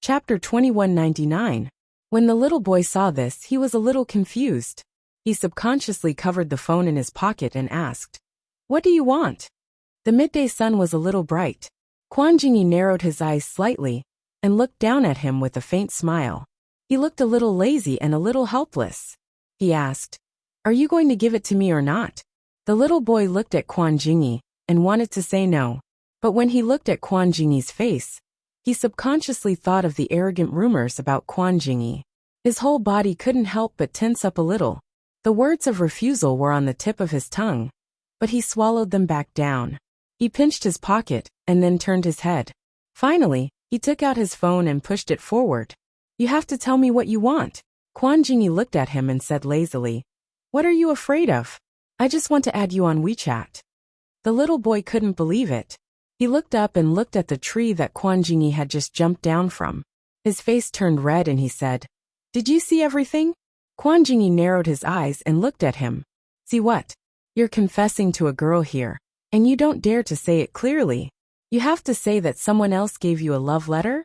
Chapter 2199. When the little boy saw this, he was a little confused. He subconsciously covered the phone in his pocket and asked, "What do you want?" The midday sun was a little bright. Quan Jingyi narrowed his eyes slightly and looked down at him with a faint smile. He looked a little lazy and a little helpless. He asked, "Are you going to give it to me or not?" The little boy looked at Quan Jingyi and wanted to say no. But when he looked at Quan Jingyi's face, he subconsciously thought of the arrogant rumors about Quan Jingyi. His whole body couldn't help but tense up a little. The words of refusal were on the tip of his tongue, but he swallowed them back down. He pinched his pocket and then turned his head. Finally, he took out his phone and pushed it forward. "You have to tell me what you want." Quan Jingyi looked at him and said lazily, "What are you afraid of? I just want to add you on WeChat." The little boy couldn't believe it. He looked up and looked at the tree that Quan Jingyi had just jumped down from. His face turned red and he said, "Did you see everything?" Quan Jingyi narrowed his eyes and looked at him. "See what? You're confessing to a girl here, and you don't dare to say it clearly. You have to say that someone else gave you a love letter?"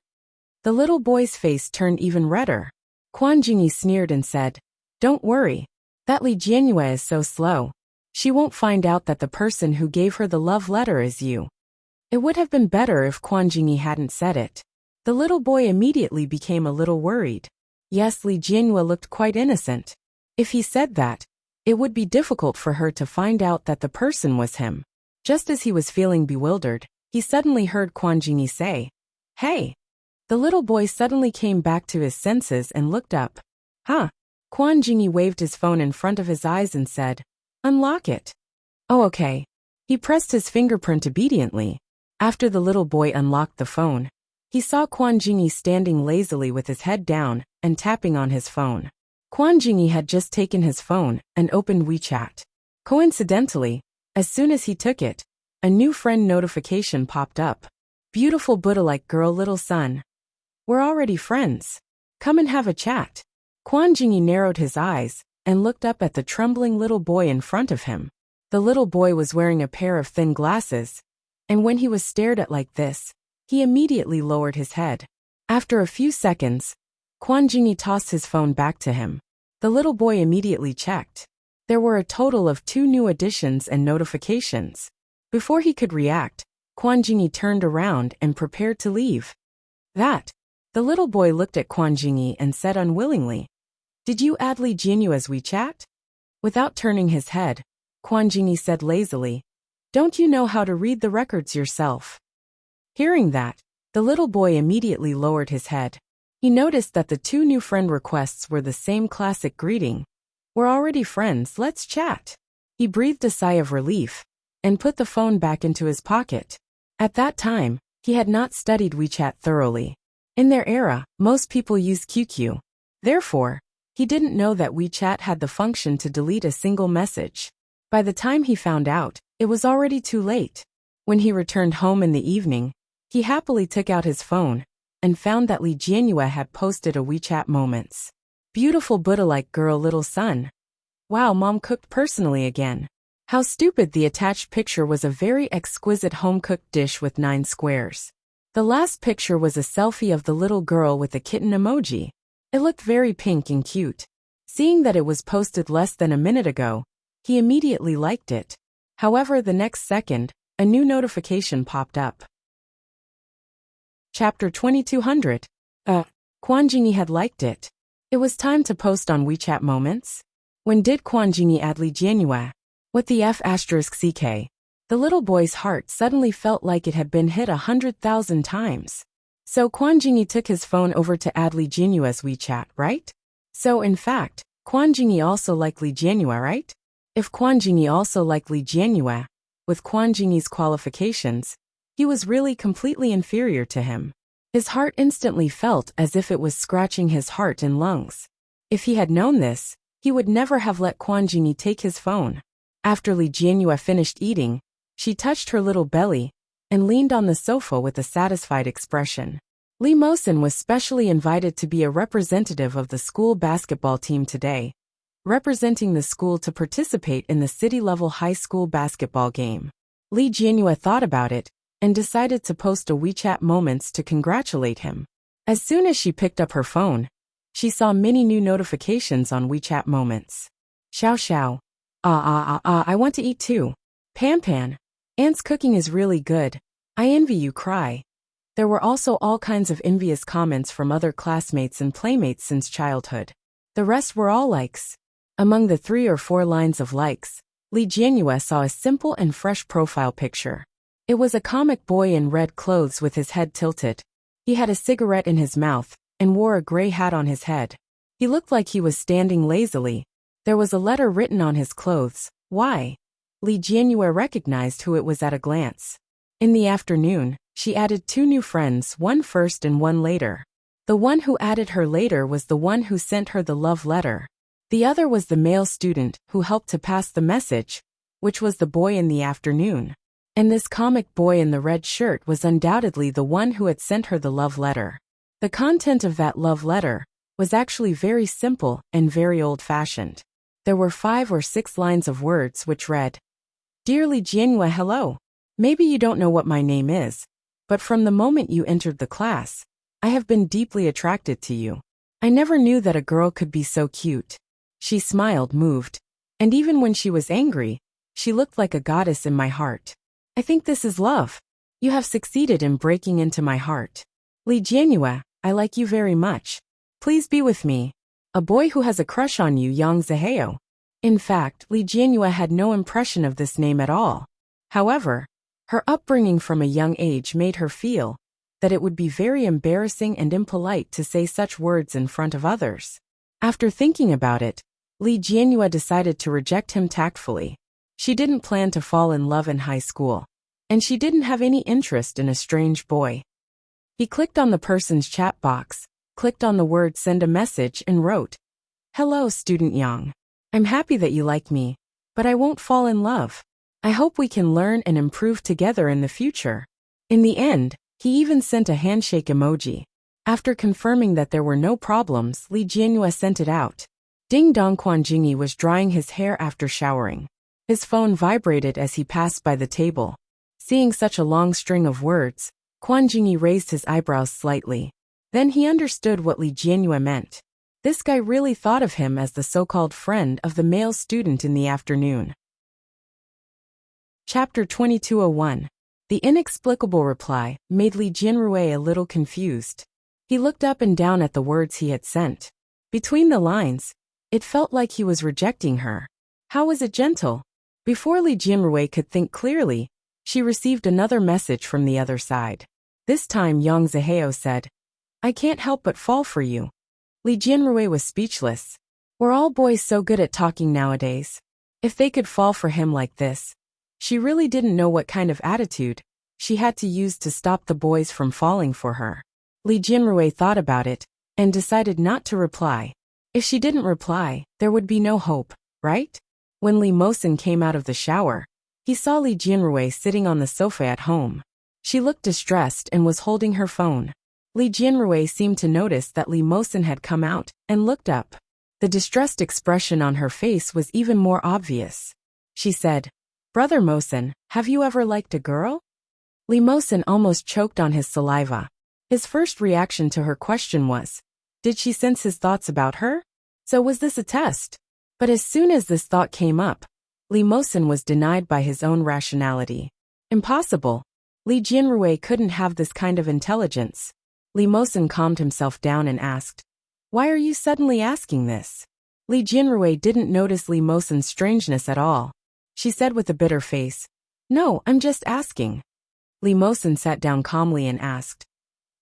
The little boy's face turned even redder. Quan Jingyi sneered and said, "Don't worry. That Li Jianyue is so slow. She won't find out that the person who gave her the love letter is you." It would have been better if Quan Jingyi hadn't said it. The little boy immediately became a little worried. Yes, Li Jianyue looked quite innocent. If he said that, it would be difficult for her to find out that the person was him. Just as he was feeling bewildered, he suddenly heard Quan Jingyi say, "Hey!" The little boy suddenly came back to his senses and looked up. "Huh?" Quan Jingyi waved his phone in front of his eyes and said, "Unlock it." "Oh, okay." He pressed his fingerprint obediently. After the little boy unlocked the phone, he saw Quan Jingyi standing lazily with his head down and tapping on his phone. Quan Jingyi had just taken his phone and opened WeChat. Coincidentally, as soon as he took it, a new friend notification popped up. "Beautiful Buddha-like girl, little son. We're already friends. Come and have a chat." Quan Jingyi narrowed his eyes and looked up at the trembling little boy in front of him. The little boy was wearing a pair of thin glasses, and when he was stared at like this, he immediately lowered his head. After a few seconds, Quan Jingyi tossed his phone back to him. The little boy immediately checked. There were a total of 2 new additions and notifications. Before he could react, Quan Jingyi turned around and prepared to leave. "That." The little boy looked at Quan Jingyi and said unwillingly, "Did you add Li Jianyue's WeChat?" Without turning his head, Quan Jingyi said lazily, "Don't you know how to read the records yourself?" Hearing that, the little boy immediately lowered his head. He noticed that the 2 new friend requests were the same classic greeting. "We're already friends, let's chat." He breathed a sigh of relief and put the phone back into his pocket. At that time, he had not studied WeChat thoroughly. In their era, most people use QQ. Therefore, he didn't know that WeChat had the function to delete a single message. By the time he found out, it was already too late. When he returned home in the evening, he happily took out his phone and found that Li Jianyue had posted a WeChat moments. "Beautiful Buddha-like girl, little son. Wow, mom cooked personally again." How stupid. The attached picture was a very exquisite home-cooked dish with 9 squares. The last picture was a selfie of the little girl with the kitten emoji. It looked very pink and cute. Seeing that it was posted less than a minute ago, he immediately liked it. However, the next second, a new notification popped up. Chapter 2200. Quan Jingyi had liked it. It was time to post on WeChat moments. When did Quan Jingyi add Li Jianyue? What the F***ck? The little boy's heart suddenly felt like it had been hit 100,000 times. So Quan Jingyi took his phone over to add Li Jianyue's WeChat, right? So in fact, Quan Jingyi also liked Li Jianyue, right? If Quan Jingyi also liked Li Jianyue, with Quan Jingyi's qualifications, he was really completely inferior to him. His heart instantly felt as if it was scratching his heart and lungs. If he had known this, he would never have let Quan Jingyi take his phone. After Li Jianyue finished eating, she touched her little belly and leaned on the sofa with a satisfied expression. Li Mosin was specially invited to be a representative of the school basketball team today, representing the school to participate in the city-level high school basketball game. Li Jianyue thought about it and decided to post a WeChat moments to congratulate him. As soon as she picked up her phone, she saw many new notifications on WeChat Moments. Xiao xiao. I want to eat too. Pan pan. Aunt's cooking is really good. I envy you, cry. There were also all kinds of envious comments from other classmates and playmates since childhood. The rest were all likes. Among the 3 or 4 lines of likes, Li Jianyue saw a simple and fresh profile picture. It was a comic boy in red clothes with his head tilted. He had a cigarette in his mouth and wore a gray hat on his head. He looked like he was standing lazily. There was a letter written on his clothes. Why? Li Jianyue recognized who it was at a glance. In the afternoon, she added 2 new friends, one first and one later. The one who added her later was the one who sent her the love letter. The other was the male student who helped to pass the message, which was the boy in the afternoon. And this comic boy in the red shirt was undoubtedly the one who had sent her the love letter. The content of that love letter was actually very simple and very old-fashioned. There were 5 or 6 lines of words which read, Dear Li Jianyue, hello. Maybe you don't know what my name is, but from the moment you entered the class, I have been deeply attracted to you. I never knew that a girl could be so cute. She smiled, moved, and even when she was angry, she looked like a goddess in my heart. I think this is love. You have succeeded in breaking into my heart. Li Jianyue, I like you very much. Please be with me. A boy who has a crush on you, Yang Ziheo. In fact, Li Jianyue had no impression of this name at all. However, her upbringing from a young age made her feel that it would be very embarrassing and impolite to say such words in front of others. After thinking about it, Li Jianyue decided to reject him tactfully. She didn't plan to fall in love in high school, and she didn't have any interest in a strange boy. He clicked on the person's chat box, clicked on the word send a message and wrote, Hello, student Yang. I'm happy that you like me, but I won't fall in love. I hope we can learn and improve together in the future. In the end, he even sent a handshake emoji. After confirming that there were no problems, Li Jianyue sent it out. Ding dong. Quan Jingyi was drying his hair after showering. His phone vibrated as he passed by the table. Seeing such a long string of words, Quan Jingyi raised his eyebrows slightly. Then he understood what Li Jianyue meant. This guy really thought of him as the so-called friend of the male student in the afternoon. Chapter 2201. The inexplicable reply made Li Jianyue a little confused. He looked up and down at the words he had sent. Between the lines, it felt like he was rejecting her. How was it gentle? Before Li Jianyue could think clearly, she received another message from the other side. This time Yang Ziheo said, I can't help but fall for you. Li Jianyue was speechless. Were all boys so good at talking nowadays? If they could fall for him like this, she really didn't know what kind of attitude she had to use to stop the boys from falling for her. Li Jianyue thought about it and decided not to reply. If she didn't reply, there would be no hope, right? When Li Mosen came out of the shower, he saw Li Jianyue sitting on the sofa at home. She looked distressed and was holding her phone. Li Jianyue seemed to notice that Li Mosen had come out and looked up. The distressed expression on her face was even more obvious. She said, Brother Mosen, have you ever liked a girl? Li Mosen almost choked on his saliva. His first reaction to her question was, did she sense his thoughts about her? So was this a test? But as soon as this thought came up, Li Mosen was denied by his own rationality. Impossible. Li Jianyue couldn't have this kind of intelligence. Li Mosen calmed himself down and asked, Why are you suddenly asking this? Li Jianyue didn't notice Li Mosen's strangeness at all. She said with a bitter face, No, I'm just asking. Li Mosen sat down calmly and asked,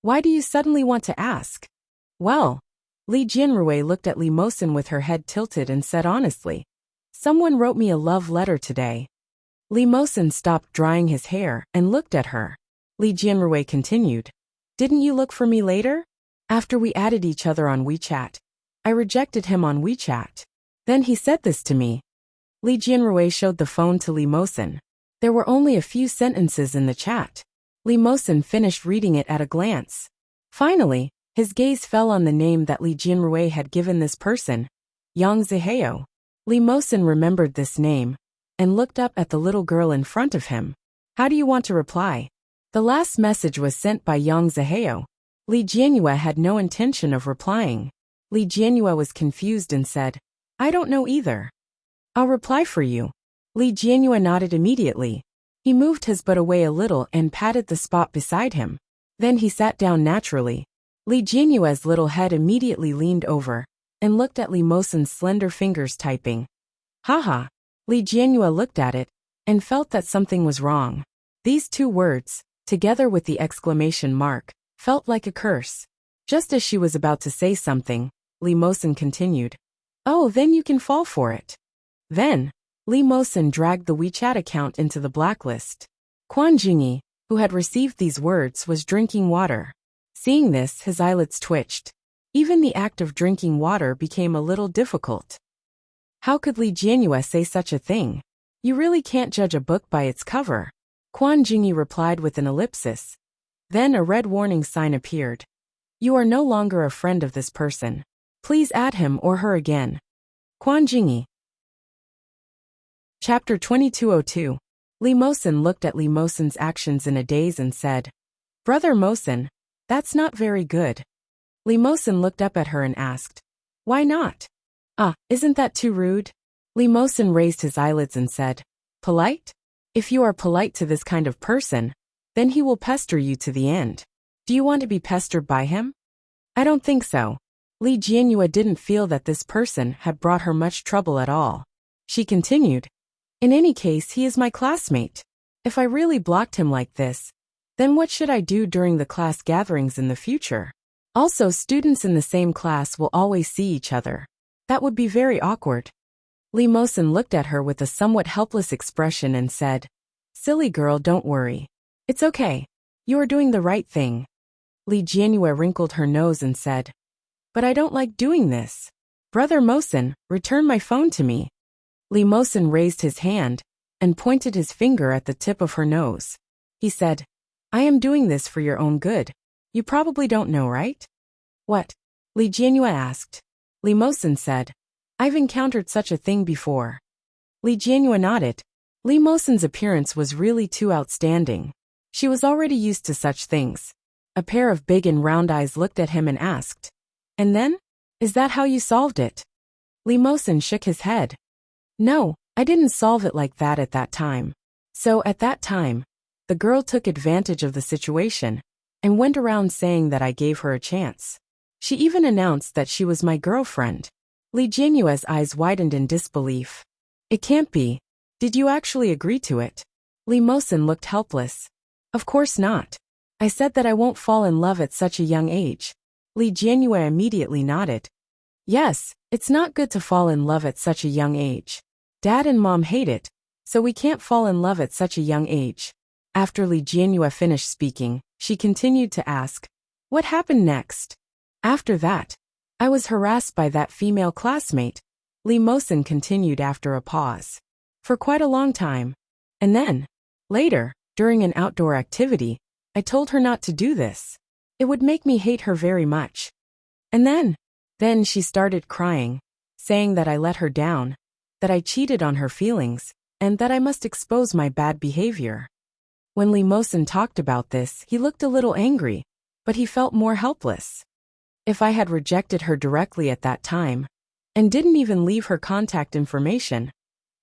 Why do you suddenly want to ask? Well, Li Jianyue looked at Li Mosen with her head tilted and said honestly, Someone wrote me a love letter today. Li Mosen stopped drying his hair and looked at her. Li Jianyue continued, Didn't you look for me later? After we added each other on WeChat, I rejected him on WeChat. Then he said this to me. Li Jianyue showed the phone to Li Mosen. There were only a few sentences in the chat. Li Mosen finished reading it at a glance. Finally, his gaze fell on the name that Li Jianyue had given this person, Yang Ziheo. Li Mosen remembered this name and looked up at the little girl in front of him. How do you want to reply? The last message was sent by Yang Ziheo. Li Jianyue had no intention of replying. Li Jianyue was confused and said, I don't know either. I'll reply for you. Li Jianyue nodded immediately. He moved his butt away a little and patted the spot beside him. Then he sat down naturally. Li Jianyue's little head immediately leaned over and looked at Li Mosen's slender fingers typing. Haha. Li Jianyue looked at it and felt that something was wrong. These two words, together with the exclamation mark, felt like a curse. Just as she was about to say something, Li Mosen continued. Oh, then you can fall for it. Then, Li Mosen dragged the WeChat account into the blacklist. Quan Jingyi, who had received these words, was drinking water. Seeing this, his eyelids twitched. Even the act of drinking water became a little difficult. How could Li Jianyue say such a thing? You really can't judge a book by its cover. Quan Jingyi replied with an ellipsis. Then a red warning sign appeared. You are no longer a friend of this person. Please add him or her again. Quan Jingyi. Chapter 2202. Li Mosen looked at Li Mosen's actions in a daze and said, Brother Mosen, that's not very good. Li Mosen looked up at her and asked, Why not? Isn't that too rude? Li Mosen raised his eyelids and said, Polite? If you are polite to this kind of person, then he will pester you to the end. Do you want to be pestered by him? I don't think so. Li Jianyue didn't feel that this person had brought her much trouble at all. She continued, In any case, he is my classmate. If I really blocked him like this, then what should I do during the class gatherings in the future? Also, students in the same class will always see each other. That would be very awkward. Li Mosen looked at her with a somewhat helpless expression and said, Silly girl, don't worry. It's okay. You are doing the right thing. Li Jianyue wrinkled her nose and said, But I don't like doing this. Brother Mosen, return my phone to me. Li Mosen raised his hand and pointed his finger at the tip of her nose. He said, I am doing this for your own good. You probably don't know, right? What? Li Jianyue asked. Li Mosen said, I've encountered such a thing before. Li Jianyue nodded. Li Mosen's appearance was really too outstanding. She was already used to such things. A pair of big and round eyes looked at him and asked, And then? Is that how you solved it? Li Mosen shook his head. No, I didn't solve it like that at that time. So at that time, the girl took advantage of the situation and went around saying that I gave her a chance. She even announced that she was my girlfriend. Li Jianyue's eyes widened in disbelief. It can't be. Did you actually agree to it? Li Mosen looked helpless. Of course not. I said that I won't fall in love at such a young age. Li Jianyue immediately nodded. Yes, it's not good to fall in love at such a young age. Dad and Mom hate it, so we can't fall in love at such a young age. After Li Jianyue finished speaking, she continued to ask, What happened next? After that, I was harassed by that female classmate, Li Mosen continued after a pause. For quite a long time. And then, later, during an outdoor activity, I told her not to do this. It would make me hate her very much. And then she started crying, saying that I let her down, that I cheated on her feelings, and that I must expose my bad behavior. When Li Mosen talked about this, he looked a little angry, but he felt more helpless. If I had rejected her directly at that time, and didn't even leave her contact information,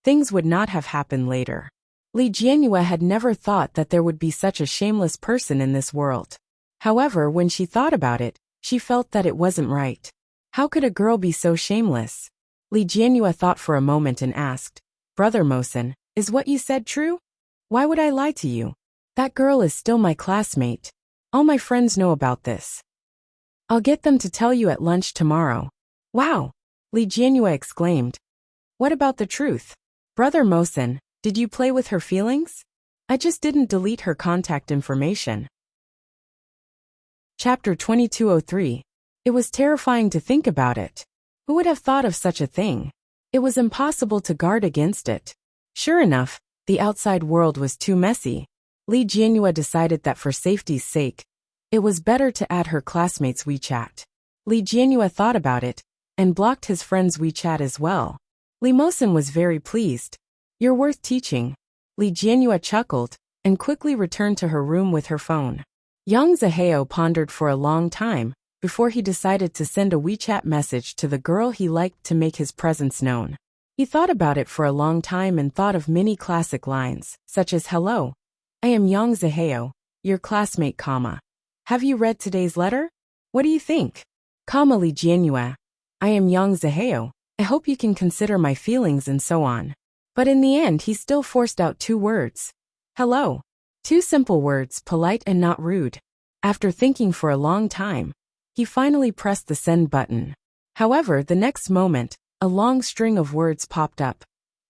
things would not have happened later. Li Jianyue had never thought that there would be such a shameless person in this world. However, when she thought about it, she felt that it wasn't right. How could a girl be so shameless? Li Jianyue thought for a moment and asked, Brother Mosen, is what you said true? Why would I lie to you? That girl is still my classmate. All my friends know about this. I'll get them to tell you at lunch tomorrow. Wow! Li Jianyue exclaimed. What about the truth? Brother Mosen, did you play with her feelings? I just didn't delete her contact information. Chapter 2203. It was terrifying to think about it. Who would have thought of such a thing? It was impossible to guard against it. Sure enough, the outside world was too messy. Li Jianyue decided that for safety's sake, it was better to add her classmates' WeChat. Li Jianyue thought about it, and blocked his friend's WeChat as well. Li Mosen was very pleased. You're worth teaching. Li Jianyue chuckled, and quickly returned to her room with her phone. Young Zaheo pondered for a long time before he decided to send a WeChat message to the girl he liked to make his presence known. He thought about it for a long time and thought of many classic lines, such as, "Hello, I am Young Zaheo, your classmate, comma. Have you read today's letter? What do you think? Comma Li Jianhua. I am Young Zaheo. I hope you can consider my feelings," and so on. But in the end he still forced out 2 words. Hello. 2 simple words, polite and not rude. After thinking for a long time, he finally pressed the send button. However, the next moment, a long string of words popped up.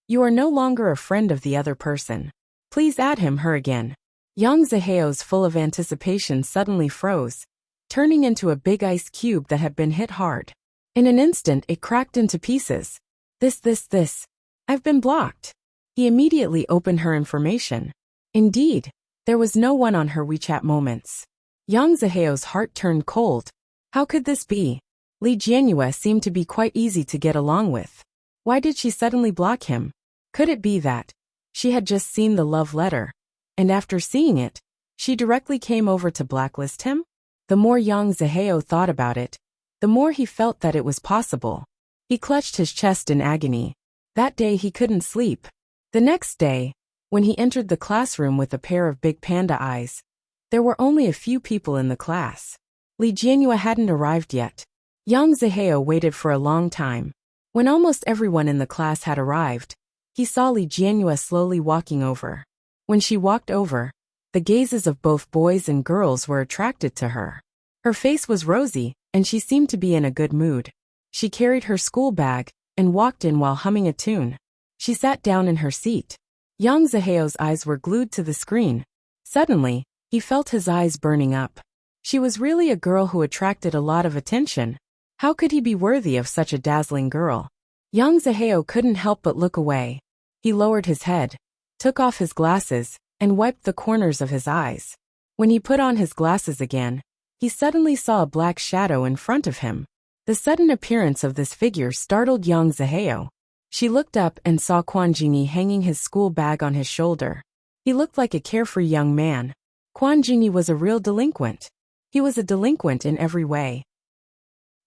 You are no longer a friend of the other person. Please add him, her again. Young Zaheo's full of anticipation suddenly froze, turning into a big ice cube that had been hit hard. In an instant it cracked into pieces. This. I've been blocked. He immediately opened her information. Indeed, there was no one on her WeChat moments. Young Zaheo's heart turned cold. How could this be? Li Jianhua seemed to be quite easy to get along with. Why did she suddenly block him? Could it be that she had just seen the love letter, and after seeing it, she directly came over to blacklist him? The more Young Zaheo thought about it, the more he felt that it was possible. He clutched his chest in agony. That day he couldn't sleep. The next day, when he entered the classroom with a pair of big panda eyes, there were only a few people in the class. Li Jianhua hadn't arrived yet. Young Zaheo waited for a long time. When almost everyone in the class had arrived, he saw Li Jianhua slowly walking over. When she walked over, the gazes of both boys and girls were attracted to her. Her face was rosy, and she seemed to be in a good mood. She carried her school bag and walked in while humming a tune. She sat down in her seat. Young Zaheo's eyes were glued to the screen. Suddenly, he felt his eyes burning up. She was really a girl who attracted a lot of attention. How could he be worthy of such a dazzling girl? Young Zaheo couldn't help but look away. He lowered his head, took off his glasses, and wiped the corners of his eyes. When he put on his glasses again, he suddenly saw a black shadow in front of him. The sudden appearance of this figure startled Young Zaheo. She looked up and saw Quan Jingyi hanging his school bag on his shoulder. He looked like a carefree young man. Quan Jingyi was a real delinquent. He was a delinquent in every way.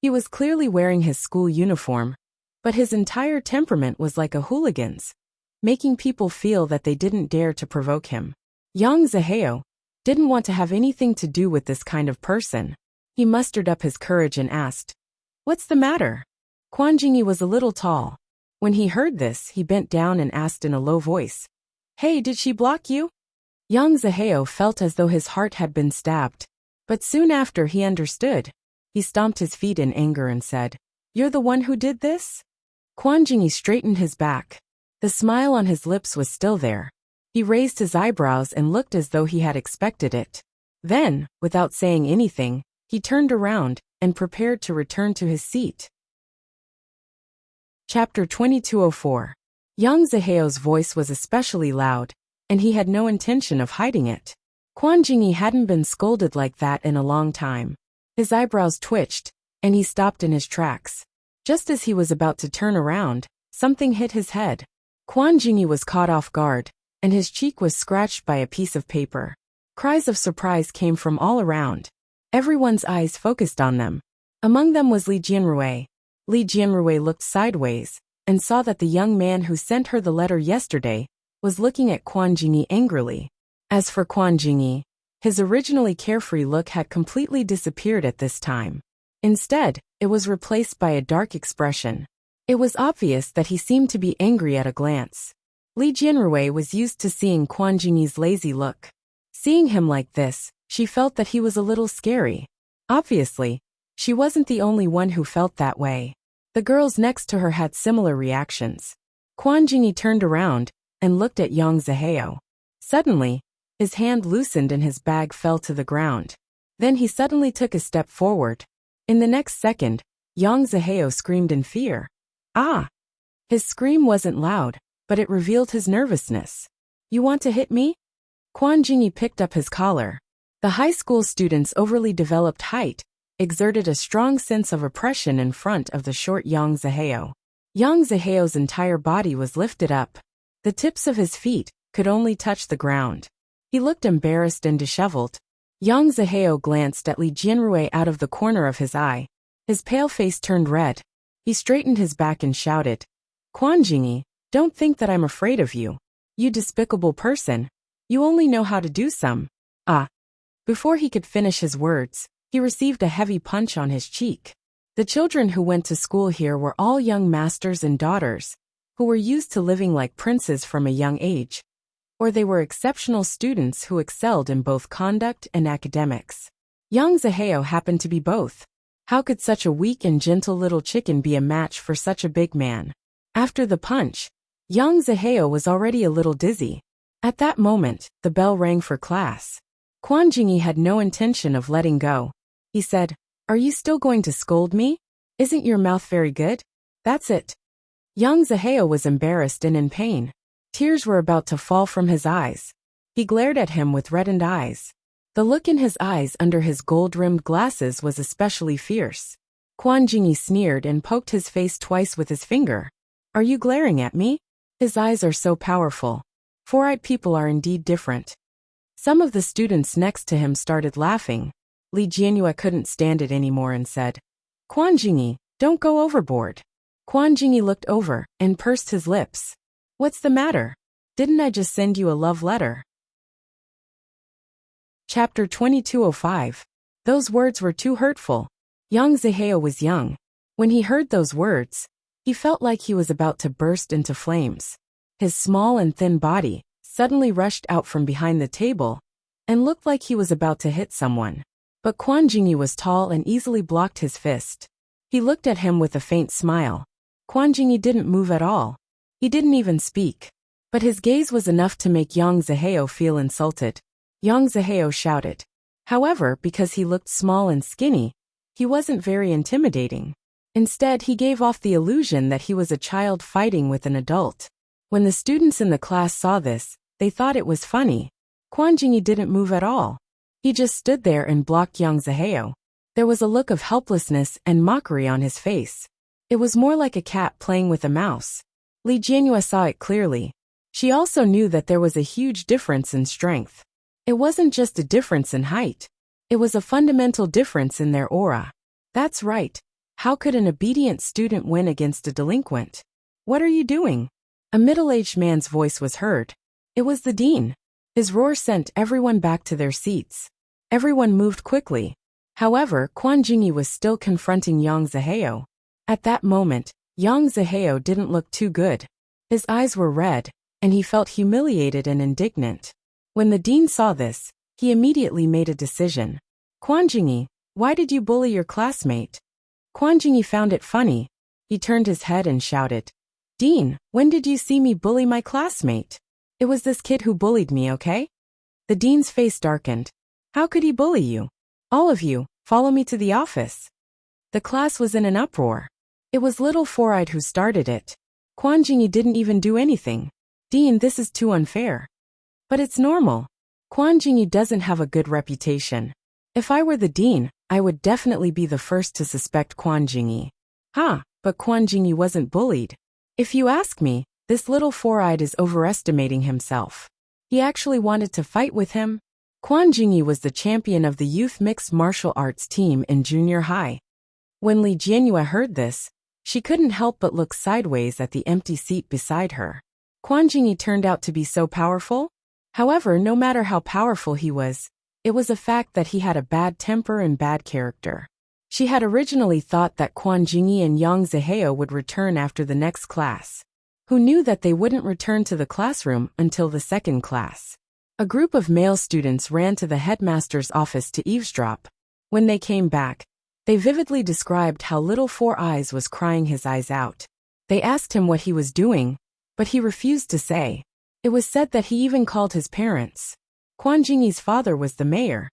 He was clearly wearing his school uniform, but his entire temperament was like a hooligan's, making people feel that they didn't dare to provoke him. Young Zaheo didn't want to have anything to do with this kind of person. He mustered up his courage and asked, "What's the matter?" Quan Jingyi was a little tall. When he heard this, he bent down and asked in a low voice, "Hey, did she block you?" Young Zaheo felt as though his heart had been stabbed. But soon after he understood. He stomped his feet in anger and said, "You're the one who did this?" Quan Jingyi straightened his back. The smile on his lips was still there. He raised his eyebrows and looked as though he had expected it. Then, without saying anything, he turned around and prepared to return to his seat. Chapter 2204. Young Zaheo's voice was especially loud, and he had no intention of hiding it. Quan Jingyi hadn't been scolded like that in a long time. His eyebrows twitched, and he stopped in his tracks. Just as he was about to turn around, something hit his head. Quan Jingyi was caught off guard, and his cheek was scratched by a piece of paper. Cries of surprise came from all around. Everyone's eyes focused on them. Among them was Li Jianhua. Li Jianhua looked sideways, and saw that the young man who sent her the letter yesterday was looking at Quan Jingyi angrily. As for Quan Jingyi, his originally carefree look had completely disappeared at this time. Instead, it was replaced by a dark expression. It was obvious that he seemed to be angry at a glance. Li Jianhua was used to seeing Quan Jingyi's lazy look. Seeing him like this, she felt that he was a little scary. Obviously, she wasn't the only one who felt that way. The girls next to her had similar reactions. Quan Jingyi turned around and looked at Young Zaheo. Suddenly, his hand loosened and his bag fell to the ground. Then he suddenly took a step forward. In the next second, Young Zaheo screamed in fear. Ah! His scream wasn't loud, but it revealed his nervousness. "You want to hit me?" Quan Jingyi picked up his collar. The high school student's overly developed height exerted a strong sense of oppression in front of the short Young Zaheo. Young Zaheo's entire body was lifted up. The tips of his feet could only touch the ground. He looked embarrassed and disheveled. Yang Zaheo glanced at Li Jianrui out of the corner of his eye. His pale face turned red. He straightened his back and shouted, "Quan Jingyi, don't think that I'm afraid of you. You despicable person. You only know how to do some." Ah. Before he could finish his words, he received a heavy punch on his cheek. The children who went to school here were all young masters and daughters, who were used to living like princes from a young age, or they were exceptional students who excelled in both conduct and academics. Yang Zaheo happened to be both. How could such a weak and gentle little chicken be a match for such a big man? After the punch, Yang Zaheo was already a little dizzy. At that moment, the bell rang for class. Quan Jingyi had no intention of letting go. He said, "Are you still going to scold me? Isn't your mouth very good? That's it." Yang Zaheo was embarrassed and in pain. Tears were about to fall from his eyes. He glared at him with reddened eyes. The look in his eyes under his gold-rimmed glasses was especially fierce. Quan Jingyi sneered and poked his face twice with his finger. "Are you glaring at me? His eyes are so powerful. Four-eyed people are indeed different." Some of the students next to him started laughing. Li Jianrui couldn't stand it anymore and said, "Quan Jingyi, don't go overboard." Quan Jingyi looked over and pursed his lips. "What's the matter? Didn't I just send you a love letter?" Chapter 2205. Those words were too hurtful. Yang Zaheo was young. When he heard those words, he felt like he was about to burst into flames. His small and thin body suddenly rushed out from behind the table and looked like he was about to hit someone. But Quan Jingyi was tall and easily blocked his fist. He looked at him with a faint smile. Quan Jingyi didn't move at all. He didn't even speak. But his gaze was enough to make Yang Zaheo feel insulted. Yang Zaheo shouted. However, because he looked small and skinny, he wasn't very intimidating. Instead, he gave off the illusion that he was a child fighting with an adult. When the students in the class saw this, they thought it was funny. Quan Jingyi didn't move at all. He just stood there and blocked Yang Zaheo. There was a look of helplessness and mockery on his face. It was more like a cat playing with a mouse. Li Jianrui saw it clearly. She also knew that there was a huge difference in strength. It wasn't just a difference in height. It was a fundamental difference in their aura. That's right. How could an obedient student win against a delinquent? "What are you doing?" A middle-aged man's voice was heard. It was the dean. His roar sent everyone back to their seats. Everyone moved quickly. However, Quan Jingyi was still confronting Yang Zaheo. At that moment, Yang Zaheo didn't look too good. His eyes were red, and he felt humiliated and indignant. When the dean saw this, he immediately made a decision. "Quan Jingyi, why did you bully your classmate?" Quan Jingyi found it funny. He turned his head and shouted, "Dean, when did you see me bully my classmate? It was this kid who bullied me, okay?" The dean's face darkened. "How could he bully you? All of you, follow me to the office." The class was in an uproar. It was little Four-Eyed who started it. Quan Jingyi didn't even do anything. "Dean, this is too unfair." "But it's normal. Quan Jingyi doesn't have a good reputation. If I were the dean, I would definitely be the first to suspect Quan Jingyi." But Quan Jingyi wasn't bullied. If you ask me, this little Four-Eyed is overestimating himself. He actually wanted to fight with him. Quan Jingyi was the champion of the youth mixed martial arts team in junior high. When Li Jianrui heard this, she couldn't help but look sideways at the empty seat beside her. Quan Jingyi turned out to be so powerful? However, no matter how powerful he was, it was a fact that he had a bad temper and bad character. She had originally thought that Quan Jingyi and Yang Zaheo would return after the next class. Who knew that they wouldn't return to the classroom until the second class? A group of male students ran to the headmaster's office to eavesdrop. When they came back, they vividly described how little Four Eyes was crying his eyes out. They asked him what he was doing, but he refused to say. It was said that he even called his parents. Quan Jingyi's father was the mayor.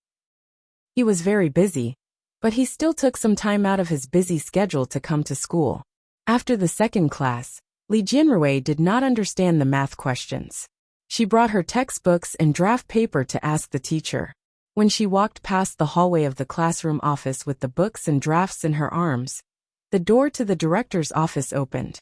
He was very busy, but he still took some time out of his busy schedule to come to school. After the second class, Li Jianrui did not understand the math questions. She brought her textbooks and draft paper to ask the teacher. When she walked past the hallway of the classroom office with the books and drafts in her arms, the door to the director's office opened.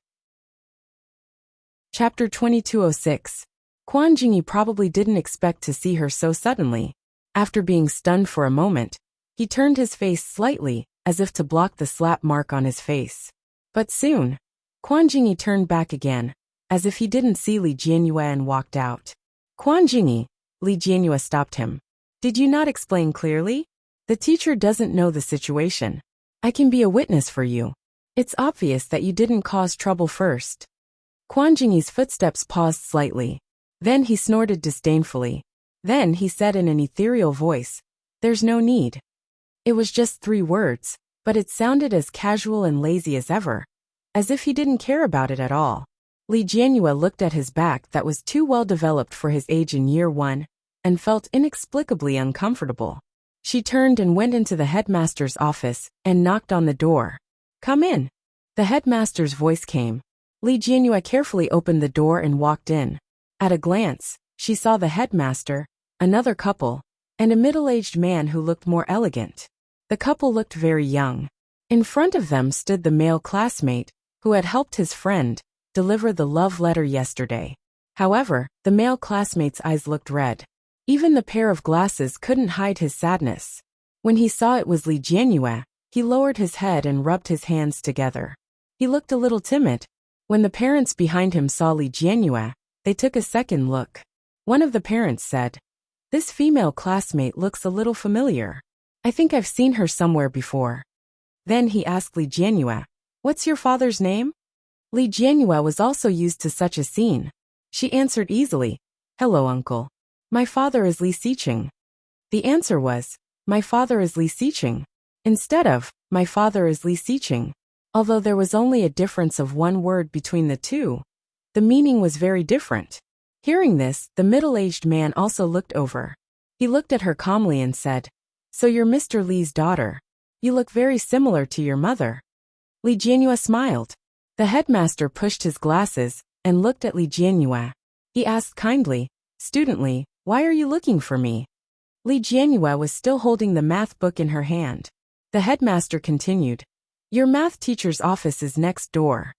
Chapter 2206. Quan Jingyi probably didn't expect to see her so suddenly. After being stunned for a moment, he turned his face slightly, as if to block the slap mark on his face. But soon, Quan Jingyi turned back again, as if he didn't see Li Jianyue, and walked out. Quan Jingyi, Li Jianyue stopped him. Did you not explain clearly? The teacher doesn't know the situation. I can be a witness for you. It's obvious that you didn't cause trouble first. Quan Jingyi's footsteps paused slightly. Then he snorted disdainfully. Then he said in an ethereal voice, "There's no need." It was just 3 words, but it sounded as casual and lazy as ever, as if he didn't care about it at all. Li Jianyue looked at his back that was too well developed for his age in year 1, and felt inexplicably uncomfortable. She turned and went into the headmaster's office and knocked on the door. "Come in." The headmaster's voice came. Li Jianyue carefully opened the door and walked in. At a glance, she saw the headmaster, another couple, and a middle-aged man who looked more elegant. The couple looked very young. In front of them stood the male classmate, who had helped his friend deliver the love letter yesterday. However, the male classmate's eyes looked red. Even the pair of glasses couldn't hide his sadness. When he saw it was Li Jianyue, he lowered his head and rubbed his hands together. He looked a little timid. When the parents behind him saw Li Jianyue, they took a second look. One of the parents said, "This female classmate looks a little familiar. I think I've seen her somewhere before." Then he asked Li Jianyue, "What's your father's name?" Li Jianyue was also used to such a scene. She answered easily, "Hello, uncle. My father is Li Xiqing." The answer was, "My father is Li Xiqing," instead of, "My father is Li Xiqing." Although there was only a difference of 1 word between the two, the meaning was very different. Hearing this, the middle-aged man also looked over. He looked at her calmly and said, "So you're Mr. Li's daughter. You look very similar to your mother." Li Jianyue smiled. The headmaster pushed his glasses and looked at Li Jianyue. He asked kindly, "Student Li, why are you looking for me?" Li Jianyue was still holding the math book in her hand. The headmaster continued, "Your math teacher's office is next door."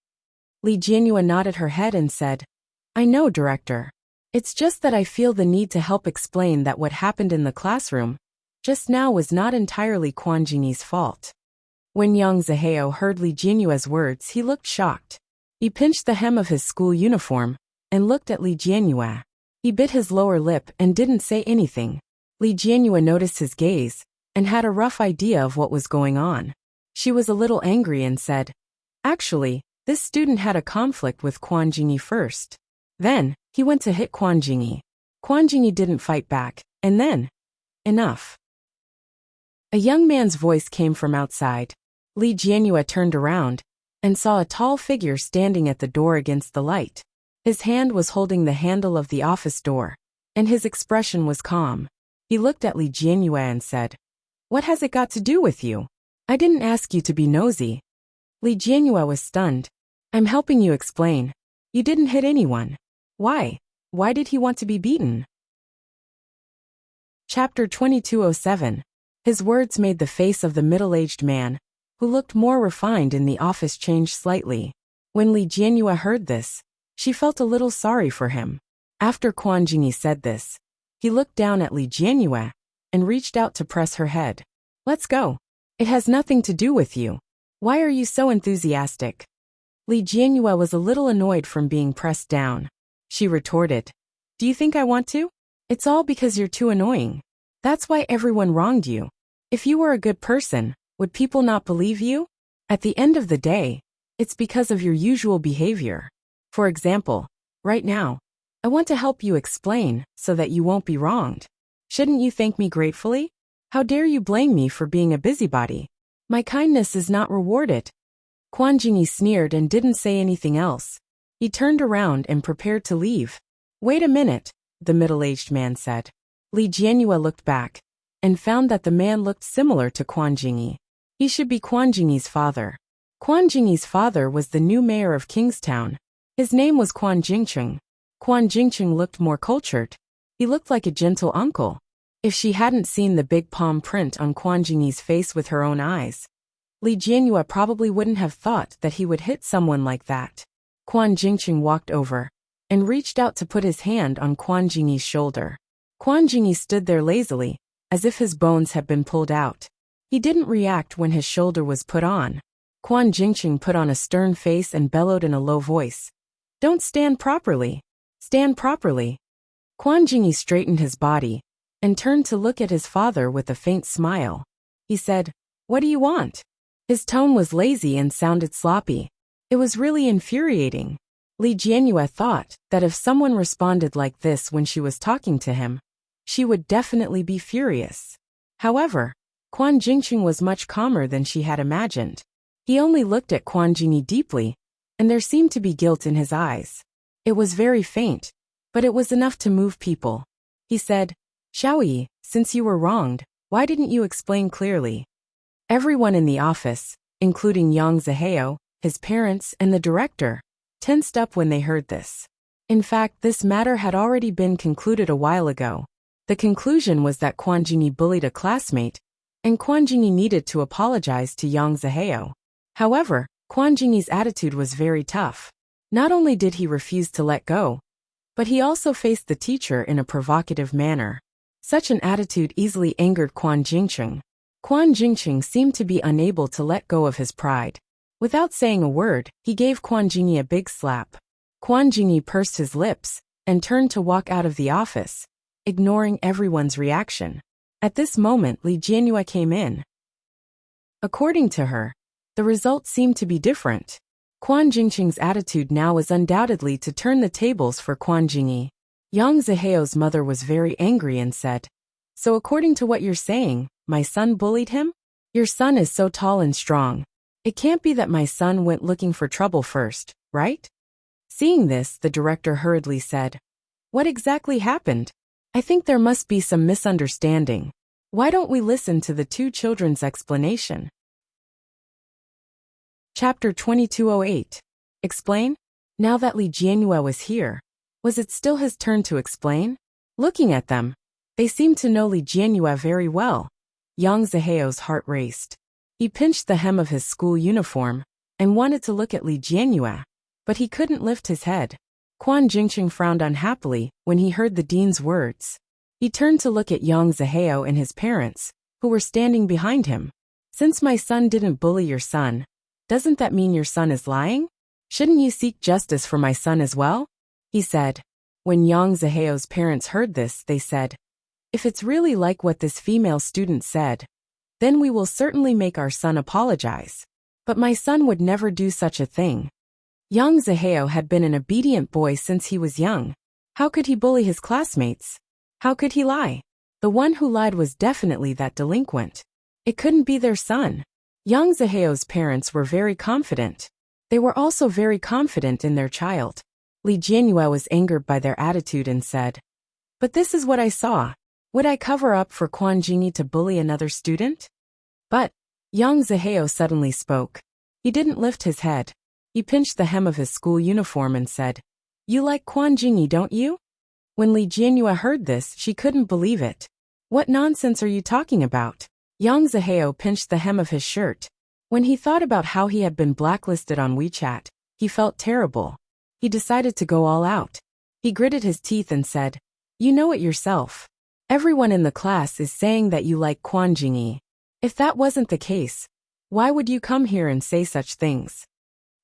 Li Jianyue nodded her head and said, "I know, director. It's just that I feel the need to help explain that what happened in the classroom just now was not entirely Quan Jingyi's fault." When Yang Zihao heard Li Jianyue's words, he looked shocked. He pinched the hem of his school uniform and looked at Li Jianyue. He bit his lower lip and didn't say anything. Li Jianyue noticed his gaze and had a rough idea of what was going on. She was a little angry and said, "Actually, this student had a conflict with Quan Jingyi first. Then, he went to hit Quan Jingyi. Quan Jingyi didn't fight back, and then, enough." A young man's voice came from outside. Li Jianyue turned around and saw a tall figure standing at the door against the light. His hand was holding the handle of the office door, and his expression was calm. He looked at Li Jianyue and said, "What has it got to do with you? I didn't ask you to be nosy." Li Jianyue was stunned. "I'm helping you explain. You didn't hit anyone. Why? Why did he want to be beaten?" Chapter 2207. His words made the face of the middle-aged man, who looked more refined in the office, change slightly. When Li Jianyue heard this, she felt a little sorry for him. After Quan Jingyi said this, he looked down at Li Jianyue and reached out to press her head. "Let's go. It has nothing to do with you. Why are you so enthusiastic?" Li Jianyue was a little annoyed from being pressed down. She retorted, "Do you think I want to? It's all because you're too annoying. That's why everyone wronged you. If you were a good person, would people not believe you? At the end of the day, it's because of your usual behavior. For example, right now, I want to help you explain so that you won't be wronged. Shouldn't you thank me gratefully? How dare you blame me for being a busybody? My kindness is not rewarded." Quan Jingyi sneered and didn't say anything else. He turned around and prepared to leave. "Wait a minute," the middle-aged man said. Li Jianyue looked back and found that the man looked similar to Quan Jingyi. He should be Quan Jingyi's father. Quan Jingyi's father was the new mayor of Kingstown. His name was Quan Jingcheng. Quan Jingcheng looked more cultured. He looked like a gentle uncle. If she hadn't seen the big palm print on Quan Jingyi's face with her own eyes, Li Jianyue probably wouldn't have thought that he would hit someone like that. Quan Jingcheng walked over and reached out to put his hand on Quan Jingyi's shoulder. Quan Jingyi stood there lazily, as if his bones had been pulled out. He didn't react when his shoulder was put on. Quan Jingqing put on a stern face and bellowed in a low voice. Don't stand properly. Stand properly. Quan Jingyi straightened his body and turned to look at his father with a faint smile. He said, What do you want? His tone was lazy and sounded sloppy. It was really infuriating. Li Jianyue thought that if someone responded like this when she was talking to him, she would definitely be furious. However, Quan Jingqing was much calmer than she had imagined. He only looked at Quan Jingyi deeply, and there seemed to be guilt in his eyes. It was very faint, but it was enough to move people. He said, Xiaoyi, since you were wronged, why didn't you explain clearly? Everyone in the office, including Yang Zihao, his parents, and the director, tensed up when they heard this. In fact, this matter had already been concluded a while ago. The conclusion was that Quan Jingyi bullied a classmate, and Quan Jingyi needed to apologize to Yang Zihao. However, Quan Jingyi's attitude was very tough. Not only did he refuse to let go, but he also faced the teacher in a provocative manner. Such an attitude easily angered Quan Jingqing. Quan Jingqing seemed to be unable to let go of his pride. Without saying a word, he gave Quan Jingyi a big slap. Quan Jingyi pursed his lips and turned to walk out of the office, ignoring everyone's reaction. At this moment, Li Jianyue came in. According to her, the results seemed to be different. Quan Jingqing's attitude now was undoubtedly to turn the tables for Quan Jingyi. Yang Zihao's mother was very angry and said, So according to what you're saying, my son bullied him? Your son is so tall and strong. It can't be that my son went looking for trouble first, right? Seeing this, the director hurriedly said, What exactly happened? I think there must be some misunderstanding. Why don't we listen to the two children's explanation? Chapter 2208. Explain? Now that Li Jianyue was here, was it still his turn to explain? Looking at them, they seemed to know Li Jianyue very well. Yang Zihao's heart raced. He pinched the hem of his school uniform and wanted to look at Li Jianyue, but he couldn't lift his head. Quan Jingqing frowned unhappily when he heard the dean's words. He turned to look at Yang Zihao and his parents, who were standing behind him. Since my son didn't bully your son, doesn't that mean your son is lying? Shouldn't you seek justice for my son as well? He said. When Yang Zihao's parents heard this, they said, If it's really like what this female student said, then we will certainly make our son apologize. But my son would never do such a thing. Yang Zihao had been an obedient boy since he was young. How could he bully his classmates? How could he lie? The one who lied was definitely that delinquent. It couldn't be their son. Yang Zihao's parents were very confident. They were also very confident in their child. Li Jianyue was angered by their attitude and said, But this is what I saw. Would I cover up for Quan Jingyi to bully another student? But Yang Zihao suddenly spoke. He didn't lift his head. He pinched the hem of his school uniform and said, You like Quan Jingyi, don't you? When Li Jianyue heard this, she couldn't believe it. What nonsense are you talking about? Yang Zihao pinched the hem of his shirt. When he thought about how he had been blacklisted on WeChat, he felt terrible. He decided to go all out. He gritted his teeth and said, You know it yourself. Everyone in the class is saying that you like Quan Jingyi. If that wasn't the case, why would you come here and say such things?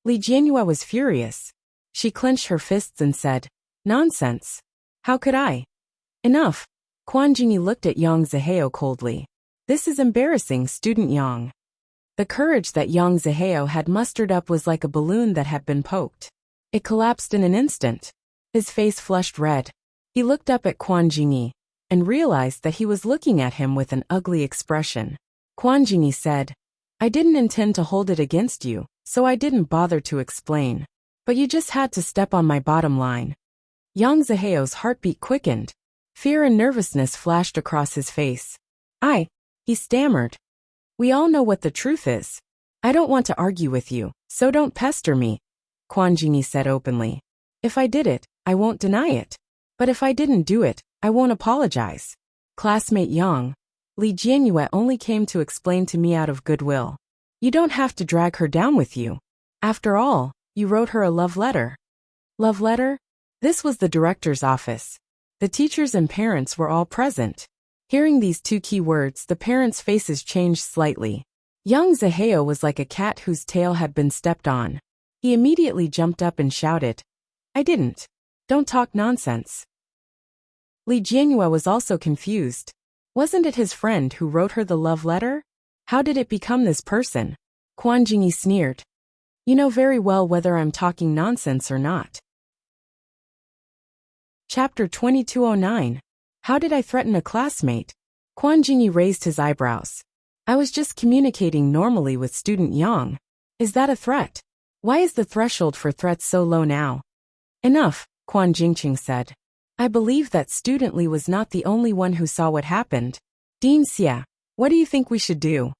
Li Jianyue was furious. She clenched her fists and said, Nonsense. How could I? Enough. Quan Jingyi looked at Yang Zihao coldly. This is embarrassing, student Yang. The courage that Yang Zihao had mustered up was like a balloon that had been poked. It collapsed in an instant. His face flushed red. He looked up at Quan Jingyi and realized that he was looking at him with an ugly expression. Quan Jingyi said, I didn't intend to hold it against you, so I didn't bother to explain. But you just had to step on my bottom line. Yang Zihao's heartbeat quickened. Fear and nervousness flashed across his face. He stammered. We all know what the truth is. I don't want to argue with you, so don't pester me, Quan Jingyi said openly. If I did it, I won't deny it. But if I didn't do it, I won't apologize. Classmate Yang, Li Jianyue only came to explain to me out of goodwill. You don't have to drag her down with you. After all, you wrote her a love letter. Love letter? This was the director's office. The teachers and parents were all present. Hearing these two key words, the parents' faces changed slightly. Young Zaheo was like a cat whose tail had been stepped on. He immediately jumped up and shouted, "I didn't. Don't talk nonsense." Li Jianhua was also confused. Wasn't it his friend who wrote her the love letter? How did it become this person? Quan Jingyi sneered. "You know very well whether I'm talking nonsense or not." Chapter 2209. How did I threaten a classmate? Quan Jingyi raised his eyebrows. "I was just communicating normally with student Yang. Is that a threat? Why is the threshold for threats so low now?" "Enough," Quan Jingqing said. "I believe that student Li was not the only one who saw what happened. Dean Xie, what do you think we should do?"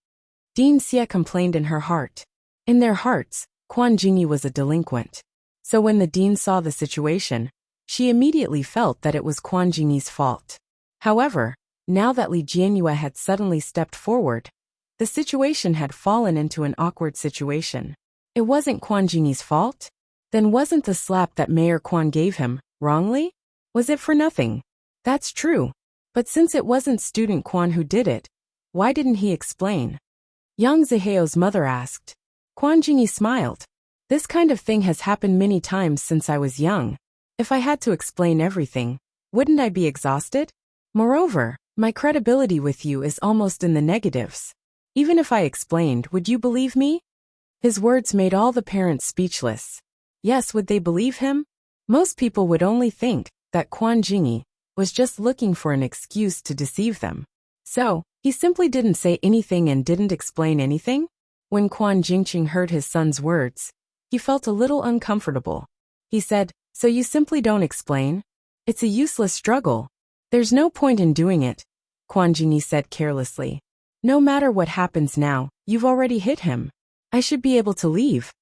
Dean Xie complained in her heart. In their hearts, Quan Jingyi was a delinquent. So when the dean saw the situation, she immediately felt that it was Quan Jingyi's fault. However, now that Li Jianhua had suddenly stepped forward, the situation had fallen into an awkward situation. It wasn't Quan Jingyi's fault? Then wasn't the slap that Mayor Quan gave him wrongly? Was it for nothing? That's true. But since it wasn't student Quan who did it, why didn't he explain? Yang Ziheo's mother asked. Quan Jingyi smiled. "This kind of thing has happened many times since I was young. If I had to explain everything, wouldn't I be exhausted? Moreover, my credibility with you is almost in the negatives. Even if I explained, would you believe me?" His words made all the parents speechless. Yes, would they believe him? Most people would only think that Quan Jingyi was just looking for an excuse to deceive them. So, he simply didn't say anything and didn't explain anything? When Quan Jingqing heard his son's words, he felt a little uncomfortable. He said, "So you simply don't explain? It's a useless struggle. There's no point in doing it," Quan Jingyi said carelessly. "No matter what happens now, you've already hit him. I should be able to leave."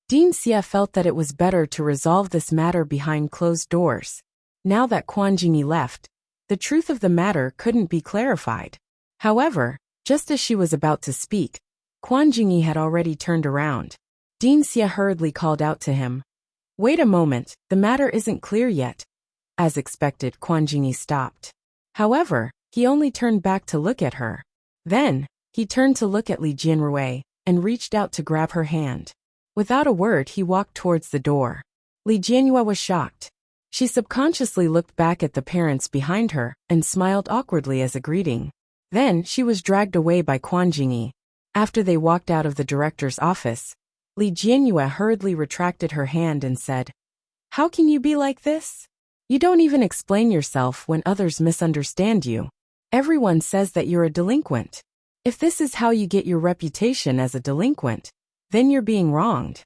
Dean Xie felt that it was better to resolve this matter behind closed doors. Now that Quan Jingyi left, the truth of the matter couldn't be clarified. However, just as she was about to speak, Quan Jingyi had already turned around. Dean Xie hurriedly called out to him, "Wait a moment, the matter isn't clear yet." As expected, Quan Jingyi stopped. However, he only turned back to look at her. Then, he turned to look at Li Jianrui and reached out to grab her hand. Without a word, he walked towards the door. Li Jianhua was shocked. She subconsciously looked back at the parents behind her and smiled awkwardly as a greeting. Then, she was dragged away by Quan Jingyi. After they walked out of the director's office, Li Jianhua hurriedly retracted her hand and said, "How can you be like this? You don't even explain yourself when others misunderstand you. Everyone says that you're a delinquent. If this is how you get your reputation as a delinquent, then you're being wronged."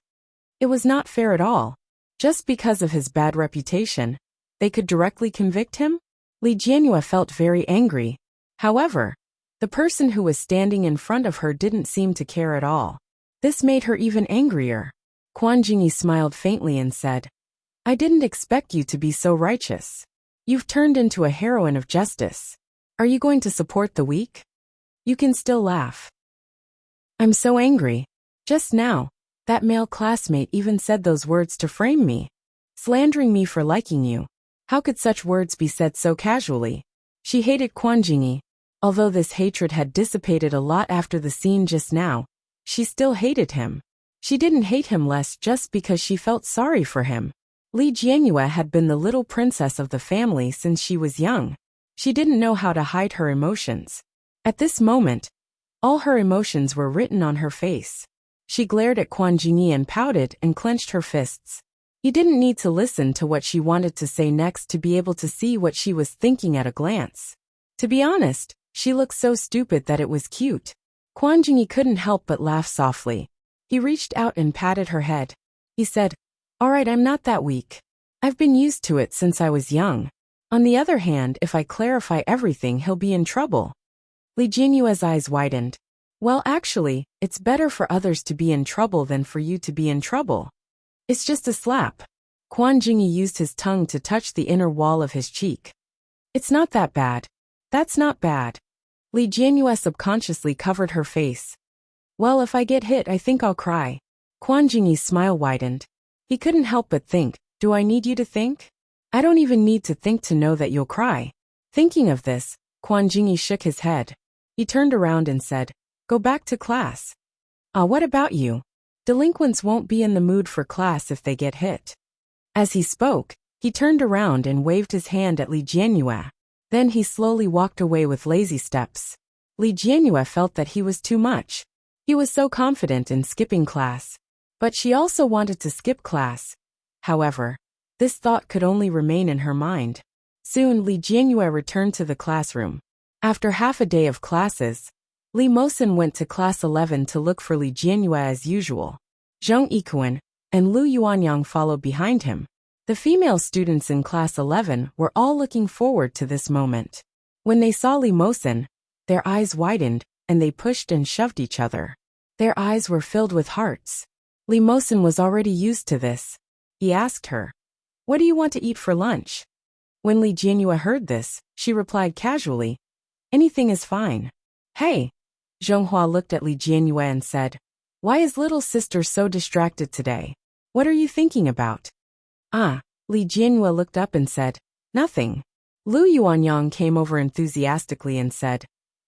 It was not fair at all. Just because of his bad reputation, they could directly convict him? Li Jianhua felt very angry. However, the person who was standing in front of her didn't seem to care at all. This made her even angrier. Quan Jingyi smiled faintly and said, "I didn't expect you to be so righteous. You've turned into a heroine of justice. Are you going to support the weak? You can still laugh." "I'm so angry. Just now, that male classmate even said those words to frame me, slandering me for liking you. How could such words be said so casually?" She hated Quan Jingyi. Although this hatred had dissipated a lot after the scene just now, she still hated him. She didn't hate him less just because she felt sorry for him. Li Jianhua had been the little princess of the family since she was young. She didn't know how to hide her emotions. At this moment, all her emotions were written on her face. She glared at Quan Jingyi and pouted and clenched her fists. He didn't need to listen to what she wanted to say next to be able to see what she was thinking at a glance. To be honest, she looked so stupid that it was cute. Quan Jingyi couldn't help but laugh softly. He reached out and patted her head. He said, "All right, I'm not that weak. I've been used to it since I was young. On the other hand, if I clarify everything, he'll be in trouble." Li Jianhua's eyes widened. "Well, actually, it's better for others to be in trouble than for you to be in trouble. It's just a slap." Quan Jingyi used his tongue to touch the inner wall of his cheek. "It's not that bad. That's not bad." Li Jianhua subconsciously covered her face. "Well, if I get hit, I think I'll cry." Quan Jingyi's smile widened. He couldn't help but think, "Do I need you to think? I don't even need to think to know that you'll cry." Thinking of this, Quan Jingyi shook his head. He turned around and said, "Go back to class." What about you? Delinquents won't be in the mood for class if they get hit." As he spoke, he turned around and waved his hand at Li Jianyue. Then he slowly walked away with lazy steps. Li Jianyue felt that he was too much. He was so confident in skipping class. But she also wanted to skip class. However, this thought could only remain in her mind. Soon Li Jianyue returned to the classroom. After half a day of classes, Li Mosin went to class 11 to look for Li Jianyue as usual. Zheng Yikuan and Lu Yuanyang followed behind him. The female students in class 11 were all looking forward to this moment. When they saw Li Mosin, their eyes widened, and they pushed and shoved each other. Their eyes were filled with hearts. Li Mosin was already used to this. He asked her, "What do you want to eat for lunch?" When Li Jianyue heard this, she replied casually, "Anything is fine." "Hey!" Zhonghua looked at Li Jianyue and said, "Why is little sister so distracted today? What are you thinking about?" Li Jianyue looked up and said, "Nothing." Lu Yuanyang came over enthusiastically and said,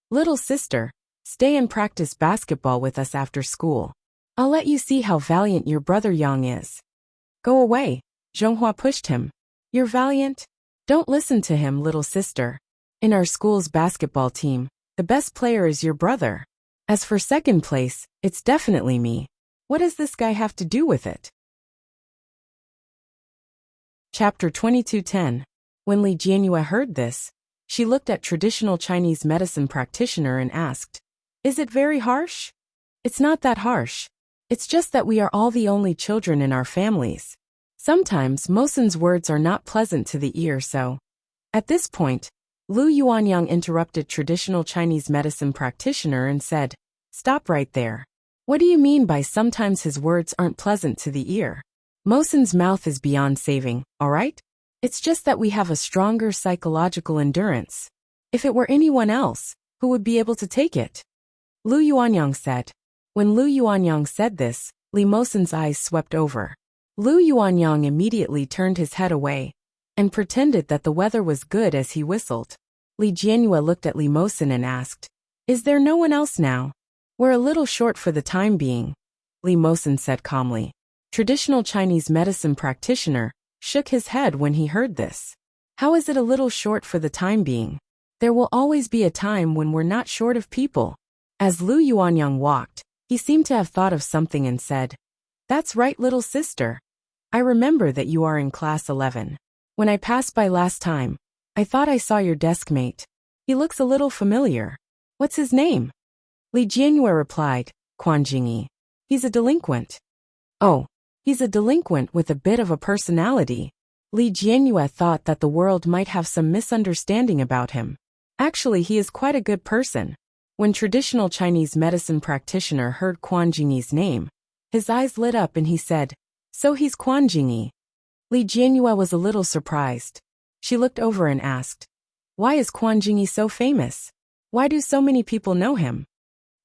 "Little sister, stay and practice basketball with us after school. I'll let you see how valiant your brother Yang is." "Go away," Zhonghua pushed him. "You're valiant? Don't listen to him, little sister. In our school's basketball team, the best player is your brother. As for second place, it's definitely me. What does this guy have to do with it?" Chapter 22:10. When Li Jianyue heard this, she looked at traditional Chinese medicine practitioner and asked, "Is it very harsh?" "It's not that harsh. It's just that we are all the only children in our families. Sometimes Mosin's words are not pleasant to the ear, so..." At this point, Lu Yuanyang interrupted traditional Chinese medicine practitioner and said, "Stop right there. What do you mean by sometimes his words aren't pleasant to the ear? Mosin's mouth is beyond saving, alright? It's just that we have a stronger psychological endurance. If it were anyone else, who would be able to take it?" Lu Yuanyang said. When Lu Yuanyang said this, Li Mosin's eyes swept over. Lu Yuanyang immediately turned his head away and pretended that the weather was good as he whistled. Li Jianyue looked at Li Mosin and asked, "Is there no one else now?" "We're a little short for the time being," Li Mosin said calmly. Traditional Chinese medicine practitioner shook his head when he heard this. "How is it a little short for the time being? There will always be a time when we're not short of people." As Lu Yuanyang walked, he seemed to have thought of something and said, "That's right, little sister. I remember that you are in class 11. When I passed by last time, I thought I saw your desk mate. He looks a little familiar. What's his name?" Li Jianyue replied, "Quan Jingyi. He's a delinquent." "Oh, he's a delinquent with a bit of a personality." Li Jianyue thought that the world might have some misunderstanding about him. Actually, he is quite a good person. When traditional Chinese medicine practitioner heard Quan Jingyi's name, his eyes lit up and he said, "So he's Quan Jingyi." Li Jianyue was a little surprised. She looked over and asked, "Why is Quan Jingyi so famous? Why do so many people know him?"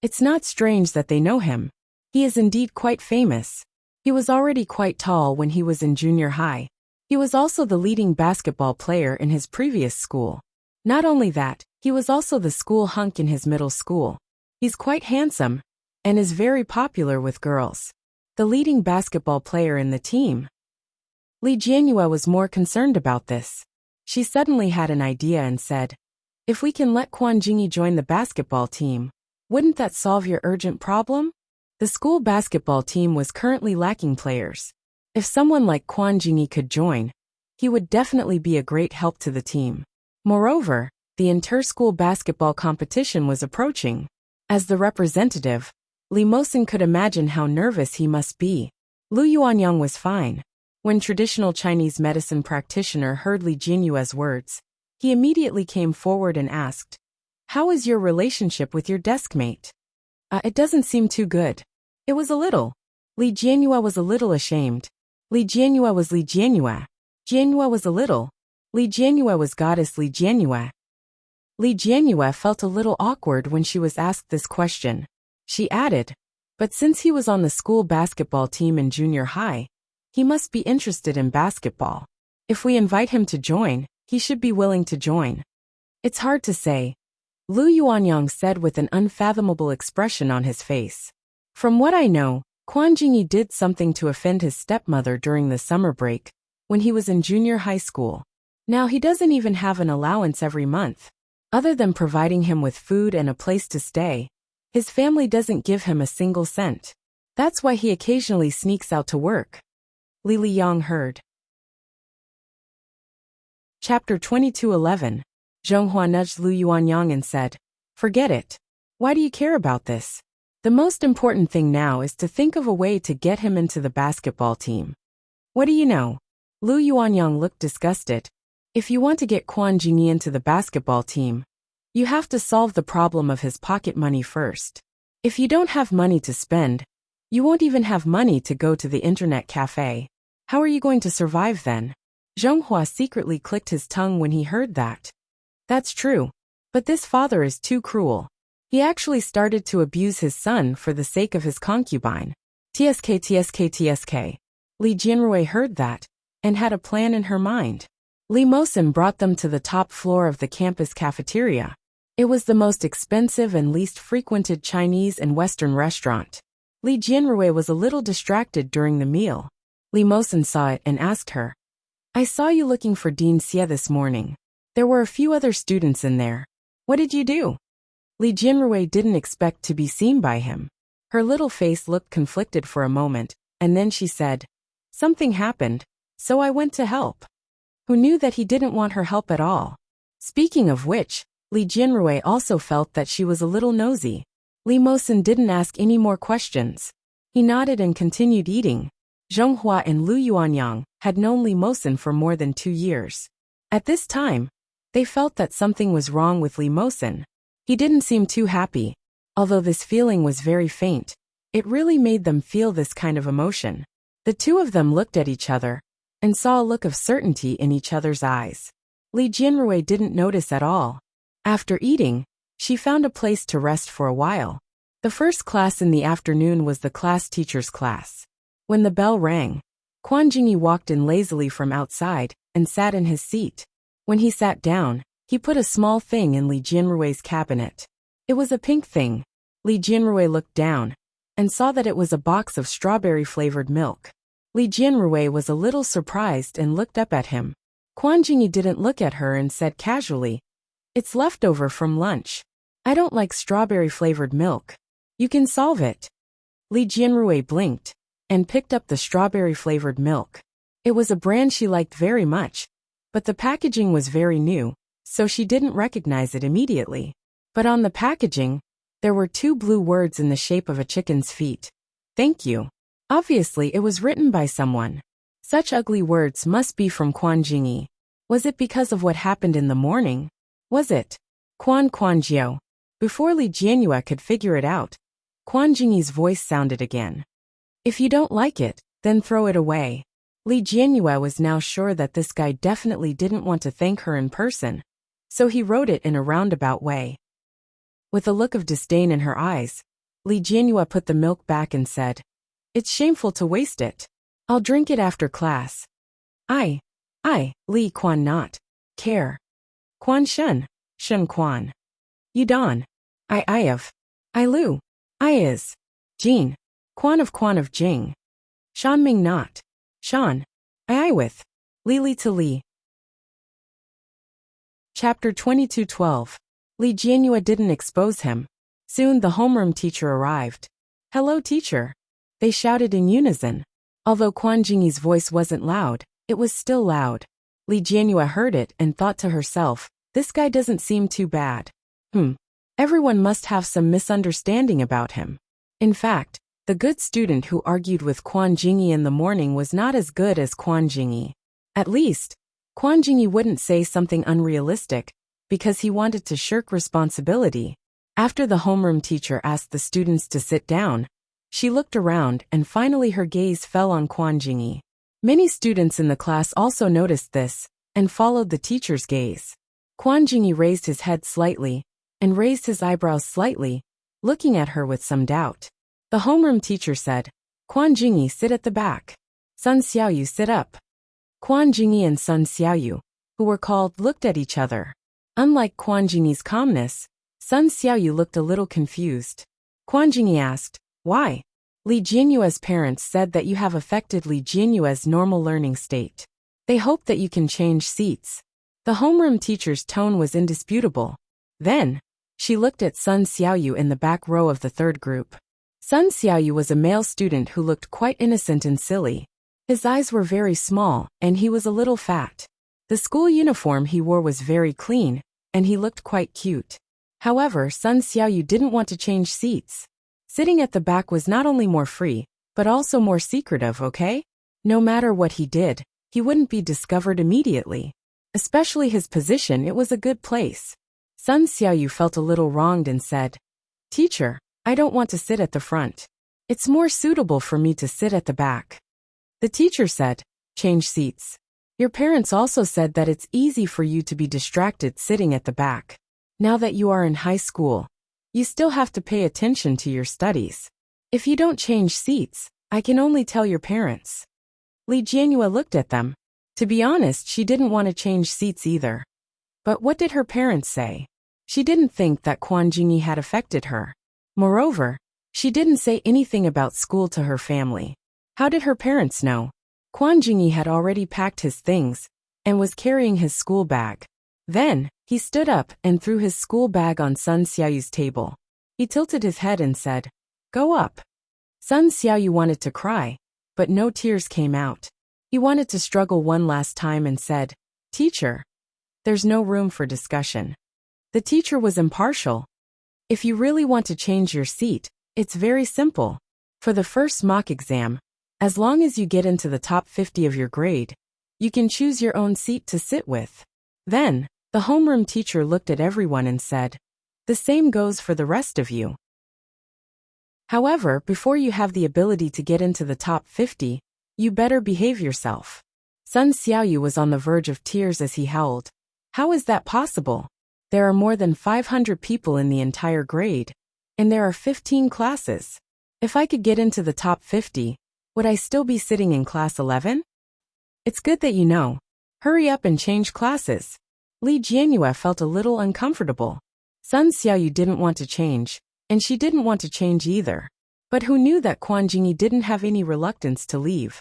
"It's not strange that they know him. He is indeed quite famous. He was already quite tall when he was in junior high. He was also the leading basketball player in his previous school. Not only that, he was also the school hunk in his middle school. He's quite handsome and is very popular with girls. The leading basketball player in the team." Li Jianyue was more concerned about this. She suddenly had an idea and said, "If we can let Quan Jingyi join the basketball team, wouldn't that solve your urgent problem?" The school basketball team was currently lacking players. If someone like Quan Jingyi could join, he would definitely be a great help to the team. Moreover, the inter-school basketball competition was approaching. As the representative, Li Mosin could imagine how nervous he must be. Lu Yuanyang was fine. When traditional Chinese medicine practitioner heard Li Jianyue's words, he immediately came forward and asked, "How is your relationship with your desk mate?" It doesn't seem too good." It was a little. Li Jianyue was a little ashamed. Li Jianyue was Li Jianyue. Jianyue was a little. Li Jianyue was goddess Li Jianyue. Li Jianyue felt a little awkward when she was asked this question. She added, "But since he was on the school basketball team in junior high, he must be interested in basketball. If we invite him to join, he should be willing to join." "It's hard to say," Lu Yuanyang said with an unfathomable expression on his face. From what I know, Quan Jingyi did something to offend his stepmother during the summer break, when he was in junior high school. Now he doesn't even have an allowance every month. Other than providing him with food and a place to stay, his family doesn't give him a single cent. That's why he occasionally sneaks out to work. Li Liyang heard. Chapter 22:11. Zhenghua nudged Lu Yuanyang and said, "Forget it. Why do you care about this? The most important thing now is to think of a way to get him into the basketball team." What do you know? Lu Yuanyang looked disgusted. If you want to get Quan Jingyi into the basketball team, you have to solve the problem of his pocket money first. If you don't have money to spend, you won't even have money to go to the internet cafe. How are you going to survive then? Zhenghua secretly clicked his tongue when he heard that. That's true. But this father is too cruel. He actually started to abuse his son for the sake of his concubine. TSK. Li Jianrui heard that, and had a plan in her mind. Li Mosin brought them to the top floor of the campus cafeteria. It was the most expensive and least frequented Chinese and Western restaurant. Li Jianrui was a little distracted during the meal. Li Mosin saw it and asked her, "I saw you looking for Dean Xie this morning. There were a few other students in there. What did you do?" Li Jianrui didn't expect to be seen by him. Her little face looked conflicted for a moment, and then she said, "Something happened, so I went to help." Who knew that he didn't want her help at all? Speaking of which, Li Jianrui also felt that she was a little nosy. Li Mosin didn't ask any more questions. He nodded and continued eating. Zhenghua and Lu Yuanyang had known Li Mosin for more than 2 years. At this time, they felt that something was wrong with Li Mosin. He didn't seem too happy. Although this feeling was very faint, it really made them feel this kind of emotion. The two of them looked at each other and saw a look of certainty in each other's eyes. Li Jianrui didn't notice at all. After eating, she found a place to rest for a while. The first class in the afternoon was the class teacher's class. When the bell rang, Quan Jingyi walked in lazily from outside and sat in his seat. When he sat down, he put a small thing in Li Jianrui's cabinet. It was a pink thing. Li Jianrui looked down and saw that it was a box of strawberry-flavored milk. Li Jianrui was a little surprised and looked up at him. Quan Jingyi didn't look at her and said casually, "It's leftover from lunch. I don't like strawberry-flavored milk. You can solve it." Li Jianrui blinked and picked up the strawberry-flavored milk. It was a brand she liked very much, but the packaging was very new, so she didn't recognize it immediately. But on the packaging, there were 2 blue words in the shape of a chicken's feet. "Thank you." Obviously, it was written by someone. Such ugly words must be from Quan Jingyi. Was it because of what happened in the morning? Was it? Quan Jiao. Before Li Jianyue could figure it out, Quan Jingyi's voice sounded again. "If you don't like it, then throw it away." Li Jianyue was now sure that this guy definitely didn't want to thank her in person, so he wrote it in a roundabout way. With a look of disdain in her eyes, Li Jianyue put the milk back and said, "It's shameful to waste it. I'll drink it after class." I, Li Quan not care. Quan Shen Quan. You Don. I of. I Lu. I is. Jean. Quan of Jing. Shan Ming not. Shan. I with. Li to Li. Chapter 22:12. Li Jianyue didn't expose him. Soon the homeroom teacher arrived. "Hello, teacher." They shouted in unison. Although Quan Jingyi's voice wasn't loud, it was still loud. Li Jianyue heard it and thought to herself, this guy doesn't seem too bad. Everyone must have some misunderstanding about him. In fact, the good student who argued with Quan Jingyi in the morning was not as good as Quan Jingyi. At least, Quan Jingyi wouldn't say something unrealistic, because he wanted to shirk responsibility. After the homeroom teacher asked the students to sit down, she looked around and finally her gaze fell on Quan Jingyi. Many students in the class also noticed this, and followed the teacher's gaze. Quan Jingyi raised his head slightly, and raised his eyebrows slightly, looking at her with some doubt. The homeroom teacher said, "Quan Jingyi, sit at the back. Sun Xiaoyu, sit up." Quan Jingyi and Sun Xiaoyu, who were called, looked at each other. Unlike Quan Jingyi's calmness, Sun Xiaoyu looked a little confused. Quan Jingyi asked, why? Li Jianyue's parents said that you have affected Li Jianyue's normal learning state. They hope that you can change seats. The homeroom teacher's tone was indisputable. Then, she looked at Sun Xiaoyu in the back row of the third group. Sun Xiaoyu was a male student who looked quite innocent and silly. His eyes were very small, and he was a little fat. The school uniform he wore was very clean, and he looked quite cute. However, Sun Xiaoyu didn't want to change seats. Sitting at the back was not only more free, but also more secretive, okay? No matter what he did, he wouldn't be discovered immediately. Especially his position, it was a good place. Sun Xiaoyu felt a little wronged and said, Teacher, I don't want to sit at the front. It's more suitable for me to sit at the back. The teacher said, change seats. Your parents also said that it's easy for you to be distracted sitting at the back. Now that you are in high school, you still have to pay attention to your studies. If you don't change seats, I can only tell your parents. Li Jianyue looked at them. To be honest, she didn't want to change seats either. But what did her parents say? She didn't think that Quan Jingyi had affected her. Moreover, she didn't say anything about school to her family. How did her parents know? Quan Jingyi had already packed his things and was carrying his school bag. Then, he stood up and threw his school bag on Sun Xiaoyu's table. He tilted his head and said, Go up. Sun Xiaoyu wanted to cry, but no tears came out. He wanted to struggle one last time and said, Teacher, there's no room for discussion. The teacher was impartial. If you really want to change your seat, it's very simple. For the first mock exam, as long as you get into the top 50 of your grade, you can choose your own seat to sit with. Then, the homeroom teacher looked at everyone and said, The same goes for the rest of you. However, before you have the ability to get into the top 50, you better behave yourself. Sun Xiaoyu was on the verge of tears as he howled. How is that possible? There are more than 500 people in the entire grade, and there are 15 classes. If I could get into the top 50, would I still be sitting in class 11? It's good that you know. Hurry up and change classes. Li Jianyue felt a little uncomfortable. Sun Xiaoyu didn't want to change, and she didn't want to change either. But who knew that Quan Jingyi didn't have any reluctance to leave?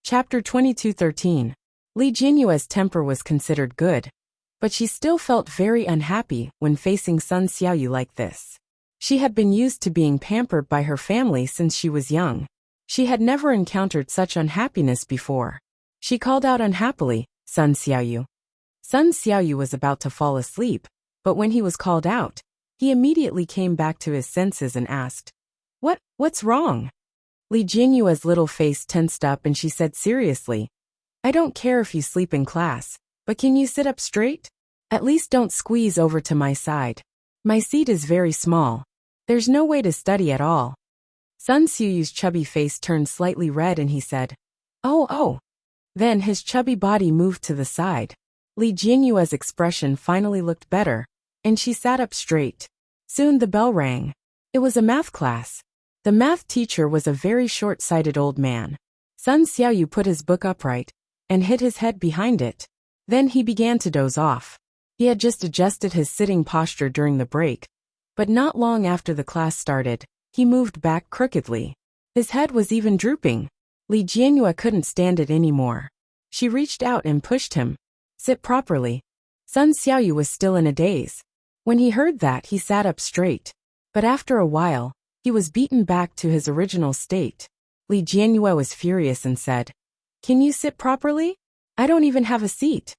Chapter 22:13. Li Jianyue's temper was considered good, but she still felt very unhappy when facing Sun Xiaoyu like this. She had been used to being pampered by her family since she was young. She had never encountered such unhappiness before. She called out unhappily, Sun Xiaoyu. Sun Xiaoyu was about to fall asleep, but when he was called out, he immediately came back to his senses and asked, What's wrong? Li Jianyue's little face tensed up and she said seriously, I don't care if you sleep in class, but can you sit up straight? At least don't squeeze over to my side. My seat is very small. There's no way to study at all. Sun Xiaoyu's chubby face turned slightly red and he said, Oh. Then his chubby body moved to the side. Li Jianyue's expression finally looked better, and she sat up straight. Soon the bell rang. It was a math class. The math teacher was a very short-sighted old man. Sun Xiaoyu put his book upright and hid his head behind it. Then he began to doze off. He had just adjusted his sitting posture during the break, but not long after the class started, he moved back crookedly. His head was even drooping. Li Jianyue couldn't stand it anymore. She reached out and pushed him. Sit properly. Sun Xiaoyu was still in a daze. When he heard that, he sat up straight. But after a while, he was beaten back to his original state. Li Jianyue was furious and said, Can you sit properly? I don't even have a seat.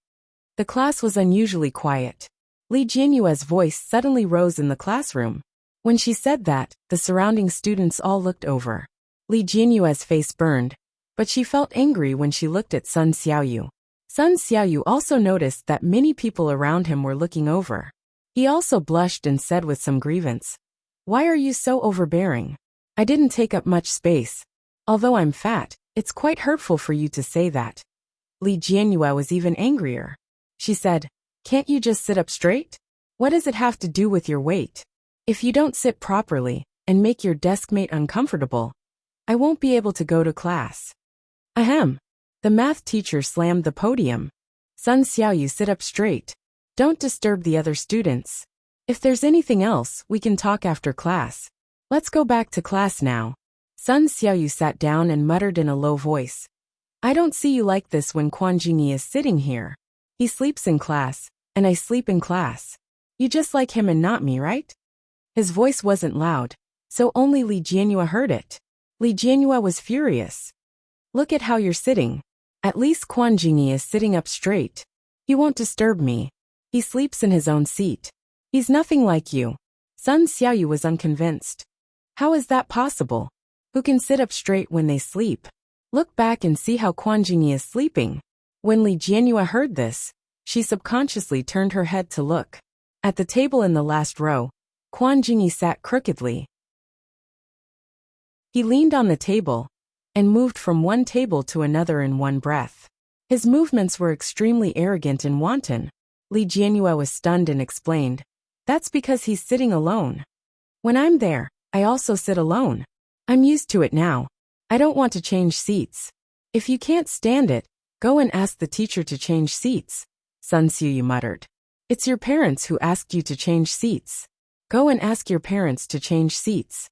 The class was unusually quiet. Li Jianyue's voice suddenly rose in the classroom. When she said that, the surrounding students all looked over. Li Jianyue's face burned, but she felt angry when she looked at Sun Xiaoyu. Sun Xiaoyu also noticed that many people around him were looking over. He also blushed and said with some grievance, Why are you so overbearing? I didn't take up much space. Although I'm fat, it's quite hurtful for you to say that. Li Jianyue was even angrier. She said, Can't you just sit up straight? What does it have to do with your weight? If you don't sit properly and make your deskmate uncomfortable, I won't be able to go to class. Ahem. The math teacher slammed the podium. Sun Xiaoyu, sit up straight. Don't disturb the other students. If there's anything else, we can talk after class. Let's go back to class now. Sun Xiaoyu sat down and muttered in a low voice. I don't see you like this when Quan Jingyi is sitting here. He sleeps in class, and I sleep in class. You just like him and not me, right? His voice wasn't loud, so only Li Jianyue heard it. Li Jianyue was furious. Look at how you're sitting. At least Quan Jingyi is sitting up straight. He won't disturb me. He sleeps in his own seat. He's nothing like you. Sun Xiaoyu was unconvinced. How is that possible? Who can sit up straight when they sleep? Look back and see how Quan Jingyi is sleeping. When Li Jianyue heard this, she subconsciously turned her head to look. At the table in the last row, Quan Jingyi sat crookedly. He leaned on the table and moved from one table to another in one breath. His movements were extremely arrogant and wanton. Li Jianyue was stunned and explained, That's because he's sitting alone. When I'm there, I also sit alone. I'm used to it now. I don't want to change seats. If you can't stand it, go and ask the teacher to change seats, Sun Xiaoyu muttered. It's your parents who asked you to change seats. Go and ask your parents to change seats.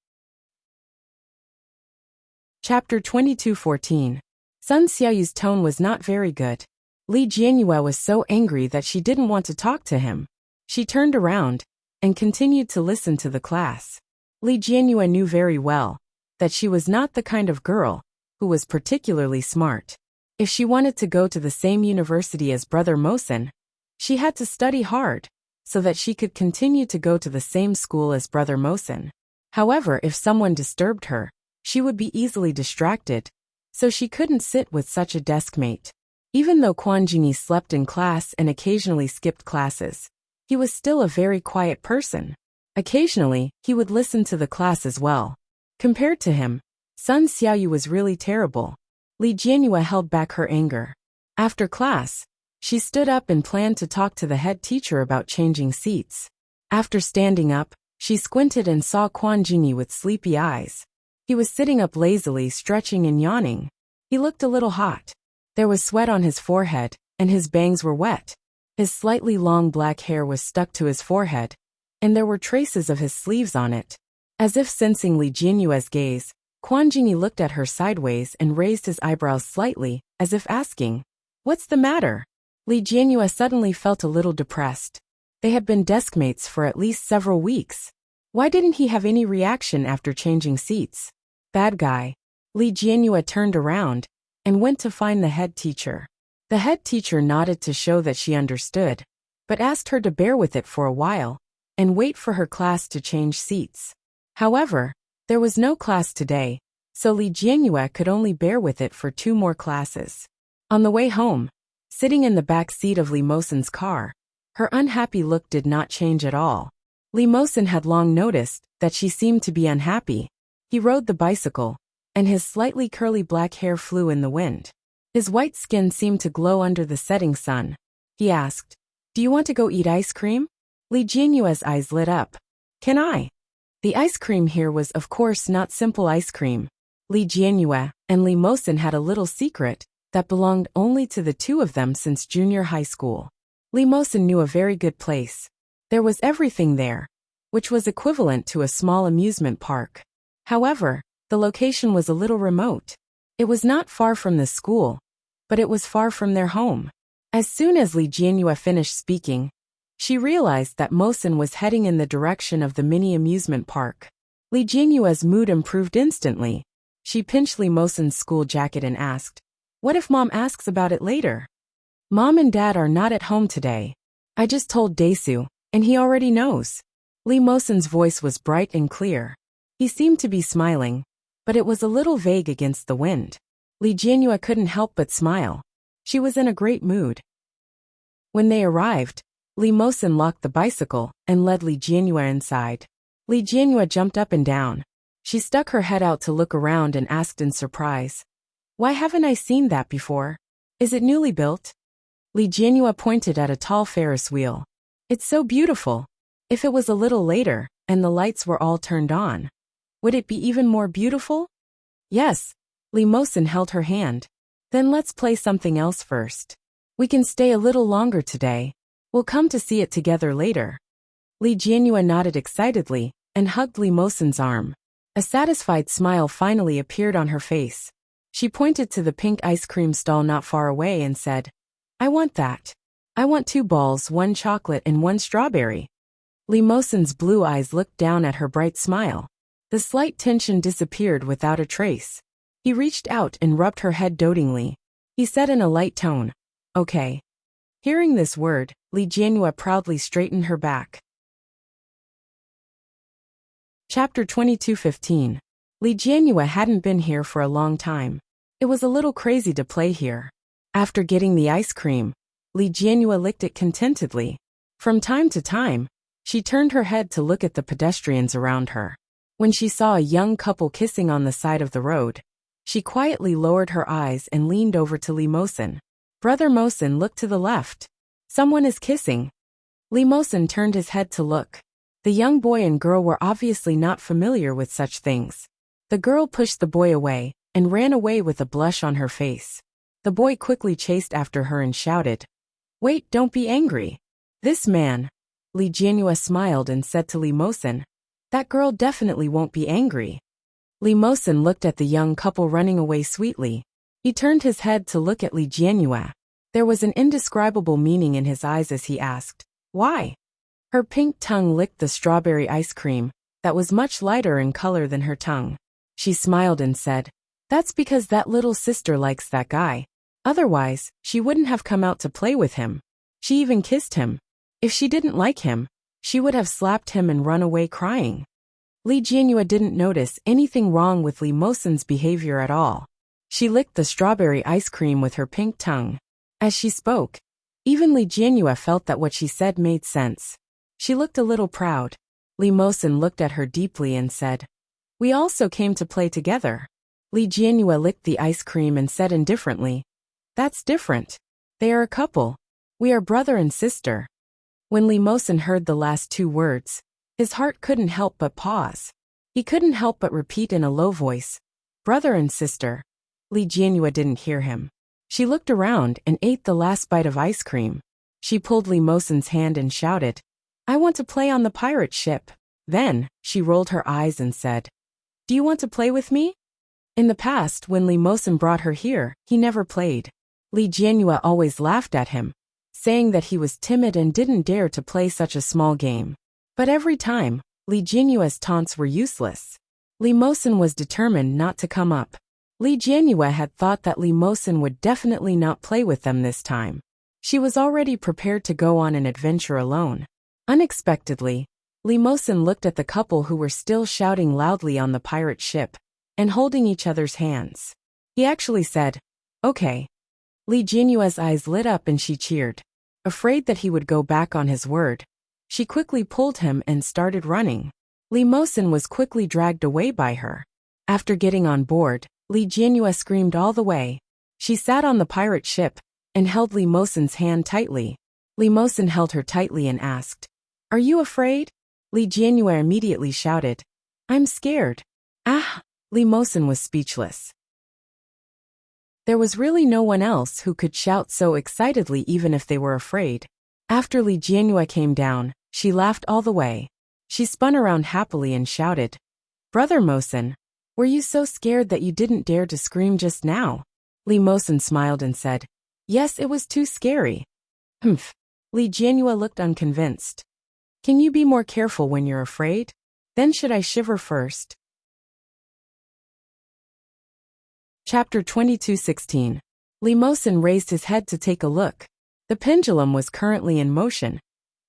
Chapter 22:14. Sun Xiaoyu's tone was not very good. Li Jianyue was so angry that she didn't want to talk to him. She turned around and continued to listen to the class. Li Jianyue knew very well that she was not the kind of girl who was particularly smart. If she wanted to go to the same university as Brother Mosen, she had to study hard so that she could continue to go to the same school as Brother Mosen. However, if someone disturbed her, she would be easily distracted, so she couldn't sit with such a deskmate. Even though Quan Jingyi slept in class and occasionally skipped classes, he was still a very quiet person. Occasionally, he would listen to the class as well. Compared to him, Sun Xiaoyu was really terrible. Li Jianyue held back her anger. After class, she stood up and planned to talk to the head teacher about changing seats. After standing up, she squinted and saw Quan Jingyi with sleepy eyes. He was sitting up lazily, stretching and yawning. He looked a little hot. There was sweat on his forehead, and his bangs were wet. His slightly long black hair was stuck to his forehead, and there were traces of his sleeves on it. As if sensing Li Jianyue's gaze, Quan Jingyi looked at her sideways and raised his eyebrows slightly, as if asking, What's the matter? Li Jianyue suddenly felt a little depressed. They had been deskmates for at least several weeks. Why didn't he have any reaction after changing seats? Bad guy. Li Jianyue turned around and went to find the head teacher. The head teacher nodded to show that she understood, but asked her to bear with it for a while and wait for her class to change seats. However, there was no class today, so Li Jianyue could only bear with it for 2 more classes. On the way home, sitting in the back seat of Li Mosen's car, her unhappy look did not change at all. Li Mosen had long noticed that she seemed to be unhappy. He rode the bicycle, and his slightly curly black hair flew in the wind. His white skin seemed to glow under the setting sun. He asked, Do you want to go eat ice cream? Li Jianyue's eyes lit up. Can I? The ice cream here was of course not simple ice cream. Li Jianyue and Li Mosen had a little secret that belonged only to the two of them since junior high school. Li Mosen knew a very good place. There was everything there, which was equivalent to a small amusement park. However, the location was a little remote. It was not far from the school, but it was far from their home. As soon as Li Jianyue finished speaking, she realized that Mosen was heading in the direction of the mini amusement park. Li Jianyue's mood improved instantly. She pinched Li Mosen's school jacket and asked, What if Mom asks about it later? Mom and Dad are not at home today. I just told Daesu, and he already knows. Li Mosen's voice was bright and clear. He seemed to be smiling, but it was a little vague against the wind. Li Jianyue couldn't help but smile. She was in a great mood. When they arrived, Li Mosen locked the bicycle and led Li Jianyue inside. Li Jianyue jumped up and down. She stuck her head out to look around and asked in surprise, Why haven't I seen that before? Is it newly built? Li Jianyue pointed at a tall Ferris wheel. It's so beautiful. If it was a little later and the lights were all turned on, would it be even more beautiful? Yes. Li Mosen held her hand. Then let's play something else first. We can stay a little longer today. We'll come to see it together later. Li Jianhua nodded excitedly and hugged Li Mosen's arm. A satisfied smile finally appeared on her face. She pointed to the pink ice cream stall not far away and said, I want that. I want 2 balls, 1 chocolate and 1 strawberry. Li Mosen's blue eyes looked down at her bright smile. The slight tension disappeared without a trace. He reached out and rubbed her head dotingly. He said in a light tone, Okay. Hearing this word, Li Jianhua proudly straightened her back. Chapter 22:15. Li Jianhua hadn't been here for a long time. It was a little crazy to play here. After getting the ice cream, Li Jianhua licked it contentedly. From time to time, she turned her head to look at the pedestrians around her. When she saw a young couple kissing on the side of the road, she quietly lowered her eyes and leaned over to Li Mosen. Brother Mosen, look to the left. Someone is kissing. Li Mosen turned his head to look. The young boy and girl were obviously not familiar with such things. The girl pushed the boy away and ran away with a blush on her face. The boy quickly chased after her and shouted, Wait, don't be angry. This man. Li Jianhua smiled and said to Li Mosen, That girl definitely won't be angry. Li Mosen looked at the young couple running away sweetly. He turned his head to look at Li Jianhua. There was an indescribable meaning in his eyes as he asked, Why? Her pink tongue licked the strawberry ice cream, that was much lighter in color than her tongue. She smiled and said, That's because that little sister likes that guy. Otherwise, she wouldn't have come out to play with him. She even kissed him. If she didn't like him, she would have slapped him and run away crying. Li Jianhua didn't notice anything wrong with Li Mosen's behavior at all. She licked the strawberry ice cream with her pink tongue. As she spoke, even Li Jianhua felt that what she said made sense. She looked a little proud. Li Mosen looked at her deeply and said, We also came to play together. Li Jianhua licked the ice cream and said indifferently, That's different. They are a couple. We are brother and sister. When Li Mosen heard the last 2 words, his heart couldn't help but pause. He couldn't help but repeat in a low voice, Brother and sister. Li Jianhua didn't hear him. She looked around and ate the last bite of ice cream. She pulled Li Mosen's hand and shouted, I want to play on the pirate ship. Then, she rolled her eyes and said, Do you want to play with me? In the past, when Li Mosen brought her here, he never played. Li Jianhua always laughed at him, saying that he was timid and didn't dare to play such a small game. But every time, Li Jianhua's taunts were useless. Li Mosen was determined not to come up. Li Jianhua had thought that Li Mosen would definitely not play with them this time. She was already prepared to go on an adventure alone. Unexpectedly, Li Mosen looked at the couple who were still shouting loudly on the pirate ship and holding each other's hands. He actually said, Okay. Li Jianhua's eyes lit up and she cheered. Afraid that he would go back on his word, she quickly pulled him and started running. Li Mosen was quickly dragged away by her. After getting on board, Li Jianhua screamed all the way. She sat on the pirate ship and held Li Mosen's hand tightly. Li Mosen held her tightly and asked, Are you afraid? Li Jianhua immediately shouted, I'm scared. Ah! Li Mosen was speechless. There was really no one else who could shout so excitedly even if they were afraid. After Li Jianhua came down, she laughed all the way. She spun around happily and shouted, Brother Mosen, were you so scared that you didn't dare to scream just now? Li Mosen smiled and said, Yes, it was too scary. Humph. Li Jianhua looked unconvinced. Can you be more careful when you're afraid? Then should I shiver first? Chapter 22:16. Li Mosen raised his head to take a look. The pendulum was currently in motion,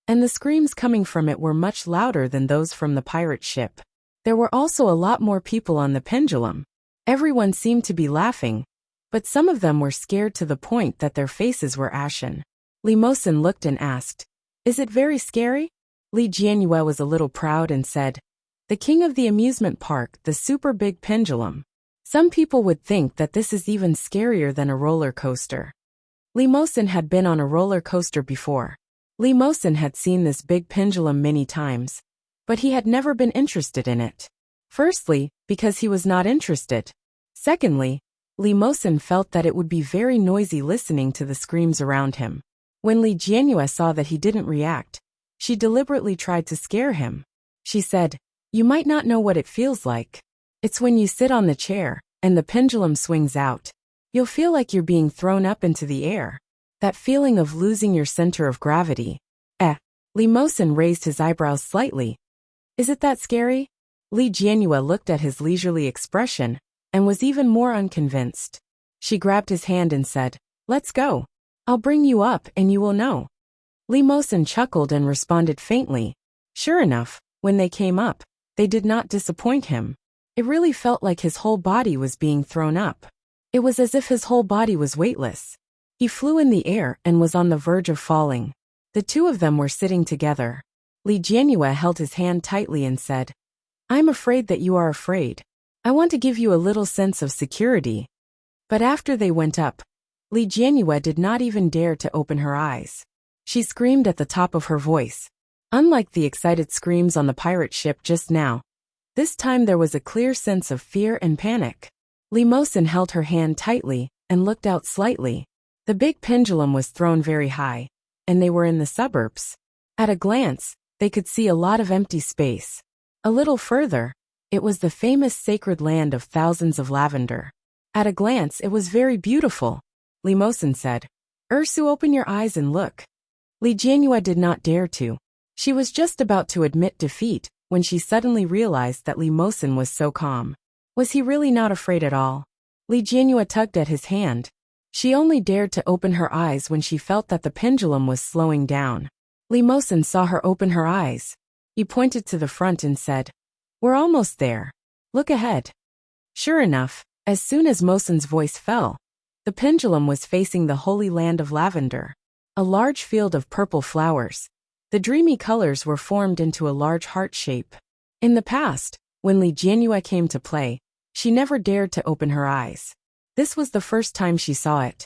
and the screams coming from it were much louder than those from the pirate ship. There were also a lot more people on the pendulum. Everyone seemed to be laughing, but some of them were scared to the point that their faces were ashen. Li Mosen looked and asked, Is it very scary? Li Jianhua was a little proud and said, The king of the amusement park, the super big pendulum. Some people would think that this is even scarier than a roller coaster. Li Mosen had been on a roller coaster before. Li Mosen had seen this big pendulum many times, but he had never been interested in it. Firstly, because he was not interested. Secondly, Li Mosen felt that it would be very noisy listening to the screams around him. When Li Jianyue saw that he didn't react, she deliberately tried to scare him. She said, "You might not know what it feels like. It's when you sit on the chair, and the pendulum swings out. You'll feel like you're being thrown up into the air. That feeling of losing your center of gravity." Li Mosen raised his eyebrows slightly. "Is it that scary?" Li Jianyue looked at his leisurely expression, and was even more unconvinced. She grabbed his hand and said, "Let's go. I'll bring you up and you will know." Li Mosen chuckled and responded faintly. Sure enough, when they came up, they did not disappoint him. It really felt like his whole body was being thrown up. It was as if his whole body was weightless. He flew in the air and was on the verge of falling. The two of them were sitting together. Li Jianyue held his hand tightly and said, "I'm afraid that you are afraid. I want to give you a little sense of security." But after they went up, Li Jianyue did not even dare to open her eyes. She screamed at the top of her voice. Unlike the excited screams on the pirate ship just now, this time there was a clear sense of fear and panic. Li Mosen held her hand tightly and looked out slightly. The big pendulum was thrown very high, and they were in the suburbs. At a glance, they could see a lot of empty space. A little further, it was the famous sacred land of thousands of lavender. At a glance, it was very beautiful. Li Mosen said, "Ursu, open your eyes and look." Li Jianyue did not dare to. She was just about to admit defeat when she suddenly realized that Li Mosen was so calm. Was he really not afraid at all? Li Jianyue tugged at his hand. She only dared to open her eyes when she felt that the pendulum was slowing down. Li Mosen saw her open her eyes. He pointed to the front and said, "We're almost there. Look ahead." Sure enough, as soon as Mosen's voice fell, the pendulum was facing the holy land of lavender. A large field of purple flowers. The dreamy colors were formed into a large heart shape. In the past, when Li Jianyue came to play, she never dared to open her eyes. This was the first time she saw it.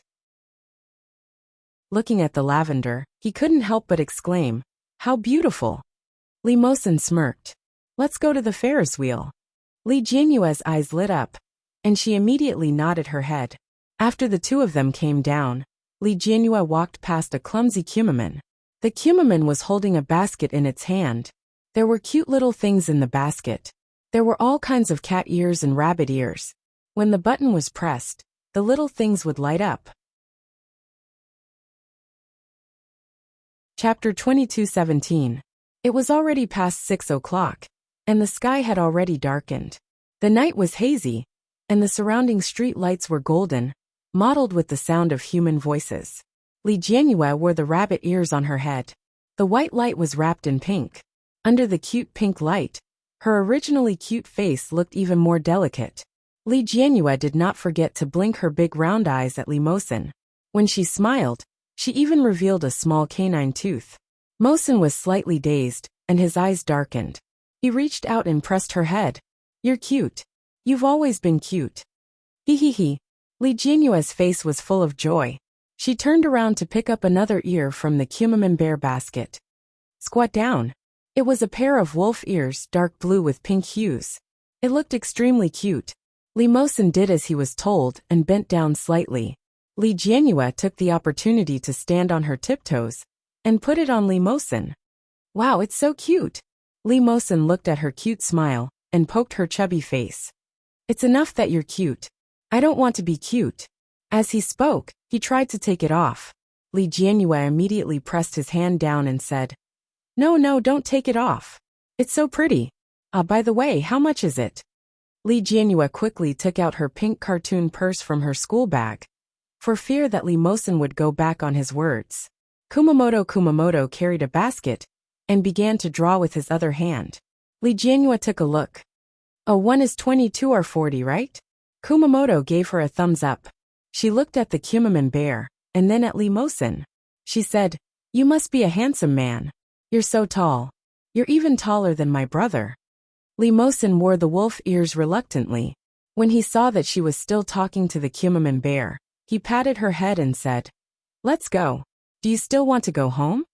Looking at the lavender, he couldn't help but exclaim, "How beautiful!" Li Mosen smirked. "Let's go to the Ferris wheel." Li Jianyue's eyes lit up, and she immediately nodded her head. After the two of them came down, Li Jianyue walked past a clumsy kumaman. The kumaman was holding a basket in its hand. There were cute little things in the basket. There were all kinds of cat ears and rabbit ears. When the button was pressed, the little things would light up. Chapter 22:17. It was already past 6 o'clock, and the sky had already darkened. The night was hazy, and the surrounding street lights were golden, mottled with the sound of human voices. Li Jianyue wore the rabbit ears on her head. The white light was wrapped in pink. Under the cute pink light, her originally cute face looked even more delicate. Li Jianyue did not forget to blink her big round eyes at Li Mosen. When she smiled, she even revealed a small canine tooth. Mosen was slightly dazed, and his eyes darkened. He reached out and pressed her head. "You're cute. You've always been cute." Hee hee hee. Li Jianyue's face was full of joy. She turned around to pick up another ear from the kumaman bear basket. Squat down. It was a pair of wolf ears, dark blue with pink hues. It looked extremely cute. Li Mosen did as he was told and bent down slightly. Li Jianyue took the opportunity to stand on her tiptoes and put it on Li Mosen. "Wow, it's so cute." Li Mosen looked at her cute smile and poked her chubby face. "It's enough that you're cute. I don't want to be cute." As he spoke, he tried to take it off. Li Jianyue immediately pressed his hand down and said, No, don't take it off. It's so pretty. By the way, how much is it?" Li Jianyue quickly took out her pink cartoon purse from her school bag, for fear that Li Mosen would go back on his words. Kumamoto carried a basket and began to draw with his other hand. Li Jianyue took a look. "Oh, one is 22 or 40, right?" Kumamoto gave her a thumbs up. She looked at the kumaman bear, and then at Li Mosen. She said, "You must be a handsome man. You're so tall. You're even taller than my brother." Li Mosen wore the wolf ears reluctantly. When he saw that she was still talking to the kumaman bear, he patted her head and said, "Let's go. Do you still want to go home?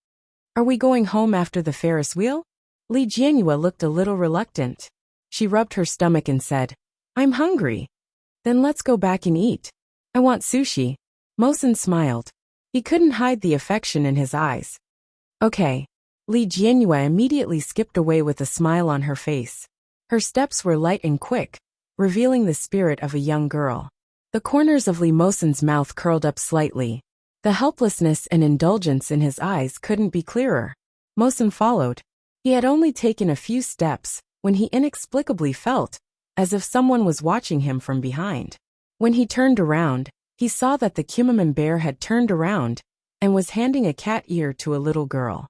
Are we going home after the Ferris wheel?" Li Jianyue looked a little reluctant. She rubbed her stomach and said, "I'm hungry." "Then let's go back and eat. I want sushi." Mosen smiled. He couldn't hide the affection in his eyes. Okay. Li Jianyue immediately skipped away with a smile on her face. Her steps were light and quick, revealing the spirit of a young girl. The corners of Li Mosen's mouth curled up slightly. The helplessness and indulgence in his eyes couldn't be clearer. Mosen followed. He had only taken a few steps when he inexplicably felt as if someone was watching him from behind. When he turned around, he saw that the Kumamon bear had turned around and was handing a cat ear to a little girl.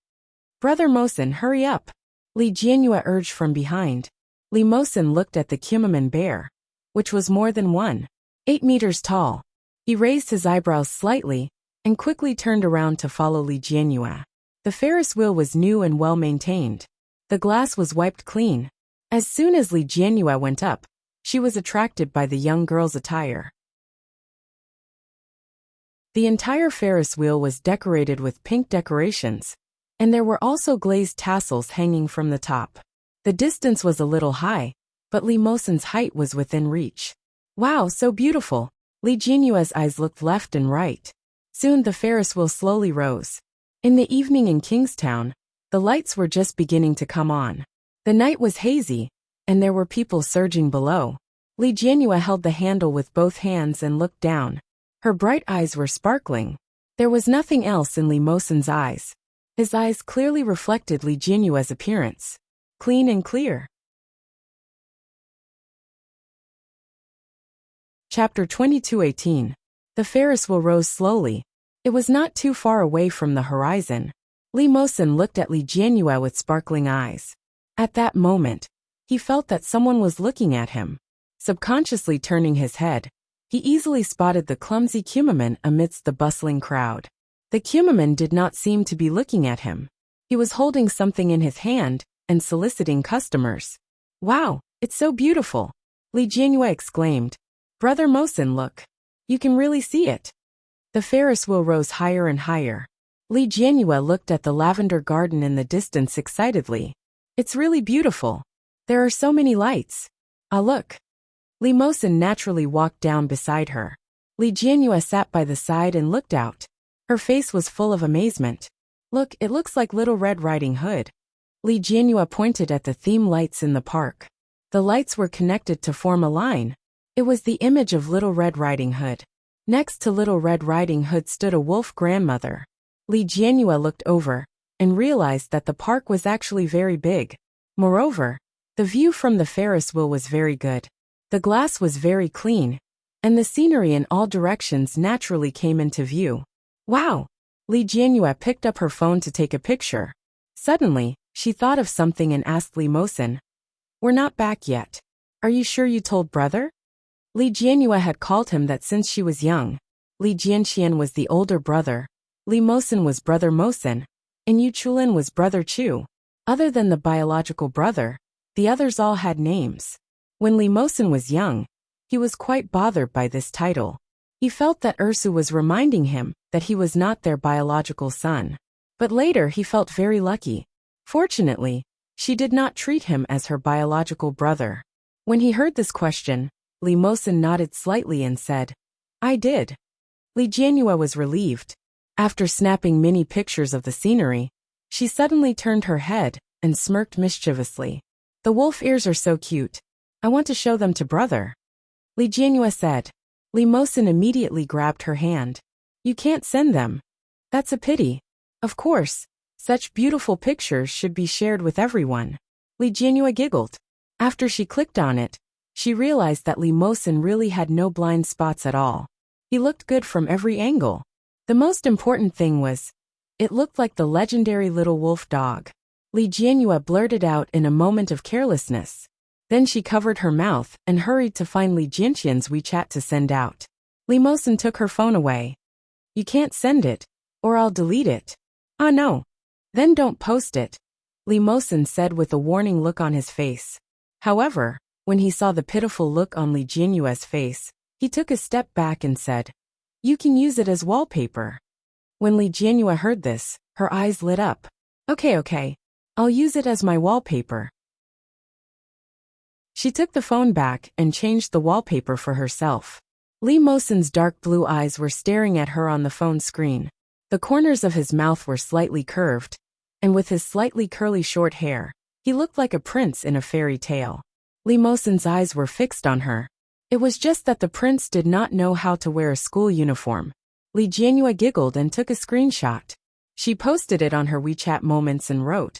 "Brother Mosen, hurry up!" Li Jianyue urged from behind. Li Mosen looked at the Kumamon bear, which was more than 8 meters tall. He raised his eyebrows slightly and quickly turned around to follow Li Jianyue. The Ferris wheel was new and well maintained. The glass was wiped clean. As soon as Li Jianyue went up, she was attracted by the young girl's attire. The entire Ferris wheel was decorated with pink decorations, and there were also glazed tassels hanging from the top. The distance was a little high, but Li Mosen's height was within reach. Wow, so beautiful! Li Jianyue's eyes looked left and right. Soon the Ferris wheel slowly rose. In the evening in Kingstown, the lights were just beginning to come on. The night was hazy, and there were people surging below. Li Jianyue held the handle with both hands and looked down. Her bright eyes were sparkling. There was nothing else in Li Mosen's eyes. His eyes clearly reflected Li Jianyue's appearance. Clean and clear. Chapter 22:18. The Ferris wheel rose slowly. It was not too far away from the horizon. Li Mosen looked at Li Jianyue with sparkling eyes. At that moment, he felt that someone was looking at him. Subconsciously turning his head, he easily spotted the clumsy Kumamon amidst the bustling crowd. The Kumamon did not seem to be looking at him. He was holding something in his hand and soliciting customers. "Wow, it's so beautiful!" Li Jianyue exclaimed. "Brother Mosen, look. You can really see it." The Ferris wheel rose higher and higher. Li Jianyue looked at the lavender garden in the distance excitedly. "It's really beautiful. There are so many lights. Ah, look." Li Mosen naturally walked down beside her. Li Jianyue sat by the side and looked out. Her face was full of amazement. "Look, it looks like Little Red Riding Hood." Li Jianyue pointed at the theme lights in the park. The lights were connected to form a line. It was the image of Little Red Riding Hood. Next to Little Red Riding Hood stood a wolf grandmother. Li Jianyue looked over and realized that the park was actually very big. Moreover, the view from the Ferris wheel was very good. The glass was very clean, and the scenery in all directions naturally came into view. Wow! Li Jianyue picked up her phone to take a picture. Suddenly, she thought of something and asked Li Mosen, "We're not back yet. Are you sure you told brother?" Li Jianyue had called him that since she was young. Li Jianxian was the older brother, Li Mosen was brother Mosen, and Yu Chulin was brother Chu. Other than the biological brother, the others all had names. When Li Mosen was young, he was quite bothered by this title. He felt that Ursu was reminding him that he was not their biological son. But later he felt very lucky. Fortunately, she did not treat him as her biological brother. When he heard this question, Li Mosen nodded slightly and said, "I did." Li Jianyue was relieved. After snapping many pictures of the scenery, she suddenly turned her head and smirked mischievously. "The wolf ears are so cute. I want to show them to brother," Li Jianyue said. Li Mosen immediately grabbed her hand. "You can't send them. That's a pity. Of course, such beautiful pictures should be shared with everyone." Li Jianyue giggled. After she clicked on it, she realized that Li Mosen really had no blind spots at all. He looked good from every angle. The most important thing was, it looked like the legendary little wolf dog. Li Jianyue blurted out in a moment of carelessness. Then she covered her mouth and hurried to find Li Jianxian's WeChat to send out. Li Mosen took her phone away. "You can't send it, or I'll delete it." "Ah no. Then don't post it," Li Mosen said with a warning look on his face. However, when he saw the pitiful look on Li Jianyue's face, he took a step back and said, "You can use it as wallpaper." When Li Jianyue heard this, her eyes lit up. Okay, I'll use it as my wallpaper." She took the phone back and changed the wallpaper for herself. Li Mosen's dark blue eyes were staring at her on the phone screen. The corners of his mouth were slightly curved, and with his slightly curly short hair, he looked like a prince in a fairy tale. Lee Mosin's eyes were fixed on her. It was just that the prince did not know how to wear a school uniform. Lee Jianhua giggled and took a screenshot. She posted it on her WeChat Moments and wrote,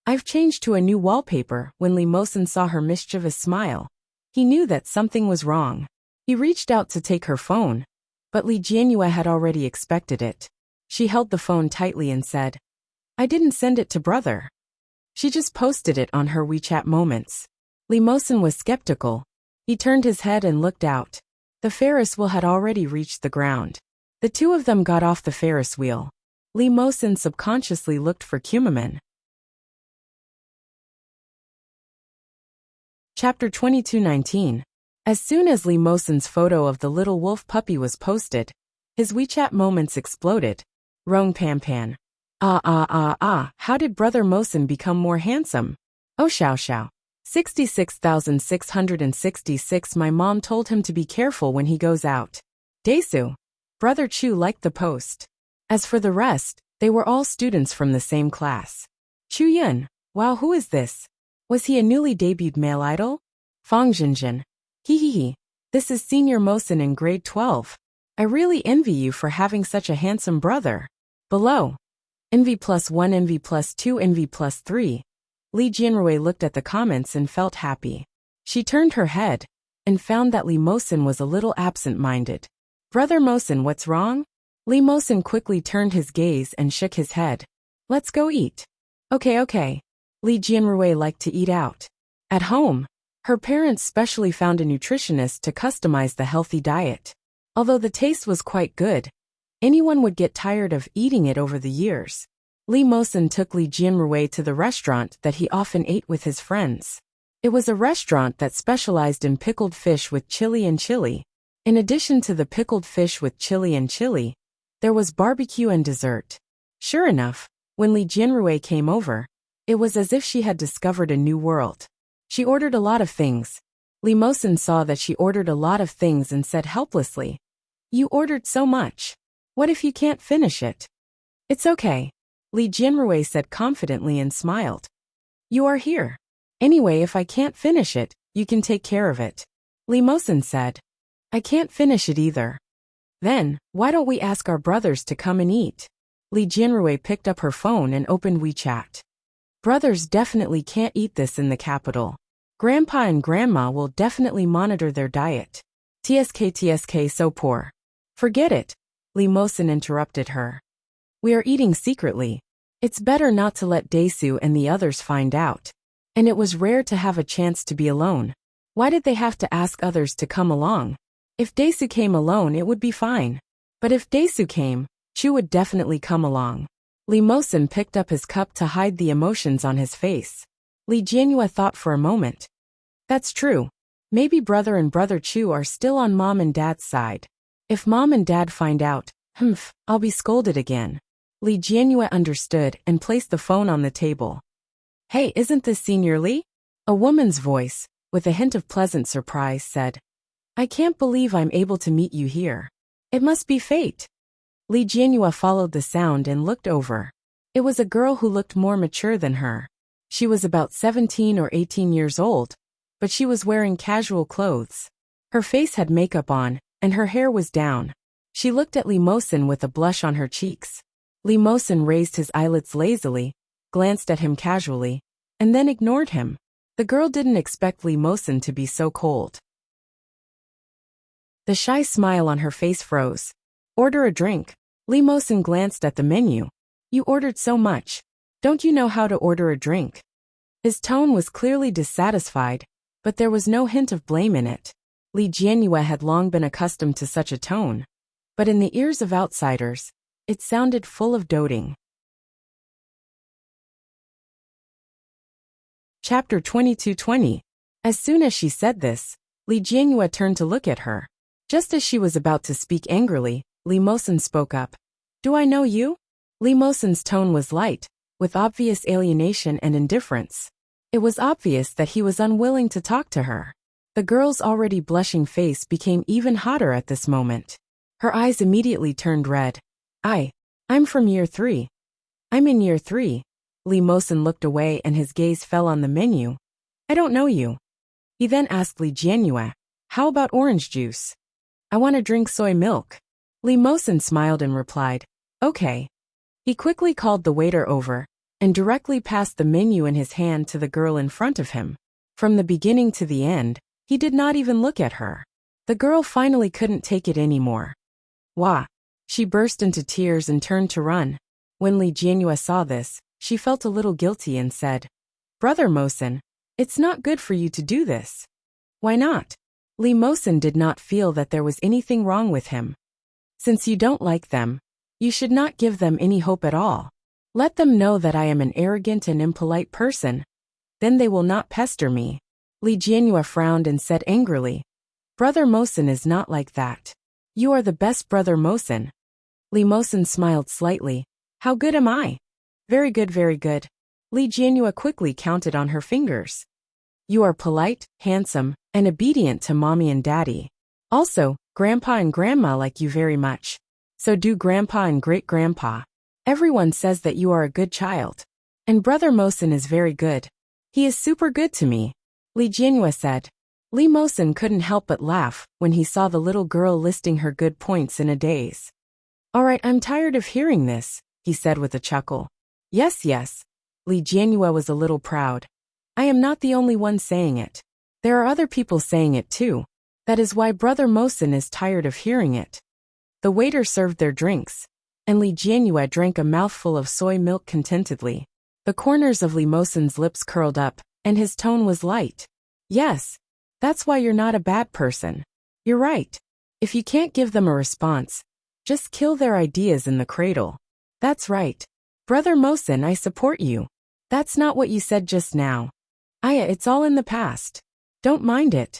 "I've changed to a new wallpaper." When Lee Mosin saw her mischievous smile, he knew that something was wrong. He reached out to take her phone, but Lee Jianhua had already expected it. She held the phone tightly and said, "I didn't send it to brother." She just posted it on her WeChat Moments. Lee Mosin was skeptical. He turned his head and looked out. The Ferris wheel had already reached the ground. The two of them got off the Ferris wheel. Lee Mosin subconsciously looked for Kumaman. Chapter 22:19. As soon as Lee Mosin's photo of the little wolf puppy was posted, his WeChat Moments exploded. Rong Pan. How did Brother Mosin become more handsome? Oh Xiao. 66,666. My mom told him to be careful when he goes out. Daesu. Brother Chu liked the post. As for the rest, they were all students from the same class. Chu Yun. Wow, who is this? Was he a newly debuted male idol? Fang Jinjin. Hehehe. This is Senior Mosin in grade 12. I really envy you for having such a handsome brother. Below. Envy +1, envy +2, envy +3. Lee Jianrui looked at the comments and felt happy. She turned her head and found that Lee Mosin was a little absent-minded. Brother Mosin, what's wrong? Lee Mosin quickly turned his gaze and shook his head. Let's go eat. Okay. Lee Jianrui liked to eat out. At home, her parents specially found a nutritionist to customize the healthy diet. Although the taste was quite good, anyone would get tired of eating it over the years. Lee Mosin took Lee Jianrui to the restaurant that he often ate with his friends. It was a restaurant that specialized in pickled fish with chili and chili. In addition to the pickled fish with chili and chili, there was barbecue and dessert. Sure enough, when Lee Jianrui came over, it was as if she had discovered a new world. She ordered a lot of things. Lee Mosin saw that she ordered a lot of things and said helplessly, "You ordered so much. What if you can't finish it?" "It's okay," Lee Jianrui said confidently and smiled. "You are here. Anyway, if I can't finish it, you can take care of it." Lee Mosin said, "I can't finish it either." "Then, why don't we ask our brothers to come and eat?" Lee Jianrui picked up her phone and opened WeChat. Brothers definitely can't eat this in the capital. Grandpa and Grandma will definitely monitor their diet. TSK so poor. Forget it, Lee Mosin interrupted her. We are eating secretly. It's better not to let Daesu and the others find out. And it was rare to have a chance to be alone. Why did they have to ask others to come along? If Daesu came alone, it would be fine. But if Daesu came, Chu would definitely come along. Lee Mosin picked up his cup to hide the emotions on his face. Lee Jianhua thought for a moment. That's true. Maybe brother and brother Chu are still on mom and dad's side. If mom and dad find out, I'll be scolded again. Lee Jianhua understood and placed the phone on the table. Hey, isn't this Senior Lee? A woman's voice, with a hint of pleasant surprise, said. I can't believe I'm able to meet you here. It must be fate. Lee Jianhua followed the sound and looked over. It was a girl who looked more mature than her. She was about 17 or 18 years old, but she was wearing casual clothes. Her face had makeup on, and her hair was down. She looked at Lee Mosin with a blush on her cheeks. Lee Mosin raised his eyelids lazily, glanced at him casually, and then ignored him. The girl didn't expect Lee Mosin to be so cold. The shy smile on her face froze. Order a drink. Lee Mosin glanced at the menu. You ordered so much. Don't you know how to order a drink? His tone was clearly dissatisfied, but there was no hint of blame in it. Lee Jianhua had long been accustomed to such a tone, but in the ears of outsiders, it sounded full of doting. Chapter 22:20. As soon as she said this, Lee Jianhua turned to look at her. Just as she was about to speak angrily, Lee Mosin spoke up. Do I know you? Lee Mosin's tone was light, with obvious alienation and indifference. It was obvious that he was unwilling to talk to her. The girl's already blushing face became even hotter at this moment. Her eyes immediately turned red. I I'm from year 3. I'm in year 3. Lee Mosin looked away and his gaze fell on the menu. I don't know you. He then asked Lee Jianyue, how about orange juice? I want to drink soy milk. Lee Mosin smiled and replied, okay. He quickly called the waiter over and directly passed the menu in his hand to the girl in front of him. From the beginning to the end, he did not even look at her. The girl finally couldn't take it anymore. Wah! She burst into tears and turned to run. When Lee Jianyue saw this, she felt a little guilty and said, Brother Mosin, it's not good for you to do this. Why not? Lee Mosin did not feel that there was anything wrong with him. Since you don't like them, you should not give them any hope at all. Let them know that I am an arrogant and impolite person. Then they will not pester me. Lee Jianyue frowned and said angrily, Brother Mosin is not like that. You are the best Brother Mosin. Lee Mosin smiled slightly. How good am I? Very good, very good. Lee Jianyue quickly counted on her fingers. You are polite, handsome, and obedient to mommy and daddy. Also, grandpa and grandma like you very much. So do grandpa and great-grandpa. Everyone says that you are a good child. And Brother Mosin is very good. He is super good to me. Lee Jianyue said. Lee Mosin couldn't help but laugh when he saw the little girl listing her good points in a daze. All right, I'm tired of hearing this, he said with a chuckle. Yes, yes. Lee Jianyue was a little proud. I am not the only one saying it. There are other people saying it too. That is why Brother Mosin is tired of hearing it. The waiter served their drinks, and Lee Jianyue drank a mouthful of soy milk contentedly. The corners of Lee Mosin's lips curled up, and his tone was light. Yes. That's why you're not a bad person. You're right. If you can't give them a response, just kill their ideas in the cradle. That's right. Brother Mosin, I support you. That's not what you said just now. Aya, it's all in the past. Don't mind it.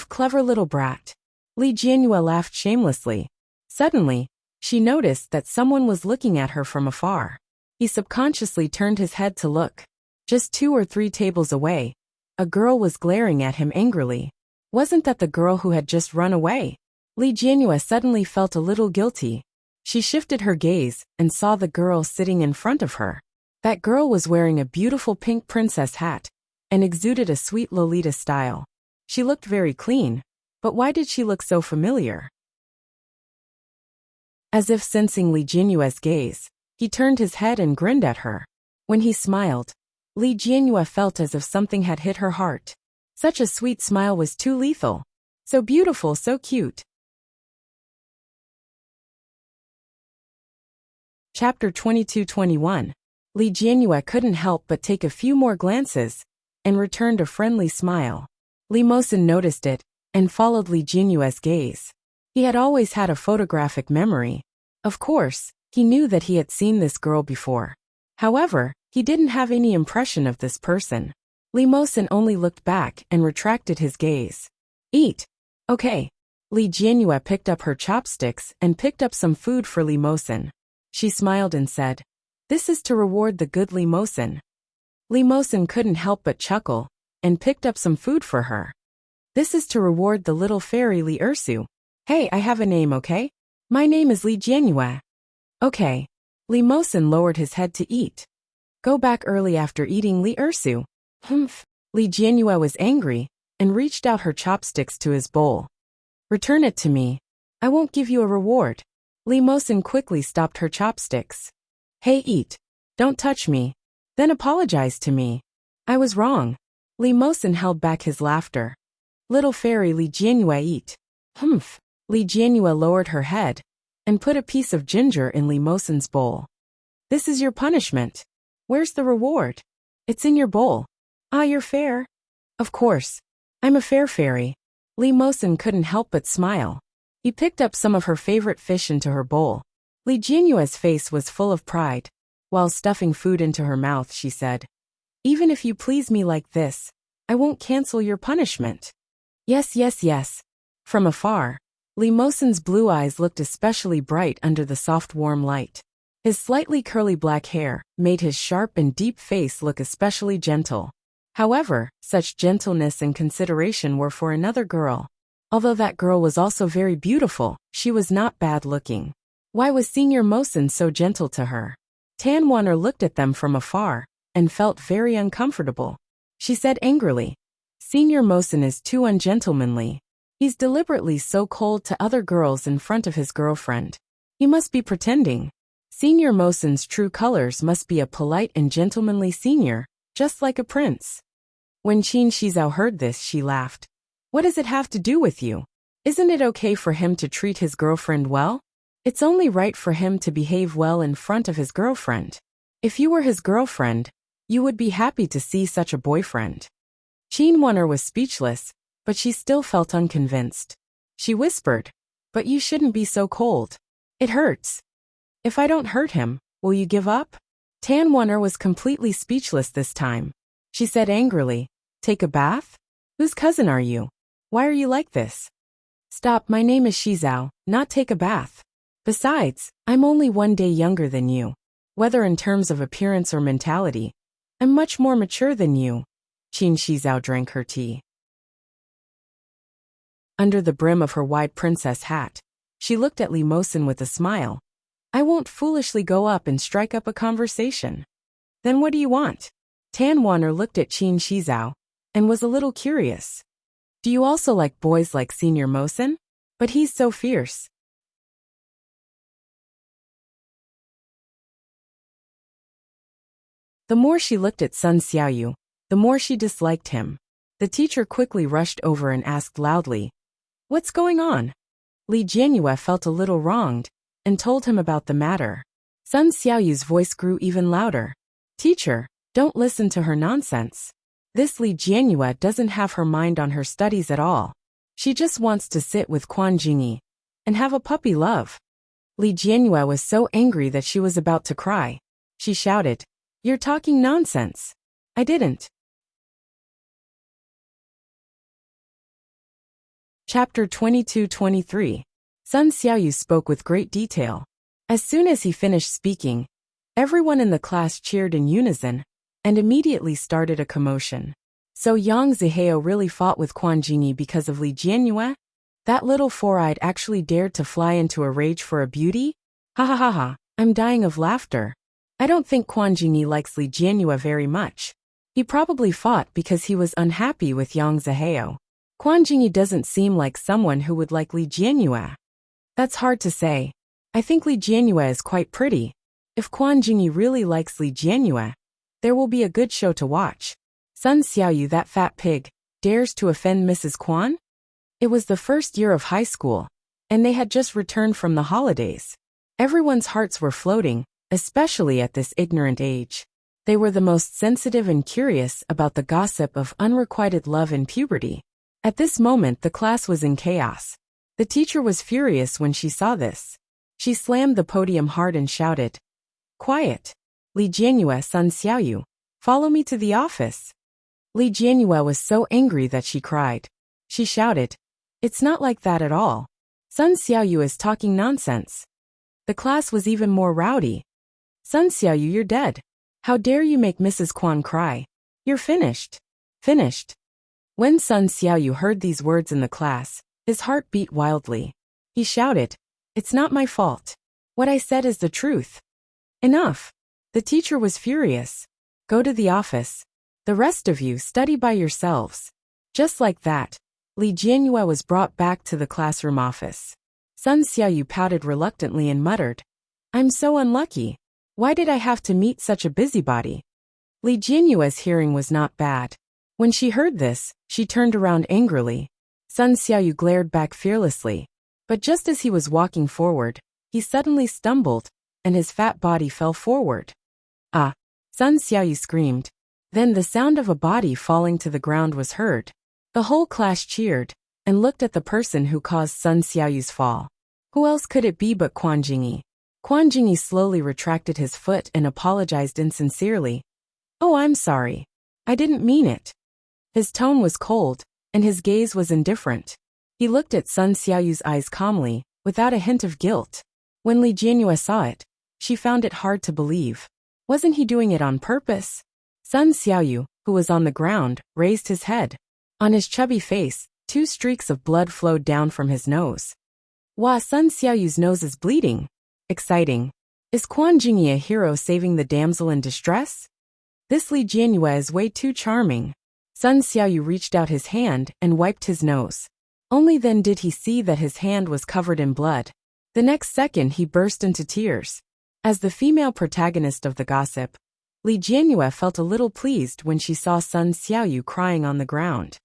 Clever little brat. Lee Jianyue laughed shamelessly. Suddenly, she noticed that someone was looking at her from afar. He subconsciously turned his head to look. Just 2 or 3 tables away, a girl was glaring at him angrily. Wasn't that the girl who had just run away? Lee Jianyue suddenly felt a little guilty. She shifted her gaze and saw the girl sitting in front of her. That girl was wearing a beautiful pink princess hat and exuded a sweet Lolita style. She looked very clean, but why did she look so familiar? As if sensing Lee Jianyue's gaze, he turned his head and grinned at her. When he smiled, Lee Jianyue felt as if something had hit her heart. Such a sweet smile was too lethal. So beautiful, so cute. Chapter 22-21. Lee Jianyue couldn't help but take a few more glances and returned a friendly smile. Lee Mosin noticed it and followed Lee Jianyue's gaze. He had always had a photographic memory. Of course, he knew that he had seen this girl before. However, he didn't have any impression of this person. Lee Mosin only looked back and retracted his gaze. Eat. Okay. Lee Jianyue picked up her chopsticks and picked up some food for Lee Mosin. She smiled and said, This is to reward the good Lee Mosin. Lee Mosin couldn't help but chuckle and picked up some food for her. This is to reward the little fairy Lee Ursu. Hey, I have a name, okay? My name is Lee Jianyue. Okay. Lee Mosin lowered his head to eat. Go back early after eating, Lee Ursu. Lee Jianyue was angry and reached out her chopsticks to his bowl. Return it to me. I won't give you a reward. Lee Mosin quickly stopped her chopsticks. Hey, eat. Don't touch me. Then apologize to me. I was wrong. Lee Mosin held back his laughter. Little fairy Lee Jianyue, eat. Lee Jianyue lowered her head and put a piece of ginger in Lee Mosin's bowl. This is your punishment. Where's the reward? It's in your bowl. Ah, you're fair. Of course. I'm a fair fairy. Lee Mosin couldn't help but smile. He picked up some of her favorite fish into her bowl. Lee Jianyue's face was full of pride. While stuffing food into her mouth, she said, Even if you please me like this, I won't cancel your punishment. Yes, yes, yes. From afar, Lee Mosin's blue eyes looked especially bright under the soft warm light. His slightly curly black hair made his sharp and deep face look especially gentle. However, such gentleness and consideration were for another girl. Although that girl was also very beautiful, she was not bad looking. Why was Senior Mosin so gentle to her? Tan Wanner looked at them from afar and felt very uncomfortable. She said angrily, Senior Mosin is too ungentlemanly. He's deliberately so cold to other girls in front of his girlfriend. He must be pretending. Senior Mosin's true colors must be a polite and gentlemanly senior, just like a prince. When Qin Shizao heard this, she laughed. What does it have to do with you? Isn't it okay for him to treat his girlfriend well? It's only right for him to behave well in front of his girlfriend. If you were his girlfriend, you would be happy to see such a boyfriend. Qin Wanner was speechless, but she still felt unconvinced. She whispered, but you shouldn't be so cold. It hurts. If I don't hurt him, will you give up? Tan Wanner was completely speechless this time. She said angrily, take a bath? Whose cousin are you? Why are you like this? Stop, my name is Shizao, not take a bath. Besides, I'm only 1 day younger than you. Whether in terms of appearance or mentality, I'm much more mature than you. Qin Shizao drank her tea. Under the brim of her wide princess hat, she looked at Li Mosin with a smile. I won't foolishly go up and strike up a conversation. Then what do you want? Tan Wanner looked at Qin Shizao and was a little curious. Do you also like boys like Senior Mosin? But he's so fierce. The more she looked at Sun Xiaoyu, the more she disliked him. The teacher quickly rushed over and asked loudly, what's going on? Li Jianyue felt a little wronged and told him about the matter. Sun Xiaoyu's voice grew even louder. Teacher, don't listen to her nonsense. This Li Jianyue doesn't have her mind on her studies at all. She just wants to sit with Quan Jingyi and have a puppy love. Li Jianyue was so angry that she was about to cry. She shouted, you're talking nonsense. I didn't. Chapter 22-23. Sun Xiaoyu spoke with great detail. As soon as he finished speaking, everyone in the class cheered in unison and immediately started a commotion. So Yang Zihao really fought with Quan Jingyi because of Li Jianyue? That little four-eyed actually dared to fly into a rage for a beauty? Ha ha ha ha, I'm dying of laughter. I don't think Quan Jingyi likes Li Jianyue very much. He probably fought because he was unhappy with Yang Zihao. Quan Jingyi doesn't seem like someone who would like Li Jianyue. That's hard to say. I think Li Jianyue is quite pretty. If Quan Jingyi really likes Li Jianyue, there will be a good show to watch. Sun Xiaoyu, that fat pig, dares to offend Mrs. Quan? It was the first year of high school, and they had just returned from the holidays. Everyone's hearts were floating, especially at this ignorant age. They were the most sensitive and curious about the gossip of unrequited love in puberty. At this moment the class was in chaos. The teacher was furious when she saw this. She slammed the podium hard and shouted, quiet! Li Jianyue, Sun Xiaoyu, follow me to the office. Li Jianyue was so angry that she cried. She shouted, it's not like that at all. Sun Xiaoyu is talking nonsense. The class was even more rowdy. Sun Xiaoyu, you're dead. How dare you make Mrs. Quan cry? You're finished. Finished. When Sun Xiaoyu heard these words in the class, his heart beat wildly. He shouted, it's not my fault. What I said is the truth. Enough. The teacher was furious. Go to the office. The rest of you study by yourselves. Just like that, Li Jianyue was brought back to the classroom office. Sun Xiaoyu pouted reluctantly and muttered, I'm so unlucky. Why did I have to meet such a busybody? Li Jianyue's hearing was not bad. When she heard this, she turned around angrily. Sun Xiaoyu glared back fearlessly. But just as he was walking forward, he suddenly stumbled, and his fat body fell forward. Ah! Sun Xiaoyu screamed. Then the sound of a body falling to the ground was heard. The whole class cheered, and looked at the person who caused Sun Xiaoyu's fall. Who else could it be but Quan Jingyi? Quan Jingyi slowly retracted his foot and apologized insincerely. Oh, I'm sorry. I didn't mean it. His tone was cold, and his gaze was indifferent. He looked at Sun Xiaoyu's eyes calmly, without a hint of guilt. When Li Jianyue saw it, she found it hard to believe. Wasn't he doing it on purpose? Sun Xiaoyu, who was on the ground, raised his head. On his chubby face, 2 streaks of blood flowed down from his nose. Wah, Sun Xiaoyu's nose is bleeding. Exciting. Is Quan Jingyi a hero saving the damsel in distress? This Li Jianyue is way too charming. Sun Xiaoyu reached out his hand and wiped his nose. Only then did he see that his hand was covered in blood. The next second he burst into tears. As the female protagonist of the gossip, Li Jianyue felt a little pleased when she saw Sun Xiaoyu crying on the ground.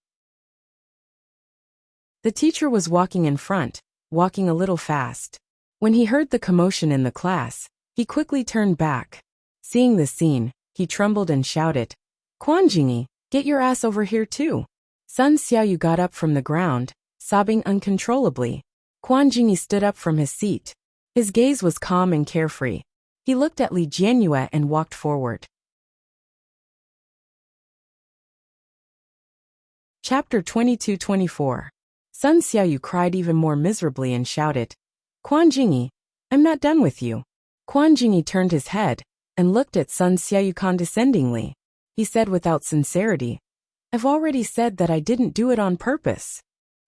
The teacher was walking in front, walking a little fast. When he heard the commotion in the class, he quickly turned back. Seeing the scene, he trembled and shouted, "Quan Jingyi, get your ass over here too." Sun Xiaoyu got up from the ground, sobbing uncontrollably. Quan Jingyi stood up from his seat. His gaze was calm and carefree. He looked at Li Jianyue and walked forward. Chapter 22-24. Sun Xiaoyu cried even more miserably and shouted, "Quan Jingyi, I'm not done with you." Quan Jingyi turned his head and looked at Sun Xiaoyu condescendingly. He said without sincerity, "I've already said that I didn't do it on purpose."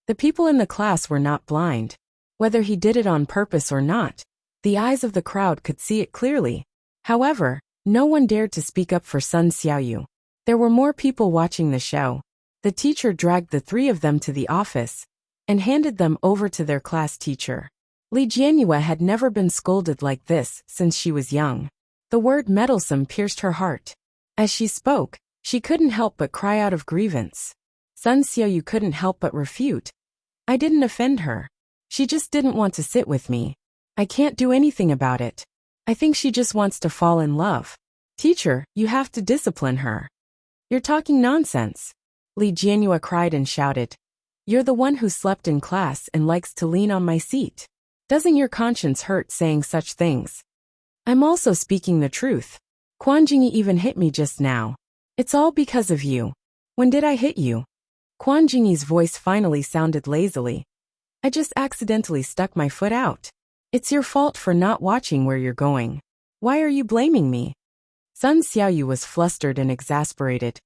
The people in the class were not blind. Whether he did it on purpose or not, the eyes of the crowd could see it clearly. However, no one dared to speak up for Sun Xiaoyu. There were more people watching the show. The teacher dragged the three of them to the office and handed them over to their class teacher. Li Jianyue had never been scolded like this since she was young. The word meddlesome pierced her heart. As she spoke, she couldn't help but cry out of grievance. Sun Xiaoyu couldn't help but refute. "I didn't offend her. She just didn't want to sit with me. I can't do anything about it. I think she just wants to fall in love. Teacher, you have to discipline her." "You're talking nonsense," Li Jianyue cried and shouted. "You're the one who slept in class and likes to lean on my seat. Doesn't your conscience hurt saying such things?" "I'm also speaking the truth. Quan Jingyi even hit me just now. It's all because of you." "When did I hit you?" Quan Jingyi's voice finally sounded lazily. "I just accidentally stuck my foot out. It's your fault for not watching where you're going. Why are you blaming me?" Sun Xiaoyu was flustered and exasperated.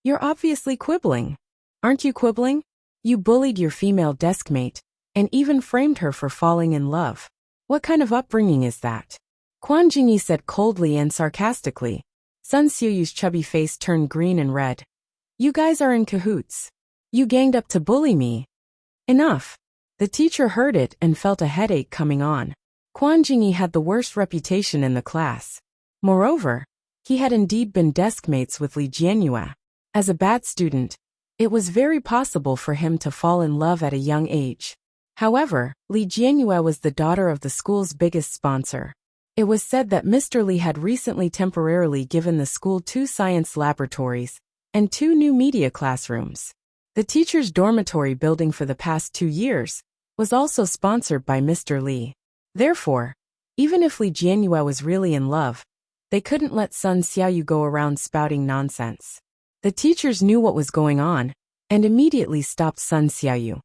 "You're obviously quibbling. Aren't you quibbling? You bullied your female deskmate and even framed her for falling in love. What kind of upbringing is that?" Quan Jingyi said coldly and sarcastically. Sun Xiaoyu's chubby face turned green and red. "You guys are in cahoots. You ganged up to bully me." "Enough." The teacher heard it and felt a headache coming on. Quan Jingyi had the worst reputation in the class. Moreover, he had indeed been deskmates with Li Jianyue. As a bad student, it was very possible for him to fall in love at a young age. However, Li Jianyue was the daughter of the school's biggest sponsor. It was said that Mr. Li had recently temporarily given the school 2 science laboratories and 2 new media classrooms. The teacher's dormitory building for the past 2 years was also sponsored by Mr. Li. Therefore, even if Li Jianyue was really in love, they couldn't let Sun Xiaoyu go around spouting nonsense. The teachers knew what was going on and immediately stopped Sun Xiaoyu.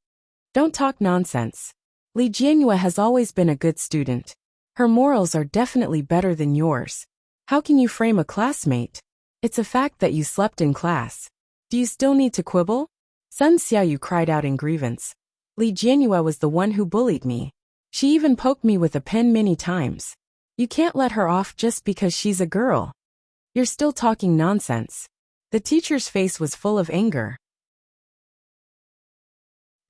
"Don't talk nonsense. Li Jianyue has always been a good student. Her morals are definitely better than yours. How can you frame a classmate? It's a fact that you slept in class. Do you still need to quibble?" Sun Xiaoyu cried out in grievance. "Li Jianyue was the one who bullied me. She even poked me with a pen many times. You can't let her off just because she's a girl. You're still talking nonsense." The teacher's face was full of anger.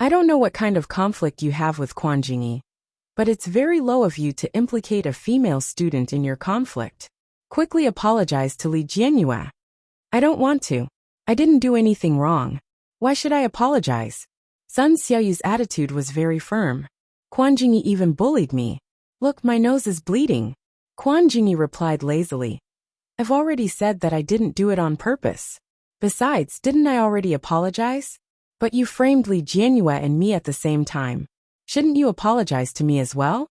"I don't know what kind of conflict you have with Quan Jingyi, but it's very low of you to implicate a female student in your conflict. Quickly apologize to Li Jianyue." "I don't want to. I didn't do anything wrong. Why should I apologize?" Sun Xiaoyu's attitude was very firm. "Quan Jingyi even bullied me. Look, my nose is bleeding." Quan Jingyi replied lazily. "I've already said that I didn't do it on purpose. Besides, didn't I already apologize? But you framed Li Jianyue and me at the same time. Shouldn't you apologize to me as well?"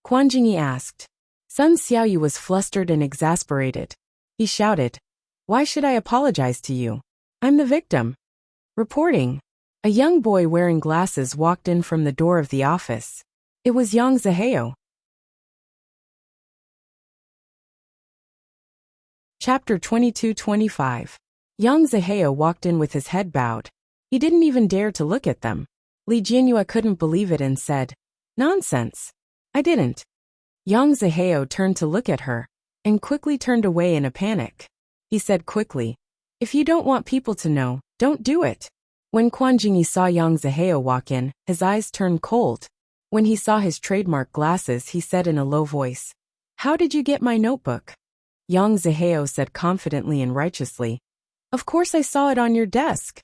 Quan Jingyi asked. Sun Xiaoyu was flustered and exasperated. He shouted, "Why should I apologize to you? I'm the victim." Reporting. A young boy wearing glasses walked in from the door of the office. It was Yang Zaheo. Chapter 22-25. Yang Zaheo walked in with his head bowed. He didn't even dare to look at them. Li Jianyue couldn't believe it and said, "Nonsense. I didn't." Yang Zaheo turned to look at her, and quickly turned away in a panic. He said quickly, "If you don't want people to know, don't do it." When Quan Jingyi saw Yang Zaheo walk in, his eyes turned cold. When he saw his trademark glasses, he said in a low voice, "How did you get my notebook?" Yang Zaheo said confidently and righteously, "Of course I saw it on your desk.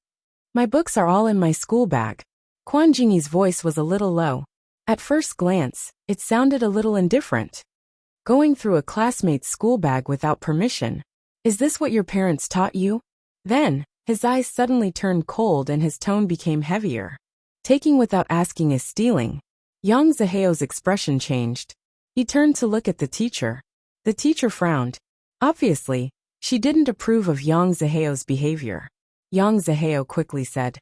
My books are all in my school bag." Quan Jingyi's voice was a little low. At first glance, it sounded a little indifferent. Going through a classmate's school bag without permission. Is this what your parents taught you? Then, his eyes suddenly turned cold and his tone became heavier. Taking without asking is stealing. Yang Zaheo's expression changed. He turned to look at the teacher. The teacher frowned. Obviously, she didn't approve of Yang Zaheo's behavior. Yang Zaheo quickly said,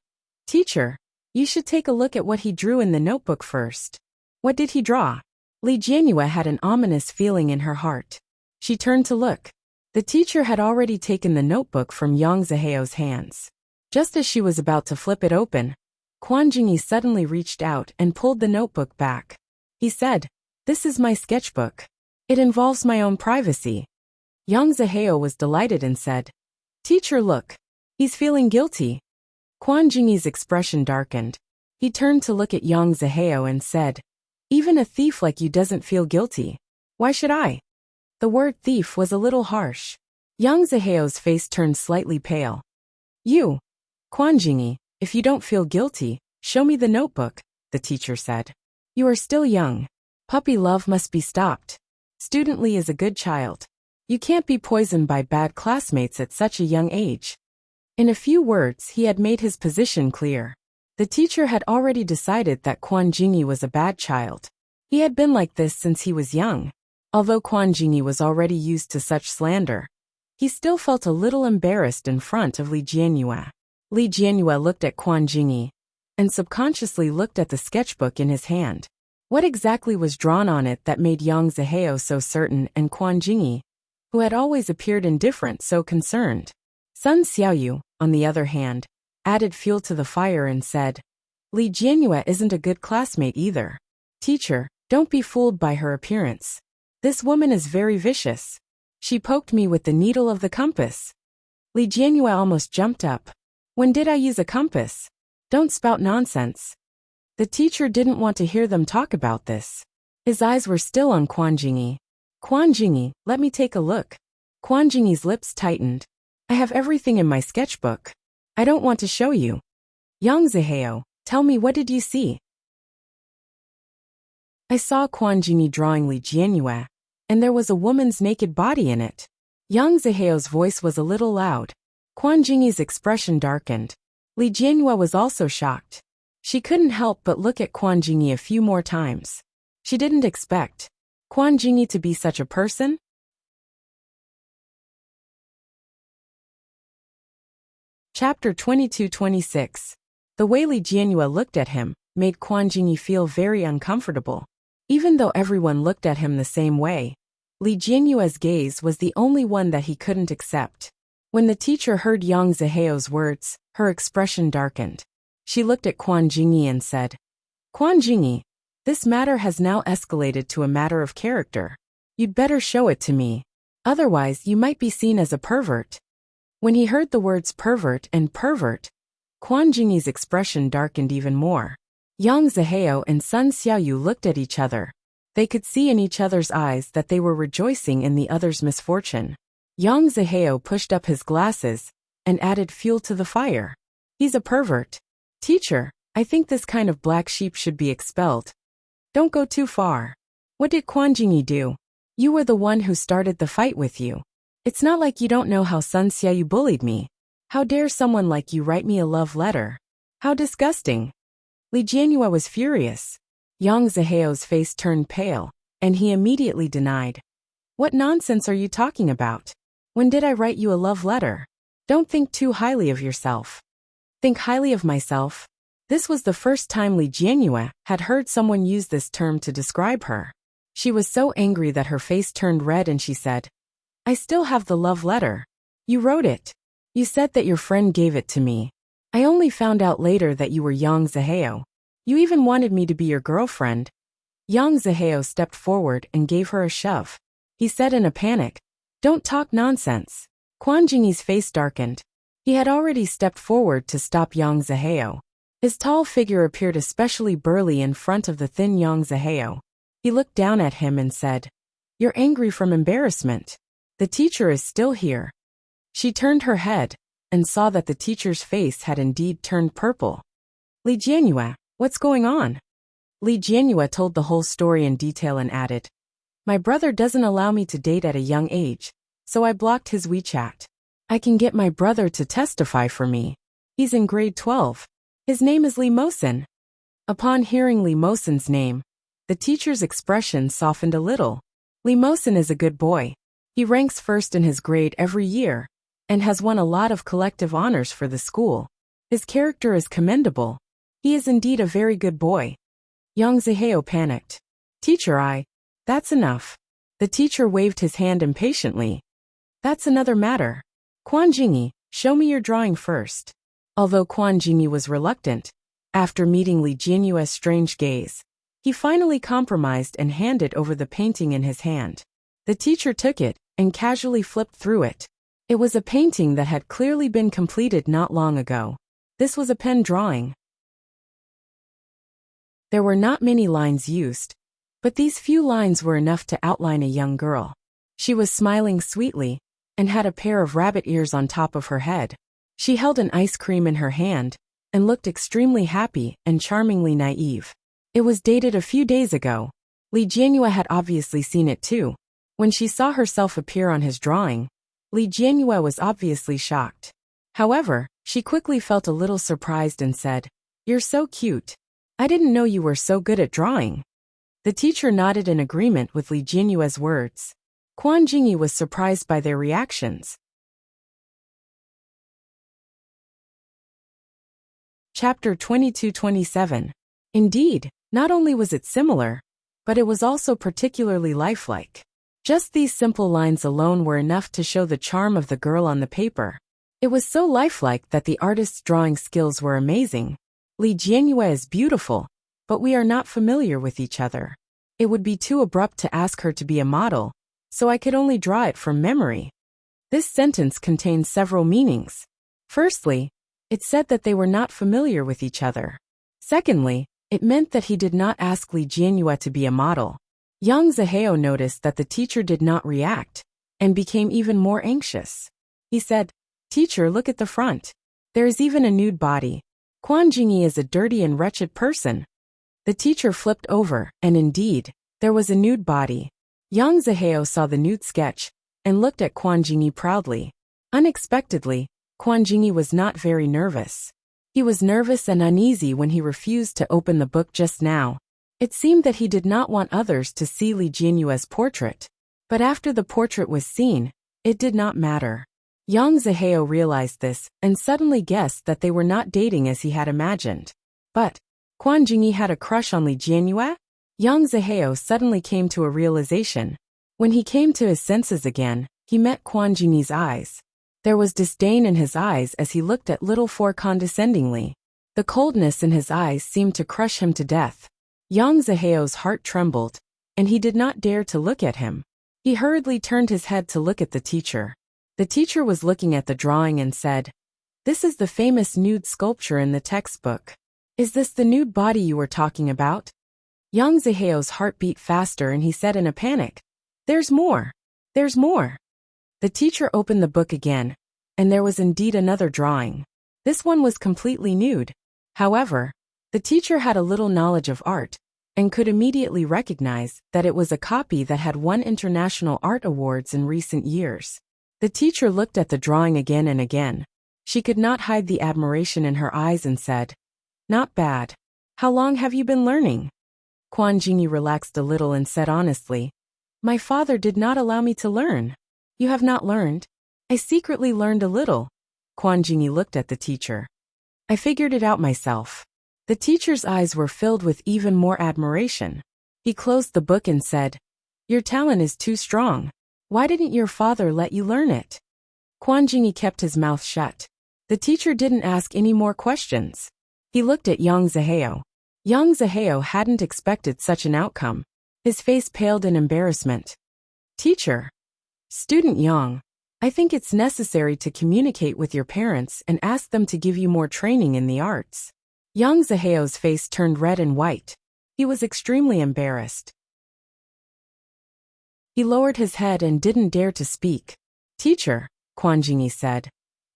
"Teacher, you should take a look at what he drew in the notebook first." What did he draw? Li Jianyue had an ominous feeling in her heart. She turned to look. The teacher had already taken the notebook from Yang Zaheo's hands. Just as she was about to flip it open, Quan Jingyi suddenly reached out and pulled the notebook back. He said, "This is my sketchbook. It involves my own privacy." Yang Zaheo was delighted and said, "Teacher, look. He's feeling guilty." Quan Jingyi's expression darkened. He turned to look at Yang Zaheo and said, "Even a thief like you doesn't feel guilty. Why should I?" The word thief was a little harsh. Yang Zaheo's face turned slightly pale. "You, Quan Jingyi, if you don't feel guilty, show me the notebook," the teacher said. "You are still young. Puppy love must be stopped. Student Li is a good child. You can't be poisoned by bad classmates at such a young age." In a few words, he had made his position clear. The teacher had already decided that Quan Jingyi was a bad child. He had been like this since he was young. Although Quan Jingyi was already used to such slander, he still felt a little embarrassed in front of Li Jianyue. Li Jianyue looked at Quan Jingyi and subconsciously looked at the sketchbook in his hand. What exactly was drawn on it that made Yang Zaheo so certain and Quan Jingyi, who had always appeared indifferent, so concerned? Sun Xiaoyu, on the other hand, added fuel to the fire and said, "Li Jianyue isn't a good classmate either. Teacher, don't be fooled by her appearance. This woman is very vicious. She poked me with the needle of the compass." Li Jianyue almost jumped up. "When did I use a compass? Don't spout nonsense." The teacher didn't want to hear them talk about this. His eyes were still on Quan Jingyi. "Quan Jingyi, let me take a look." Quan Jingyi's lips tightened. "I have everything in my sketchbook. I don't want to show you." "Yang Zaheo, tell me, what did you see?" "I saw Quan Jingyi drawing Li Jianyue, and there was a woman's naked body in it." Yang Zaheo's voice was a little loud. Quan Jingyi's expression darkened. Li Jianyue was also shocked. She couldn't help but look at Quan Jingyi a few more times. She didn't expect Quan Jingyi to be such a person. Chapter 22-26. The way Li Jianyue looked at him made Quan Jingyi feel very uncomfortable. Even though everyone looked at him the same way, Li Jianyue's gaze was the only one that he couldn't accept. When the teacher heard Yang Zaheo's words, her expression darkened. She looked at Quan Jingyi and said, "Quan Jingyi, this matter has now escalated to a matter of character. You'd better show it to me. Otherwise, you might be seen as a pervert." When he heard the words pervert and pervert, Quan Jingyi's expression darkened even more. Yang Zaheo and Sun Xiaoyu looked at each other. They could see in each other's eyes that they were rejoicing in the other's misfortune. Yang Zaheo pushed up his glasses and added fuel to the fire. "He's a pervert. Teacher, I think this kind of black sheep should be expelled." "Don't go too far. What did Quan Jingyi do? You were the one who started the fight with you. It's not like you don't know how Sun Xiaoyu bullied me. How dare someone like you write me a love letter? How disgusting." Li Jianyue was furious. Yang Zaheo's face turned pale, and he immediately denied. "What nonsense are you talking about? When did I write you a love letter? Don't think too highly of yourself." "Think highly of myself?" This was the first time Li Jianyue had heard someone use this term to describe her. She was so angry that her face turned red and she said, "I still have the love letter. You wrote it. You said that your friend gave it to me. I only found out later that you were Yang Zaheo. You even wanted me to be your girlfriend." Yang Zaheo stepped forward and gave her a shove. He said in a panic, "Don't talk nonsense." Quan Jingyi's face darkened. He had already stepped forward to stop Yang Zaheo. His tall figure appeared especially burly in front of the thin Yang Zaheo. He looked down at him and said, "You're angry from embarrassment. The teacher is still here." She turned her head and saw that the teacher's face had indeed turned purple. "Li Jianyue, what's going on?" Li Jianyue told the whole story in detail and added, "My brother doesn't allow me to date at a young age, so I blocked his WeChat. I can get my brother to testify for me. He's in grade 12. His name is Li Mosin." Upon hearing Li Mosin's name, the teacher's expression softened a little. Li Mosin is a good boy. He ranks first in his grade every year and has won a lot of collective honors for the school. His character is commendable. He is indeed a very good boy. Yang Zaheo panicked. "Teacher, that's enough." The teacher waved his hand impatiently. "That's another matter. Quan Jingyi, show me your drawing first." Although Quan Jingyi was reluctant, after meeting Li Jianyue's strange gaze, he finally compromised and handed over the painting in his hand. The teacher took it and casually flipped through it. It was a painting that had clearly been completed not long ago. This was a pen drawing. There were not many lines used, but these few lines were enough to outline a young girl. She was smiling sweetly and had a pair of rabbit ears on top of her head. She held an ice cream in her hand and looked extremely happy and charmingly naive. It was dated a few days ago. Li Jianyue had obviously seen it too. When she saw herself appear on his drawing, Li Jianyue was obviously shocked. However, she quickly felt a little surprised and said, "You're so cute. I didn't know you were so good at drawing." The teacher nodded in agreement with Li Jianyue's words. Quan Jingyi was surprised by their reactions. Chapter 22-27. Indeed, not only was it similar, but it was also particularly lifelike. Just these simple lines alone were enough to show the charm of the girl on the paper. It was so lifelike that the artist's drawing skills were amazing. "Li Jianyue is beautiful, but we are not familiar with each other. It would be too abrupt to ask her to be a model, so I could only draw it from memory." This sentence contains several meanings. Firstly, it said that they were not familiar with each other. Secondly, it meant that he did not ask Li Jianyue to be a model. Yang Zaheo noticed that the teacher did not react and became even more anxious. He said, "Teacher, look at the front. There is even a nude body. Quan Jingyi is a dirty and wretched person." The teacher flipped over, and indeed, there was a nude body. Yang Zaheo saw the nude sketch and looked at Quan Jingyi proudly. Unexpectedly, Quan Jingyi was not very nervous. He was nervous and uneasy when he refused to open the book just now. It seemed that he did not want others to see Li Jianyue's portrait. But after the portrait was seen, it did not matter. Yang Zaheo realized this and suddenly guessed that they were not dating as he had imagined. But Quan Jingyi had a crush on Li Jianyue? Yang Zaheo suddenly came to a realization. When he came to his senses again, he met Quan Jingyi's eyes. There was disdain in his eyes as he looked at Little Four condescendingly. The coldness in his eyes seemed to crush him to death. Yang Zaheo's heart trembled, and he did not dare to look at him. He hurriedly turned his head to look at the teacher. The teacher was looking at the drawing and said, "This is the famous nude sculpture in the textbook. Is this the nude body you were talking about?" Yang Zaheo's heart beat faster and he said in a panic, "There's more. There's more." The teacher opened the book again, and there was indeed another drawing. This one was completely nude. However, the teacher had a little knowledge of art, and could immediately recognize that it was a copy that had won international art awards in recent years. The teacher looked at the drawing again and again. She could not hide the admiration in her eyes and said, "Not bad. How long have you been learning?" Quan Jingyi relaxed a little and said honestly, "My father did not allow me to learn." "You have not learned?" "I secretly learned a little." Quan Jingyi looked at the teacher. "I figured it out myself." The teacher's eyes were filled with even more admiration. He closed the book and said, "Your talent is too strong. Why didn't your father let you learn it?" Quan Jingyi kept his mouth shut. The teacher didn't ask any more questions. He looked at Yang Zaheo. Young Zaheo hadn't expected such an outcome. His face paled in embarrassment. Teacher. Student Yang. I think it's necessary to communicate with your parents and ask them to give you more training in the arts. Young Zaheo's face turned red and white. He was extremely embarrassed. He lowered his head and didn't dare to speak. Teacher, Quan Jingyi said.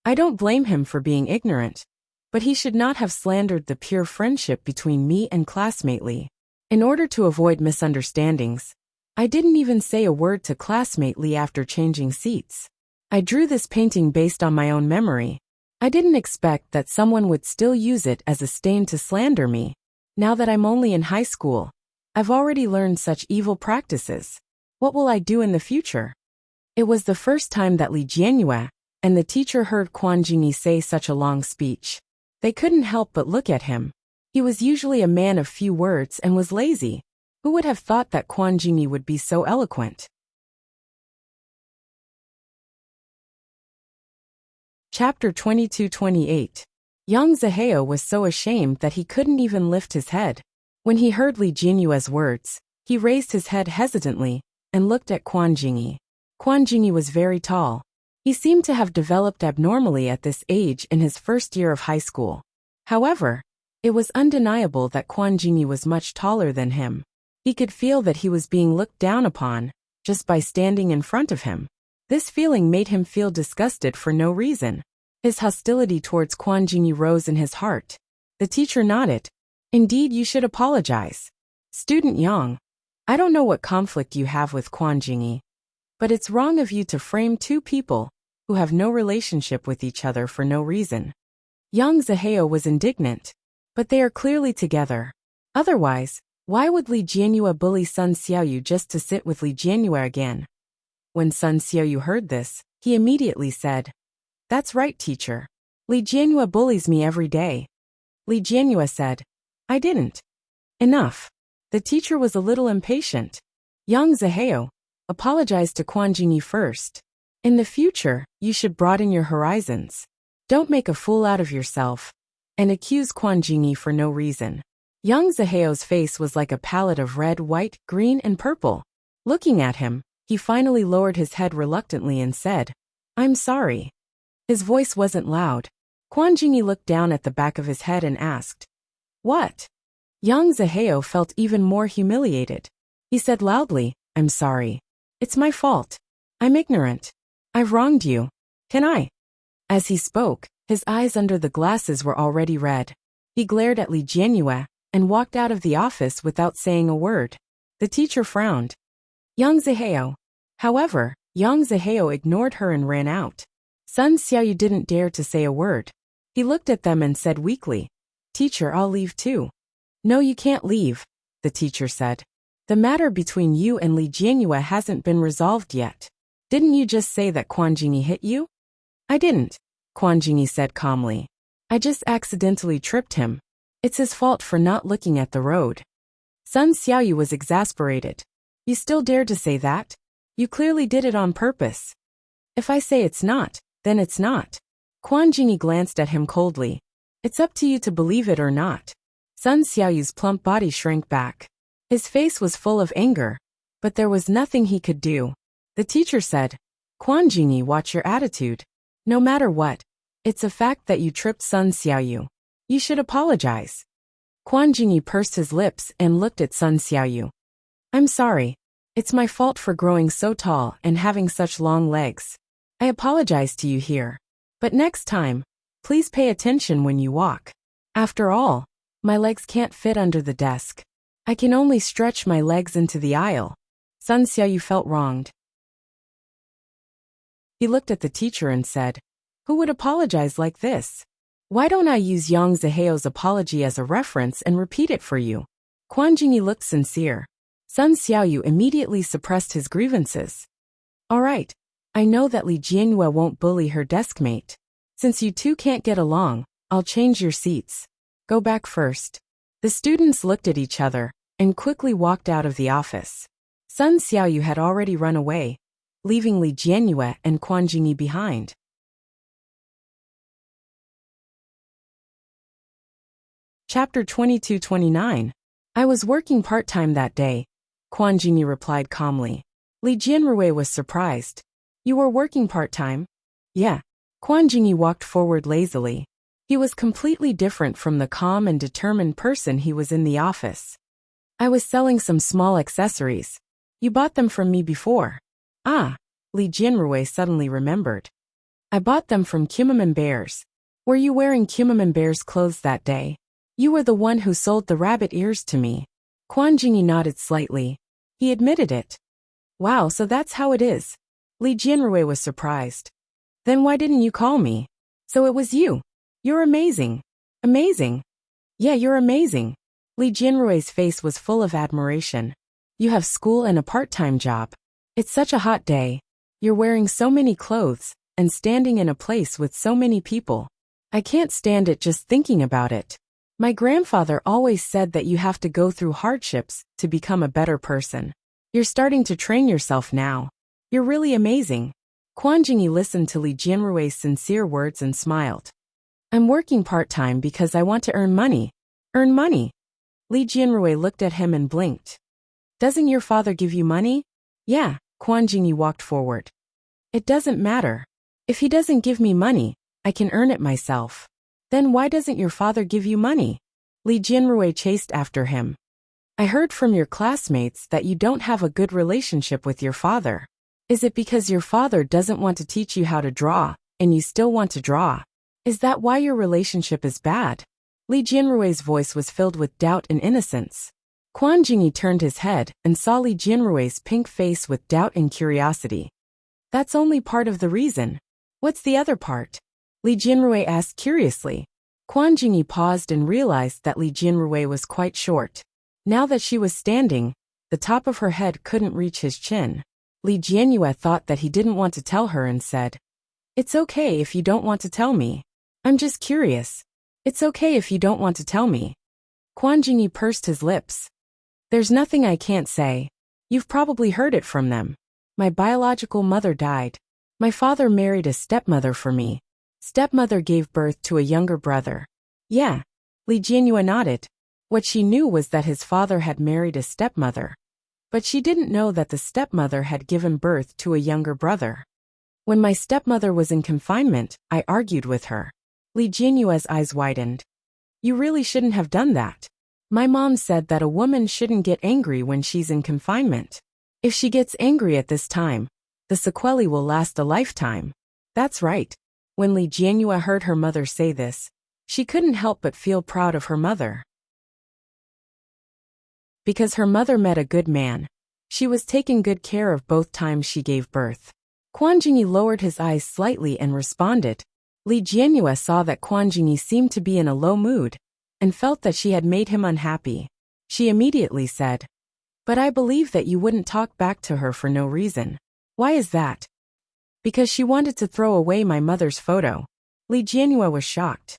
I don't blame him for being ignorant, but he should not have slandered the pure friendship between me and classmate Li. In order to avoid misunderstandings, I didn't even say a word to classmate Li after changing seats. I drew this painting based on my own memory. I didn't expect that someone would still use it as a stain to slander me. Now that I'm only in high school, I've already learned such evil practices. What will I do in the future? It was the first time that Li Jianyue and the teacher heard Quan Jingyi say such a long speech. They couldn't help but look at him. He was usually a man of few words and was lazy. Who would have thought that Quan Jingyi would be so eloquent? Chapter 22-28. Young Zaheo was so ashamed that he couldn't even lift his head. When he heard Li Jianyue's words, he raised his head hesitantly and looked at Quan Jingyi. Quan Jingyi was very tall. He seemed to have developed abnormally at this age in his first year of high school. However, it was undeniable that Quan Jingyi was much taller than him. He could feel that he was being looked down upon just by standing in front of him. This feeling made him feel disgusted for no reason. His hostility towards Quan Jingyi rose in his heart. The teacher nodded. Indeed, you should apologize. Student Yang, I don't know what conflict you have with Quan Jingyi, but it's wrong of you to frame two people who have no relationship with each other for no reason. Young Zaheo was indignant. But they are clearly together. Otherwise, why would Li Jianyue bully Sun Xiaoyu just to sit with Li Jianyue again? When Sun Xiaoyu heard this, he immediately said, That's right, teacher. Li Jianyue bullies me every day. Li Jianyue said, I didn't. Enough. The teacher was a little impatient. Young Zaheo, apologize to Quan Jingyi first. In the future, you should broaden your horizons. Don't make a fool out of yourself and accuse Quan Jingyi for no reason. Young Zaheo's face was like a palette of red, white, green, and purple. Looking at him, he finally lowered his head reluctantly and said, I'm sorry. His voice wasn't loud. Quan Jingyi looked down at the back of his head and asked, What? Young Zaheo felt even more humiliated. He said loudly, I'm sorry. It's my fault. I'm ignorant. I've wronged you. Can I? As he spoke, his eyes under the glasses were already red. He glared at Li Jianyue and walked out of the office without saying a word. The teacher frowned. Young Zaheo. However, Young Zaheo ignored her and ran out. Sun Xiaoyu didn't dare to say a word. He looked at them and said weakly, Teacher, I'll leave too. No, you can't leave, the teacher said. The matter between you and Li Jianyue hasn't been resolved yet. Didn't you just say that Quan Jingyi hit you? I didn't, Quan Jingyi said calmly. I just accidentally tripped him. It's his fault for not looking at the road. Sun Xiaoyu was exasperated. You still dare to say that? You clearly did it on purpose. If I say it's not, then it's not. Quan Jingyi glanced at him coldly. It's up to you to believe it or not. Sun Xiaoyu's plump body shrank back. His face was full of anger, but there was nothing he could do. The teacher said, Quan Jingyi, watch your attitude. No matter what, it's a fact that you tripped Sun Xiaoyu. You should apologize. Quan Jingyi pursed his lips and looked at Sun Xiaoyu. I'm sorry. It's my fault for growing so tall and having such long legs. I apologize to you here. But next time, please pay attention when you walk. After all, my legs can't fit under the desk. I can only stretch my legs into the aisle. Sun Xiaoyu felt wronged. He looked at the teacher and said, Who would apologize like this? Why don't I use Yang Zaheo's apology as a reference and repeat it for you? Quan Jingyi looked sincere. Sun Xiaoyu immediately suppressed his grievances. All right, I know that Li Jianyue won't bully her deskmate. Since you two can't get along, I'll change your seats. Go back first. The students looked at each other and quickly walked out of the office. Sun Xiaoyu had already run away, leaving Li Jianyue and Quan Jingyi behind. Chapter 22-29. I was working part-time that day, Quan Jingyi replied calmly. Li Jianrui was surprised. You were working part-time? Yeah. Quan Jingyi walked forward lazily. He was completely different from the calm and determined person he was in the office. I was selling some small accessories. You bought them from me before. Ah, Li Jianrui suddenly remembered. I bought them from Kumaman Bears. Were you wearing Kumaman Bears clothes that day? You were the one who sold the rabbit ears to me. Quan Jingyi nodded slightly. He admitted it. Wow, so that's how it is. Li Jianrui was surprised. Then why didn't you call me? So it was you. You're amazing. Amazing. Yeah, you're amazing. Li Jianrui's face was full of admiration. You have school and a part-time job. It's such a hot day. You're wearing so many clothes, and standing in a place with so many people. I can't stand it just thinking about it. My grandfather always said that you have to go through hardships to become a better person. You're starting to train yourself now. You're really amazing. Quan Jingyi listened to Li Jianrui's sincere words and smiled. I'm working part-time because I want to earn money. Earn money. Li Jianrui looked at him and blinked. Doesn't your father give you money? Yeah, Quan Jingyi walked forward. It doesn't matter. If he doesn't give me money, I can earn it myself. Then why doesn't your father give you money? Li Jianrui chased after him. I heard from your classmates that you don't have a good relationship with your father. Is it because your father doesn't want to teach you how to draw, and you still want to draw? Is that why your relationship is bad? Li Jianrui's voice was filled with doubt and innocence. Quan Jingyi turned his head and saw Li Jianrui's pink face with doubt and curiosity. That's only part of the reason. What's the other part? Li Jianrui asked curiously. Quan Jingyi paused and realized that Li Jianrui was quite short. Now that she was standing, the top of her head couldn't reach his chin. Li Jianrui thought that he didn't want to tell her and said, It's okay if you don't want to tell me. I'm just curious. It's okay if you don't want to tell me. Quan Jingyi pursed his lips. There's nothing I can't say. You've probably heard it from them. My biological mother died. My father married a stepmother for me. Stepmother gave birth to a younger brother. Yeah. Li Jianrui nodded. What she knew was that his father had married a stepmother. But she didn't know that the stepmother had given birth to a younger brother. When my stepmother was in confinement, I argued with her. Li Jianrui's eyes widened. You really shouldn't have done that. My mom said that a woman shouldn't get angry when she's in confinement. If she gets angry at this time, the sequelae will last a lifetime. That's right. When Li Jianrui heard her mother say this, she couldn't help but feel proud of her mother. Because her mother met a good man. She was taking good care of both times she gave birth. Quan Jingyi lowered his eyes slightly and responded. Li Jianrui saw that Quan Jingyi seemed to be in a low mood, and felt that she had made him unhappy. She immediately said, But I believe that you wouldn't talk back to her for no reason. Why is that? Because she wanted to throw away my mother's photo. Li Jianrui was shocked.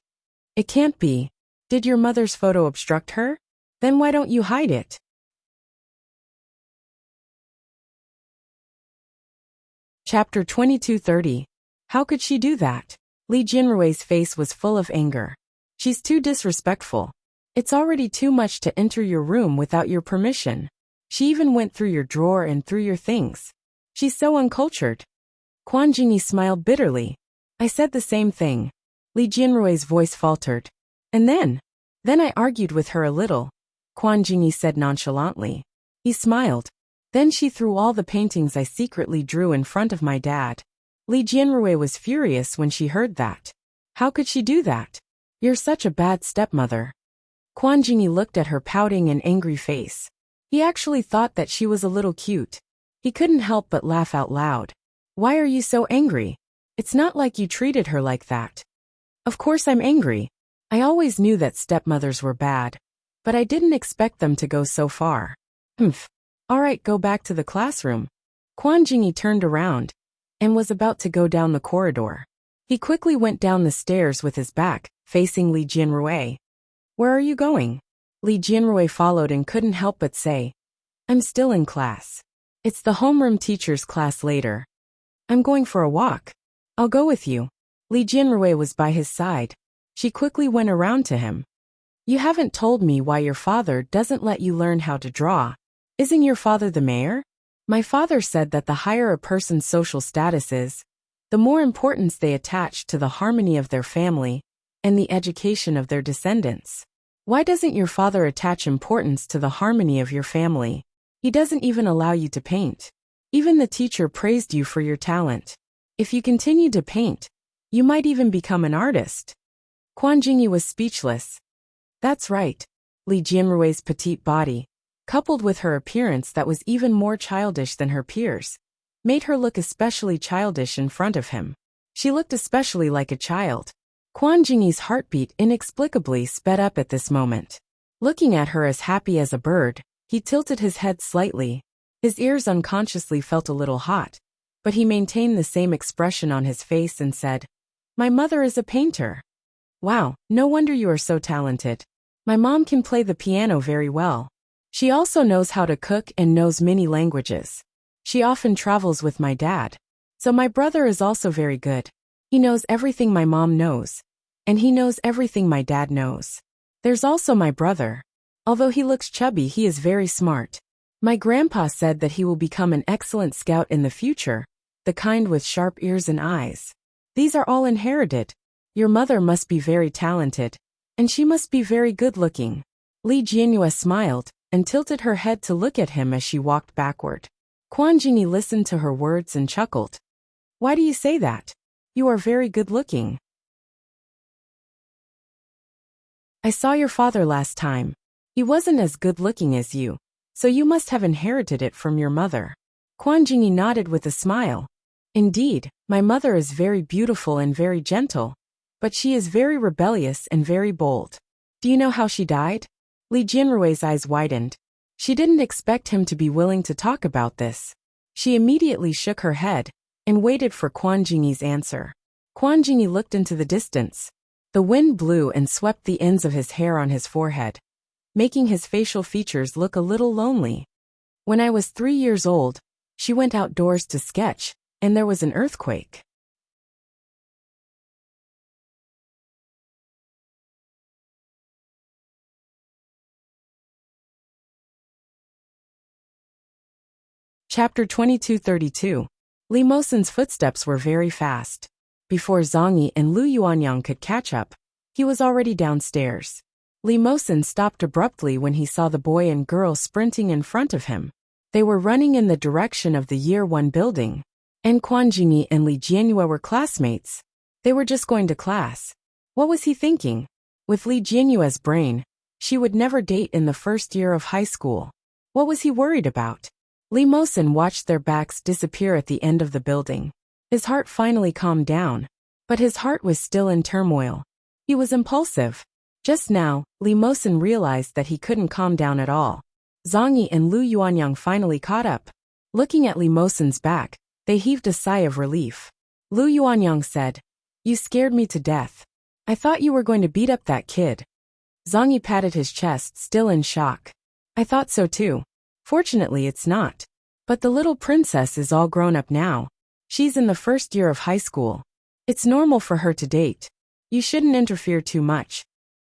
It can't be. Did your mother's photo obstruct her? Then why don't you hide it? Chapter 22-30. How could she do that? Li Jianrui's face was full of anger. She's too disrespectful. It's already too much to enter your room without your permission. She even went through your drawer and through your things. She's so uncultured. Quan Jingyi smiled bitterly. I said the same thing. Li Jianrui's voice faltered. And then I argued with her a little. Quan Jingyi said nonchalantly. He smiled. Then she threw all the paintings I secretly drew in front of my dad. Li Jianrui was furious when she heard that. How could she do that? You're such a bad stepmother. Quan Jingyi looked at her pouting and angry face. He actually thought that she was a little cute. He couldn't help but laugh out loud. Why are you so angry? It's not like you treated her like that. Of course I'm angry. I always knew that stepmothers were bad. But I didn't expect them to go so far. Alright, go back to the classroom. Quan Jingyi turned around and was about to go down the corridor. He quickly went down the stairs with his back, facing Li Jianrui. Where are you going? Li Jianrui followed and couldn't help but say, I'm still in class. It's the homeroom teacher's class later. I'm going for a walk. I'll go with you. Li Jianrui was by his side. She quickly went around to him. You haven't told me why your father doesn't let you learn how to draw. Isn't your father the mayor? My father said that the higher a person's social status is, the more importance they attach to the harmony of their family and the education of their descendants. Why doesn't your father attach importance to the harmony of your family? He doesn't even allow you to paint. Even the teacher praised you for your talent. If you continue to paint, you might even become an artist. Quan Jingyi was speechless. That's right. Li Jianrui's petite body, coupled with her appearance that was even more childish than her peers, made her look especially childish in front of him. She looked especially like a child. Quan Jingyi's heartbeat inexplicably sped up at this moment. Looking at her as happy as a bird, he tilted his head slightly. His ears unconsciously felt a little hot, but he maintained the same expression on his face and said, "My mother is a painter." "Wow, no wonder you are so talented. My mom can play the piano very well. She also knows how to cook and knows many languages. She often travels with my dad. So my brother is also very good. He knows everything my mom knows. And he knows everything my dad knows. There's also my brother. Although he looks chubby, he is very smart. My grandpa said that he will become an excellent scout in the future, the kind with sharp ears and eyes. These are all inherited. Your mother must be very talented. And she must be very good-looking." Li Jianyue smiled and tilted her head to look at him as she walked backward. Quan Jingyi listened to her words and chuckled. "Why do you say that? You are very good-looking." "I saw your father last time. He wasn't as good-looking as you, so you must have inherited it from your mother." Quan Jingyi nodded with a smile. "Indeed, my mother is very beautiful and very gentle, but she is very rebellious and very bold. Do you know how she died?" Li Jianrui's eyes widened. She didn't expect him to be willing to talk about this. She immediately shook her head and waited for Quan Jingyi's answer. Quan Jingyi looked into the distance. The wind blew and swept the ends of his hair on his forehead, making his facial features look a little lonely. "When I was 3 years old, she went outdoors to sketch, and there was an earthquake. Chapter 2232. Li Mosen's footsteps were very fast. Before Zhang Yi and Lu Yuanyang could catch up, he was already downstairs. Li Mosen stopped abruptly when he saw the boy and girl sprinting in front of him. They were running in the direction of the Year 1 building. And Quan Jingyi and Li Jianyue were classmates. They were just going to class. What was he thinking? With Li Jianyue's brain, she would never date in the first year of high school. What was he worried about? Li Mosen watched their backs disappear at the end of the building. His heart finally calmed down, but his heart was still in turmoil. He was impulsive. Just now, Li Mosen realized that he couldn't calm down at all. Zhang Yi and Lu Yuanyang finally caught up. Looking at Li Mosen's back, they heaved a sigh of relief. Lu Yuanyang said, "You scared me to death. I thought you were going to beat up that kid." Zhang Yi patted his chest, still in shock. "I thought so too. Fortunately, it's not. But the little princess is all grown up now. She's in the first year of high school. It's normal for her to date. You shouldn't interfere too much."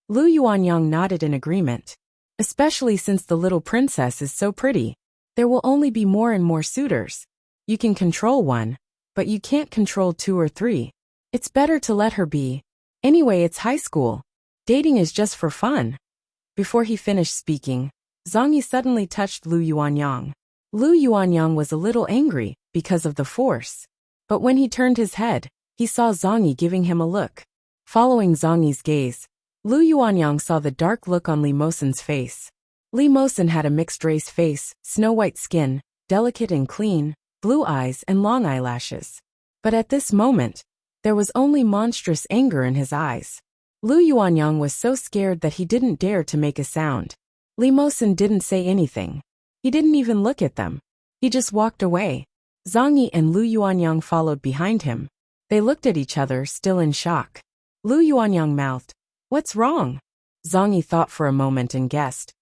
Lu Yuanyang nodded in agreement. "Especially since the little princess is so pretty. There will only be more and more suitors. You can control one, but you can't control 2 or 3. It's better to let her be. Anyway, it's high school. Dating is just for fun." Before he finished speaking, Zhang Yi suddenly touched Lu Yuanyang. Lu Yuanyang was a little angry because of the force. But when he turned his head, he saw Zhang Yi giving him a look. Following Zhang Yi's gaze, Lu Yuanyang saw the dark look on Li Mosen's face. Li Mosen had a mixed-race face, snow-white skin, delicate and clean, blue eyes and long eyelashes. But at this moment, there was only monstrous anger in his eyes. Lu Yuanyang was so scared that he didn't dare to make a sound. Li Mosen didn't say anything. He didn't even look at them. He just walked away. Zhang Yi and Lu Yuanyang followed behind him. They looked at each other, still in shock. Lu Yuanyang mouthed, "What's wrong?" Zhang Yi thought for a moment and guessed.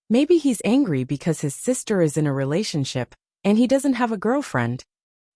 Maybe he's angry because his sister is in a relationship, and he doesn't have a girlfriend.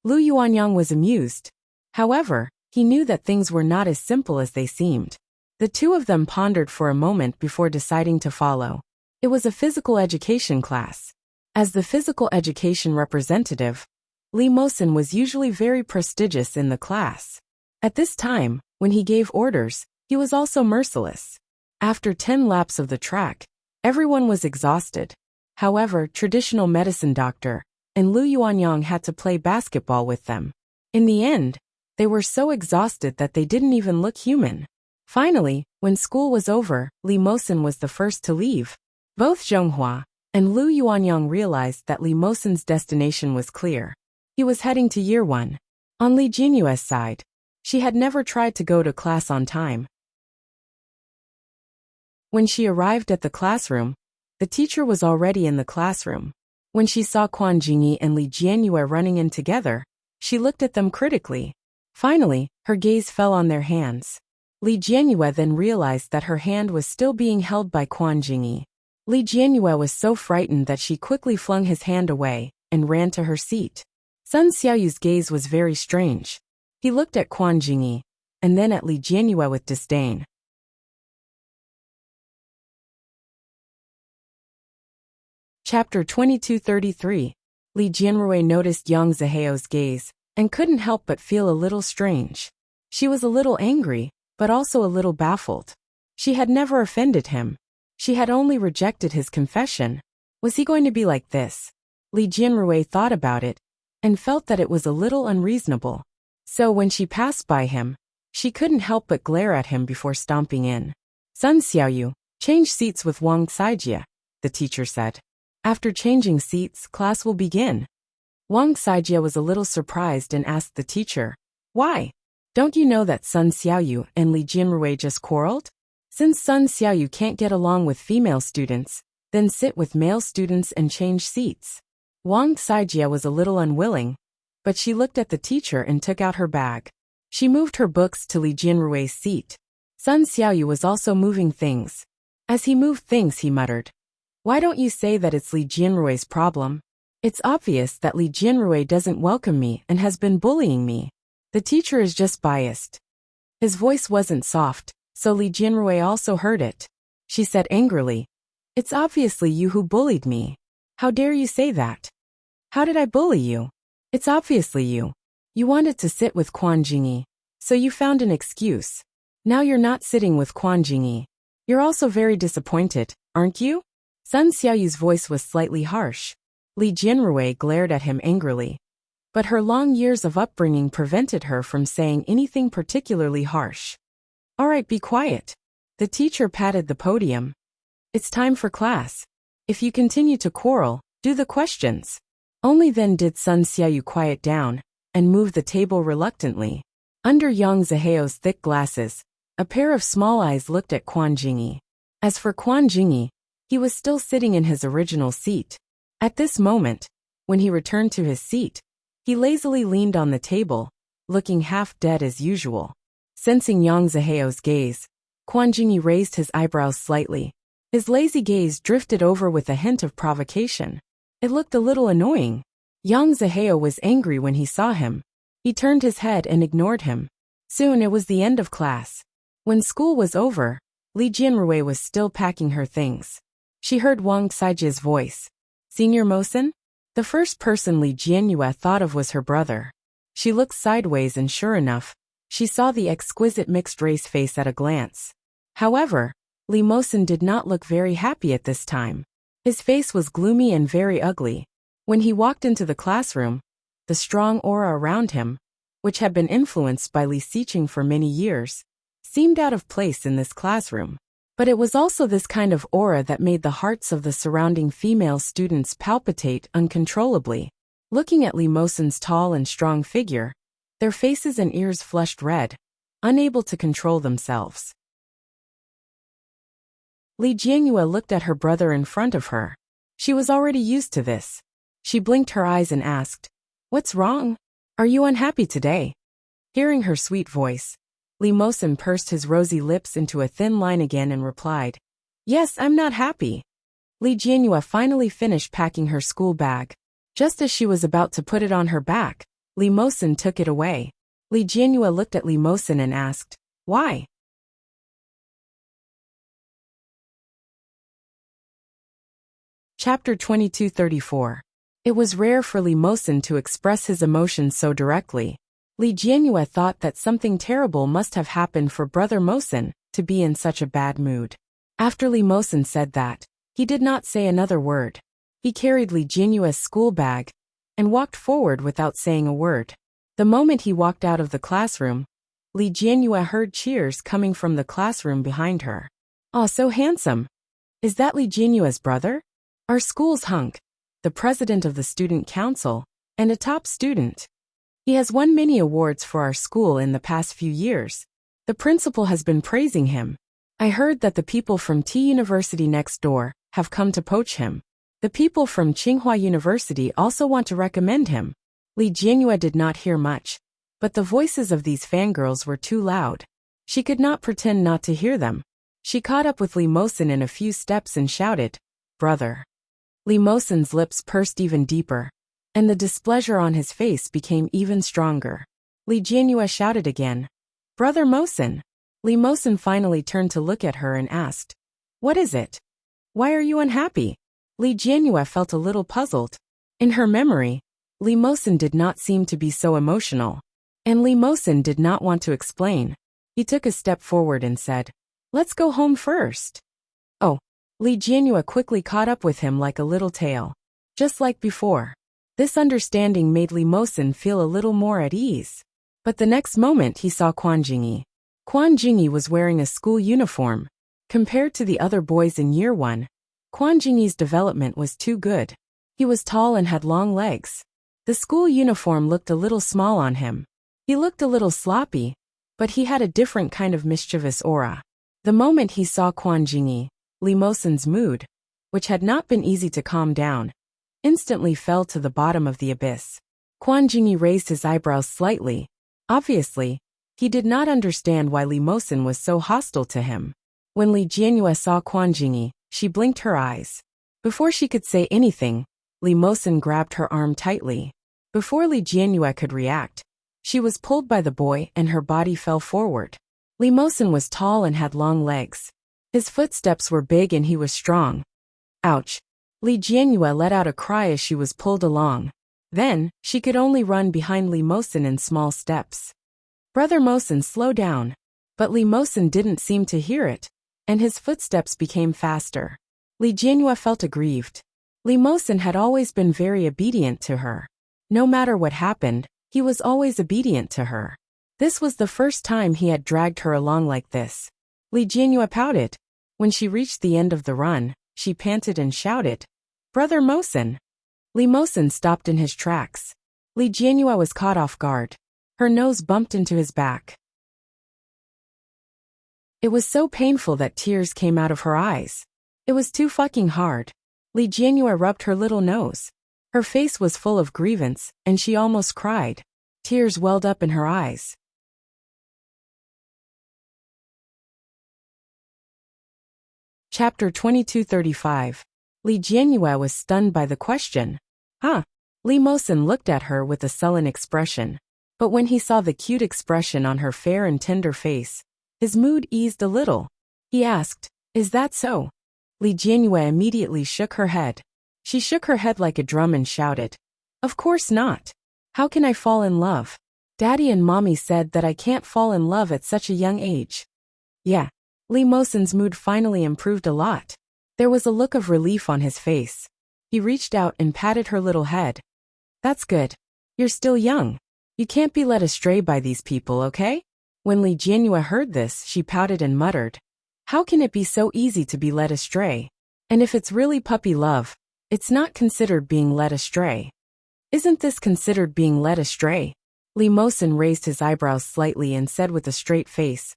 Lu Yuanyang was amused. However, he knew that things were not as simple as they seemed. The two of them pondered for a moment before deciding to follow. It was a physical education class. As the physical education representative, Lee Mosin was usually very prestigious in the class. At this time, when he gave orders, he was also merciless. After 10 laps of the track, everyone was exhausted. However, traditional medicine doctor and Lu Yuanyang had to play basketball with them. In the end, they were so exhausted that they didn't even look human. Finally, when school was over, Lee Mosin was the first to leave. Both Zhonghua and Lu Yuanyang realized that Lee Mosin's destination was clear. He was heading to year 1. On Li Jinyue's side, she had never tried to go to class on time. When she arrived at the classroom, the teacher was already in the classroom. When she saw Quan Jingyi and Li Jianyue running in together, she looked at them critically. Finally, her gaze fell on their hands. Li Jianyue then realized that her hand was still being held by Quan Jingyi. Li Jianyue was so frightened that she quickly flung his hand away and ran to her seat. Sun Xiaoyu's gaze was very strange. He looked at Quan Jingyi and then at Li Jianyue with disdain. Chapter 2233. Li Jianrui noticed Yang Ziheo's gaze and couldn't help but feel a little strange. She was a little angry, but also a little baffled. She had never offended him. She had only rejected his confession. Was he going to be like this? Li Jianrui thought about it and felt that it was a little unreasonable. So when she passed by him, she couldn't help but glare at him before stomping in. Sun Xiaoyu, change seats with Wang Saijie, the teacher said. After changing seats, class will begin. Wang Saijie was a little surprised and asked the teacher, "Why? Don't you know that Sun Xiaoyu and Li Jianrui just quarreled? Since Sun Xiaoyu can't get along with female students, then sit with male students and change seats." Wang Saijie was a little unwilling, but she looked at the teacher and took out her bag. She moved her books to Li Jianrui's seat. Sun Xiaoyu was also moving things. As he moved things, he muttered, "Why don't you say that it's Li Jianrui's problem? It's obvious that Li Jianrui doesn't welcome me and has been bullying me. The teacher is just biased." His voice wasn't soft, so Li Jianrui also heard it. She said angrily, "It's obviously you who bullied me. How dare you say that? How did I bully you? It's obviously you. You wanted to sit with Quan Jingyi, so you found an excuse. Now you're not sitting with Quan Jingyi. You're also very disappointed, aren't you?" Sun Xiaoyu's voice was slightly harsh. Li Jianrui glared at him angrily. But her long years of upbringing prevented her from saying anything particularly harsh. "All right, be quiet." The teacher patted the podium. "It's time for class. If you continue to quarrel, do the questions." Only then did Sun Xiaoyu quiet down and move the table reluctantly. Under Yang Ziheo's thick glasses, a pair of small eyes looked at Quan Jingyi. As for Quan Jingyi, he was still sitting in his original seat. At this moment, when he returned to his seat, he lazily leaned on the table, looking half dead as usual. Sensing Yang Ziheo's gaze, Quan Jingyi raised his eyebrows slightly. His lazy gaze drifted over with a hint of provocation. It looked a little annoying. Yang Ziheo was angry when he saw him. He turned his head and ignored him. Soon it was the end of class. When school was over, Li Jianrui was still packing her things. She heard Wang Saijie's voice. "Senior Mosin?" The first person Li Jianyue thought of was her brother. She looked sideways and sure enough, she saw the exquisite mixed-race face at a glance. However, Li Mosin did not look very happy at this time. His face was gloomy and very ugly. When he walked into the classroom, the strong aura around him, which had been influenced by Li Xiqing for many years, seemed out of place in this classroom. But it was also this kind of aura that made the hearts of the surrounding female students palpitate uncontrollably. Looking at Li Mosin's tall and strong figure, their faces and ears flushed red, unable to control themselves. Li Jianyue looked at her brother in front of her. She was already used to this. She blinked her eyes and asked, "What's wrong? Are you unhappy today?" Hearing her sweet voice, Li Mosin pursed his rosy lips into a thin line again and replied, "Yes, I'm not happy." Li Jianyue finally finished packing her school bag. Just as she was about to put it on her back, Li Mosin took it away. Li Jianyue looked at Li Mosin and asked, "Why?" Chapter 2234. It was rare for Li Mosin to express his emotions so directly. Li Jianyue thought that something terrible must have happened for Brother Mosin to be in such a bad mood. After Li Mosin said that, he did not say another word. He carried Li Jianyue's school bag and walked forward without saying a word. The moment he walked out of the classroom, Li Jianyue heard cheers coming from the classroom behind her. "Aw, so handsome. Is that Li Jianyue's brother? Our school's hunk, the president of the student council, and a top student. He has won many awards for our school in the past few years. The principal has been praising him. I heard that the people from T University next door have come to poach him. The people from Tsinghua University also want to recommend him." Li Jianyue did not hear much, but the voices of these fangirls were too loud. She could not pretend not to hear them. She caught up with Li Mosin in a few steps and shouted, "Brother." Li Mosin's lips pursed even deeper, and the displeasure on his face became even stronger. Li Jianyue shouted again, "Brother Mosin." Li Mosin finally turned to look at her and asked, "What is it? Why are you unhappy?" Li Jianyue felt a little puzzled. In her memory, Li Mosin did not seem to be so emotional, and Li Mosin did not want to explain. He took a step forward and said, "Let's go home first." "Oh." Li Jianyue quickly caught up with him like a little tail. Just like before. This understanding made Li Mosin feel a little more at ease. But the next moment he saw Quan Jingyi. Quan Jingyi was wearing a school uniform. Compared to the other boys in year 1, Quan Jingyi's development was too good. He was tall and had long legs. The school uniform looked a little small on him. He looked a little sloppy, but he had a different kind of mischievous aura. The moment he saw Quan Jingyi, Li Mosin's mood, which had not been easy to calm down, instantly fell to the bottom of the abyss. Quan Jingyi raised his eyebrows slightly. Obviously, he did not understand why Li Mosin was so hostile to him. When Li Jianyue saw Quan Jingyi, she blinked her eyes. Before she could say anything, Li Mosin grabbed her arm tightly. Before Li Jianyue could react, she was pulled by the boy and her body fell forward. Li Mosin was tall and had long legs. His footsteps were big and he was strong. Ouch! Li Jianyue let out a cry as she was pulled along. Then, she could only run behind Li Mosin in small steps. "Brother Mosin, slow down." But Li Mosin didn't seem to hear it, and his footsteps became faster. Li Jianyue felt aggrieved. Li Mosin had always been very obedient to her. No matter what happened, he was always obedient to her. This was the first time he had dragged her along like this. Li Jianyue pouted. When she reached the end of the run, she panted and shouted, "Brother Mosin." Li Mosin stopped in his tracks. Li Jianyue was caught off guard. Her nose bumped into his back. It was so painful that tears came out of her eyes. It was too fucking hard. Li Jianyue rubbed her little nose. Her face was full of grievance, and she almost cried. Tears welled up in her eyes. Chapter 2235. Li Jianyue was stunned by the question. "Huh?" Li Mosin looked at her with a sullen expression. But when he saw the cute expression on her fair and tender face, his mood eased a little. He asked, "Is that so?" Li Jianyue immediately shook her head. She shook her head like a drum and shouted, "Of course not. How can I fall in love? Daddy and Mommy said that I can't fall in love at such a young age." Yeah. Li Mosin's mood finally improved a lot. There was a look of relief on his face. He reached out and patted her little head. "That's good. You're still young. You can't be led astray by these people, okay?" When Li Jianyue heard this, she pouted and muttered, "How can it be so easy to be led astray? And if it's really puppy love, it's not considered being led astray." "Isn't this considered being led astray?" Li Mosin raised his eyebrows slightly and said with a straight face,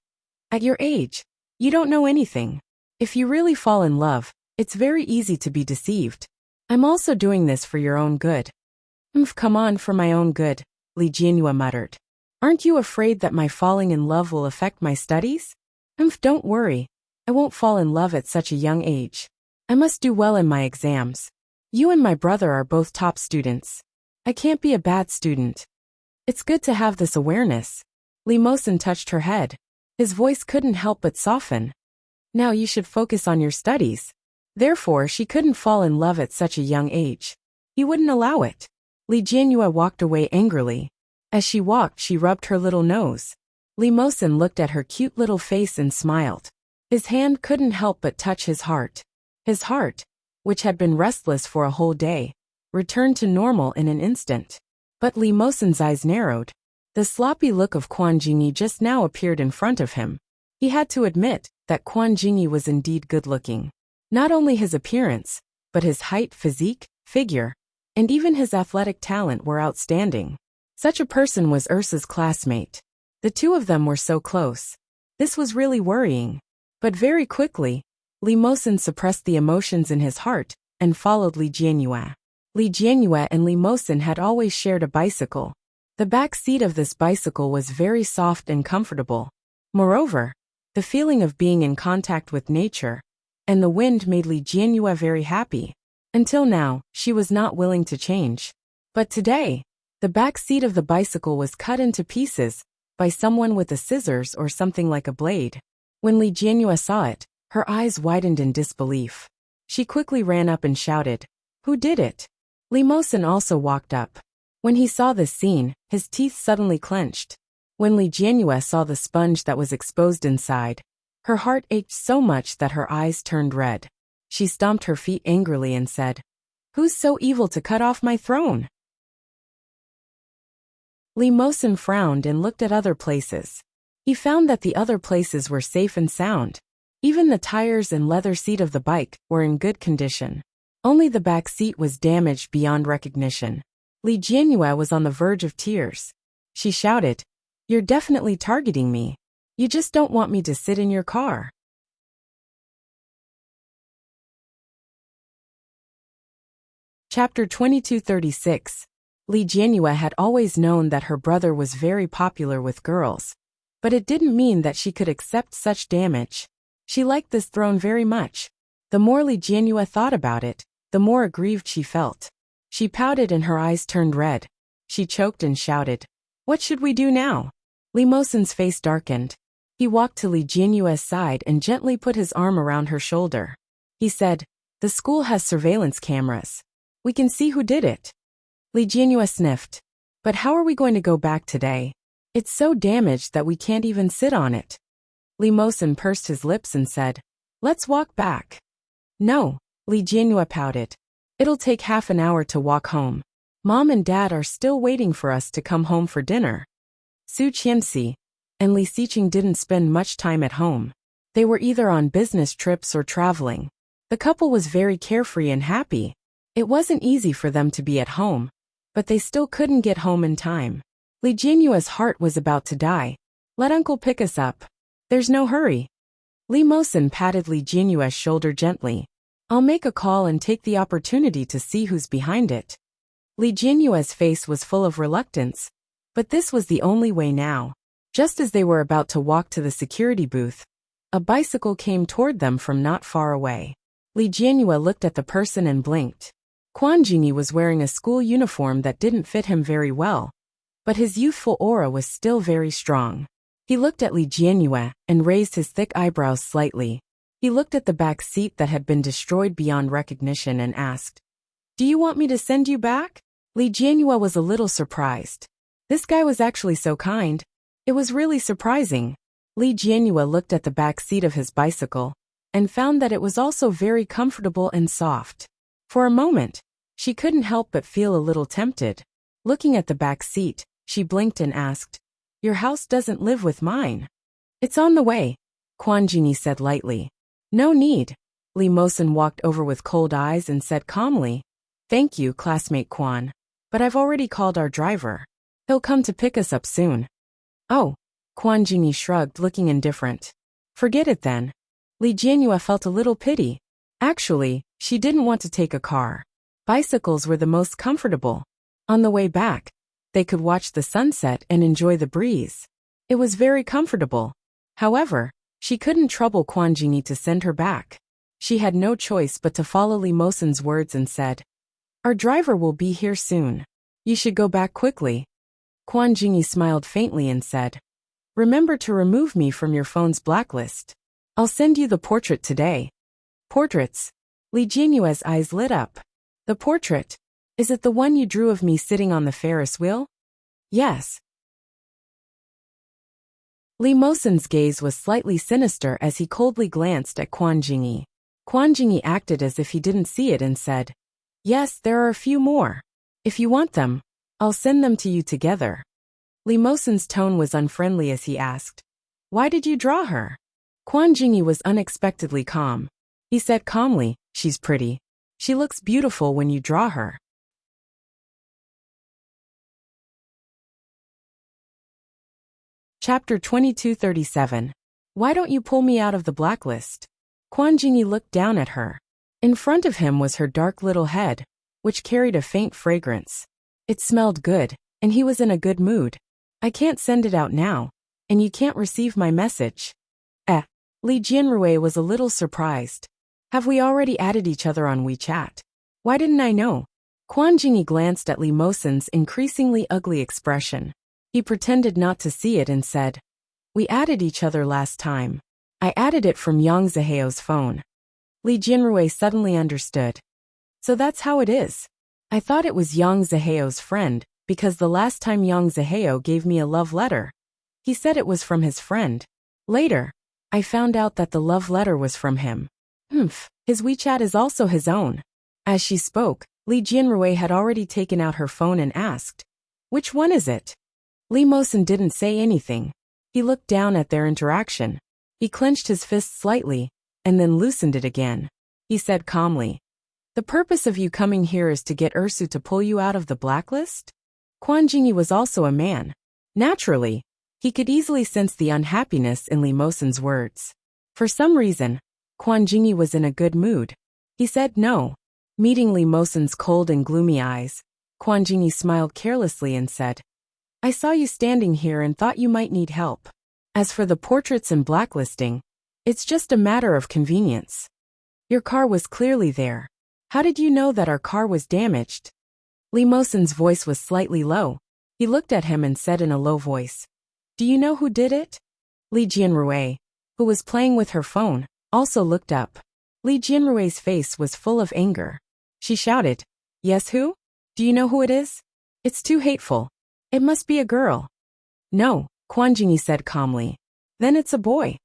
"At your age, you don't know anything. If you really fall in love, it's very easy to be deceived. I'm also doing this for your own good." Come on, for my own good," Li Jianyue muttered. "Aren't you afraid that my falling in love will affect my studies?" Don't worry. I won't fall in love at such a young age. I must do well in my exams. You and my brother are both top students. I can't be a bad student. It's good to have this awareness." Li Mosin touched her head. His voice couldn't help but soften. "Now you should focus on your studies. Therefore, she couldn't fall in love at such a young age. He wouldn't allow it. Li Jianyue walked away angrily. As she walked, she rubbed her little nose. Li Mosen looked at her cute little face and smiled. His hand couldn't help but touch his heart. His heart, which had been restless for a whole day, returned to normal in an instant. But Li Mosen's eyes narrowed. The sloppy look of Quan Jingyi just now appeared in front of him. He had to admit that Quan Jingyi was indeed good-looking. Not only his appearance, but his height, physique, figure, and even his athletic talent were outstanding. Such a person was Ursa's classmate. The two of them were so close. This was really worrying. But very quickly, Li Mosen suppressed the emotions in his heart and followed Li Jianyue. Li Jianyue and Li Mosen had always shared a bicycle. The back seat of this bicycle was very soft and comfortable. Moreover, the feeling of being in contact with nature and the wind made Li Jianyue very happy. Until now, she was not willing to change. But today, the back seat of the bicycle was cut into pieces by someone with a scissors or something like a blade. When Li Jianyue saw it, her eyes widened in disbelief. She quickly ran up and shouted, "Who did it?" Li Mosen also walked up. When he saw this scene, his teeth suddenly clenched. When Li Jianyue saw the sponge that was exposed inside, her heart ached so much that her eyes turned red. She stomped her feet angrily and said, "Who's so evil to cut off my throne?" Li Mosen frowned and looked at other places. He found that the other places were safe and sound. Even the tires and leather seat of the bike were in good condition. Only the back seat was damaged beyond recognition. Li Jianyue was on the verge of tears. She shouted, "You're definitely targeting me. You just don't want me to sit in your car." Chapter 2236. Li Jianyue had always known that her brother was very popular with girls, but it didn't mean that she could accept such damage. She liked this throne very much. The more Li Jianyue thought about it, the more aggrieved she felt. She pouted and her eyes turned red. She choked and shouted, "What should we do now?" Li Mosen's face darkened. He walked to Li Jianyue's side and gently put his arm around her shoulder. He said, "The school has surveillance cameras. We can see who did it." Li Jianyue sniffed. "But how are we going to go back today? It's so damaged that we can't even sit on it." Li Mosen pursed his lips and said, "Let's walk back." "No," Li Jianyue pouted. "It'll take half an hour to walk home. Mom and Dad are still waiting for us to come home for dinner." Su Qianxi and Li Xiqing didn't spend much time at home. They were either on business trips or traveling. The couple was very carefree and happy. It wasn't easy for them to be at home, but they still couldn't get home in time. Li Jianyue's heart was about to die. "Let Uncle pick us up. There's no hurry." Li Mosen patted Li Jianyue's shoulder gently. "I'll make a call and take the opportunity to see who's behind it." Li Jianyue's face was full of reluctance, but this was the only way now. Just as they were about to walk to the security booth, a bicycle came toward them from not far away. Li Jianyue looked at the person and blinked. Quan Jingyi was wearing a school uniform that didn't fit him very well, but his youthful aura was still very strong. He looked at Li Jianyue and raised his thick eyebrows slightly. He looked at the back seat that had been destroyed beyond recognition and asked, "Do you want me to send you back?" Li Jianyue was a little surprised. This guy was actually so kind. It was really surprising. Li Jianyue looked at the back seat of his bicycle and found that it was also very comfortable and soft. For a moment, she couldn't help but feel a little tempted. Looking at the back seat, she blinked and asked, "Your house doesn't live with mine." "It's on the way," Quan Jingyi said lightly. "No need." Li Mosen walked over with cold eyes and said calmly, "Thank you, classmate Quan, but I've already called our driver. He'll come to pick us up soon." "Oh," Quan Jingyi shrugged, looking indifferent. "Forget it then." Li Jianyue felt a little pity. Actually, she didn't want to take a car. Bicycles were the most comfortable. On the way back, they could watch the sunset and enjoy the breeze. It was very comfortable. However, she couldn't trouble Quan Jingyi to send her back. She had no choice but to follow Li Mosen's words and said, "Our driver will be here soon. You should go back quickly." Quan Jingyi smiled faintly and said, "Remember to remove me from your phone's blacklist. I'll send you the portrait today." "Portraits?" Li Jianyue's eyes lit up. The portrait. Is it the one you drew of me sitting on the Ferris wheel? Yes. Li Mosen's gaze was slightly sinister as he coldly glanced at Quan Jingyi. Quan Jingyi acted as if he didn't see it and said, "Yes, there are a few more. If you want them, I'll send them to you together." Li Mosen's tone was unfriendly as he asked, "Why did you draw her?" Quan Jingyi was unexpectedly calm. He said calmly, "She's pretty. She looks beautiful when you draw her." Chapter 2237. Why don't you pull me out of the blacklist? Quan Jingyi looked down at her. In front of him was her dark little head, which carried a faint fragrance. It smelled good, and he was in a good mood. "I can't send it out now, and you can't receive my message." Li Jianrui was a little surprised. "Have we already added each other on WeChat? Why didn't I know?" Quan Jingyi glanced at Li Mosen's increasingly ugly expression. He pretended not to see it and said, "We added each other last time. I added it from Yang Ziheo's phone." Li Jianrui suddenly understood. "So that's how it is. I thought it was Yang Ziheo's friend, because the last time Yang Ziheo gave me a love letter, he said it was from his friend. Later, I found out that the love letter was from him. His WeChat is also his own." As she spoke, Li Jianrui had already taken out her phone and asked, "Which one is it?" Li Mosen didn't say anything. He looked down at their interaction. He clenched his fist slightly, and then loosened it again. He said calmly, "The purpose of you coming here is to get Ursu to pull you out of the blacklist?" Quan Jingyi was also a man. Naturally, he could easily sense the unhappiness in Li Mosen's words. For some reason, Quan Jingyi was in a good mood. He said no. Meeting Li Mosen's cold and gloomy eyes, Quan Jingyi smiled carelessly and said, "I saw you standing here and thought you might need help. As for the portraits and blacklisting, it's just a matter of convenience. Your car was clearly there. How did you know that our car was damaged?" Li Mosen's voice was slightly low. He looked at him and said in a low voice, "Do you know who did it?" Li Jianrui, who was playing with her phone, also looked up. Li Jianrui's face was full of anger. She shouted, "Yes, who? Do you know who it is? It's too hateful. It must be a girl." "No," Quan Jingyi said calmly. "Then it's a boy."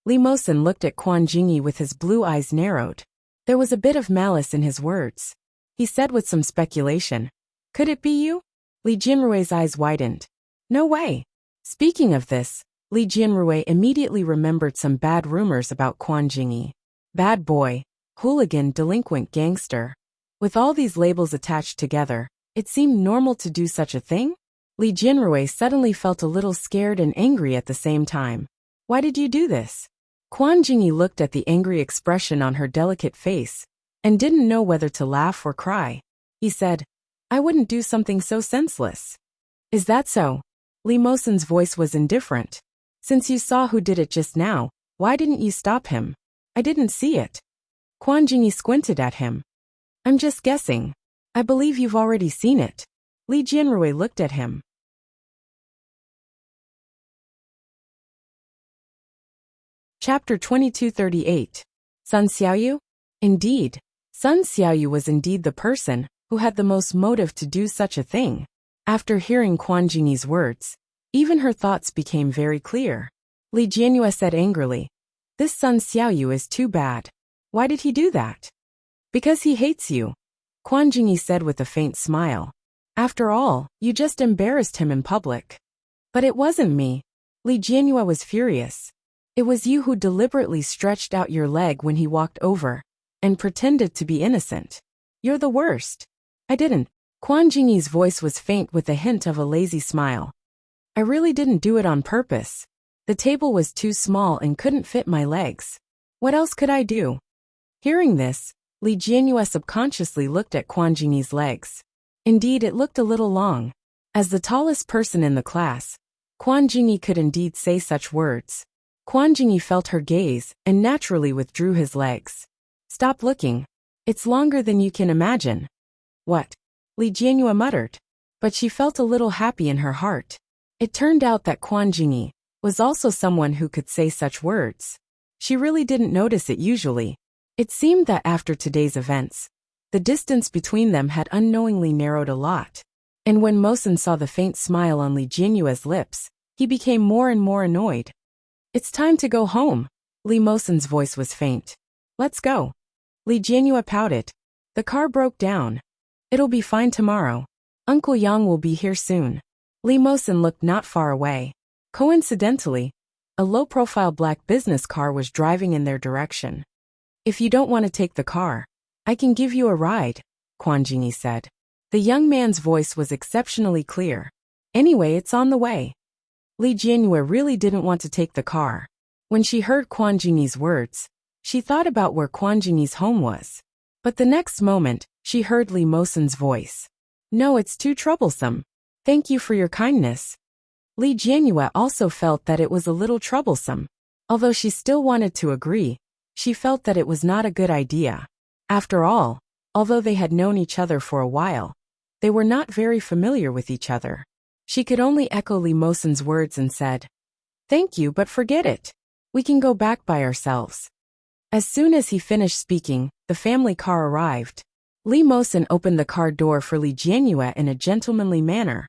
Li Mosen looked at Quan Jingyi with his blue eyes narrowed. There was a bit of malice in his words. He said with some speculation, "Could it be you?" Li Jianrui's eyes widened. "No way." Speaking of this, Li Jianrui immediately remembered some bad rumors about Quan Jingyi. Bad boy, hooligan, delinquent, gangster. With all these labels attached together, it seemed normal to do such a thing? Li Jianrui suddenly felt a little scared and angry at the same time. "Why did you do this?" Quan Jingyi looked at the angry expression on her delicate face and didn't know whether to laugh or cry. He said, "I wouldn't do something so senseless." "Is that so?" Li Mosen's voice was indifferent. "Since you saw who did it just now, why didn't you stop him?" "I didn't see it." Quan Jingyi squinted at him. "I'm just guessing. I believe you've already seen it." Li Jianrui looked at him. Chapter 2238. Sun Xiaoyu? Indeed, Sun Xiaoyu was indeed the person who had the most motive to do such a thing. After hearing Quan Jingyi's words, even her thoughts became very clear. Li Jianyue said angrily, "This Sun Xiaoyu is too bad. Why did he do that?" "Because he hates you," Quan Jingyi said with a faint smile. "After all, you just embarrassed him in public." "But it wasn't me." Li Jianyue was furious. "It was you who deliberately stretched out your leg when he walked over and pretended to be innocent. You're the worst." "I didn't." Quan Jingyi's voice was faint with a hint of a lazy smile. "I really didn't do it on purpose. The table was too small and couldn't fit my legs. What else could I do?" Hearing this, Li Jianyue subconsciously looked at Quan Jingyi's legs. Indeed, it looked a little long. As the tallest person in the class, Quan Jingyi could indeed say such words. Quan Jingyi felt her gaze and naturally withdrew his legs. "Stop looking. It's longer than you can imagine." "What?" Li Jianyue muttered. But she felt a little happy in her heart. It turned out that Quan Jingyi was also someone who could say such words. She really didn't notice it usually. It seemed that after today's events, the distance between them had unknowingly narrowed a lot. And when Mosen saw the faint smile on Li Jianyue's lips, he became more and more annoyed. It's time to go home. Li Mosen's voice was faint. Let's go. Li Jianyue pouted. The car broke down. It'll be fine tomorrow. Uncle Yang will be here soon. Li Mosen looked not far away. Coincidentally, a low-profile black business car was driving in their direction. If you don't want to take the car, I can give you a ride, Quan Jingyi said. The young man's voice was exceptionally clear. Anyway, it's on the way. Li Jianyue really didn't want to take the car. When she heard Quan Jingyi's words, she thought about where Quan Jingyi's home was. But the next moment, she heard Li Mosen's voice. No, it's too troublesome. Thank you for your kindness. Li Jianyue also felt that it was a little troublesome. Although she still wanted to agree, she felt that it was not a good idea. After all, although they had known each other for a while, they were not very familiar with each other. She could only echo Li Mosen's words and said, "Thank you, but forget it. We can go back by ourselves." As soon as he finished speaking, the family car arrived. Li Mosen opened the car door for Li Jianyue in a gentlemanly manner,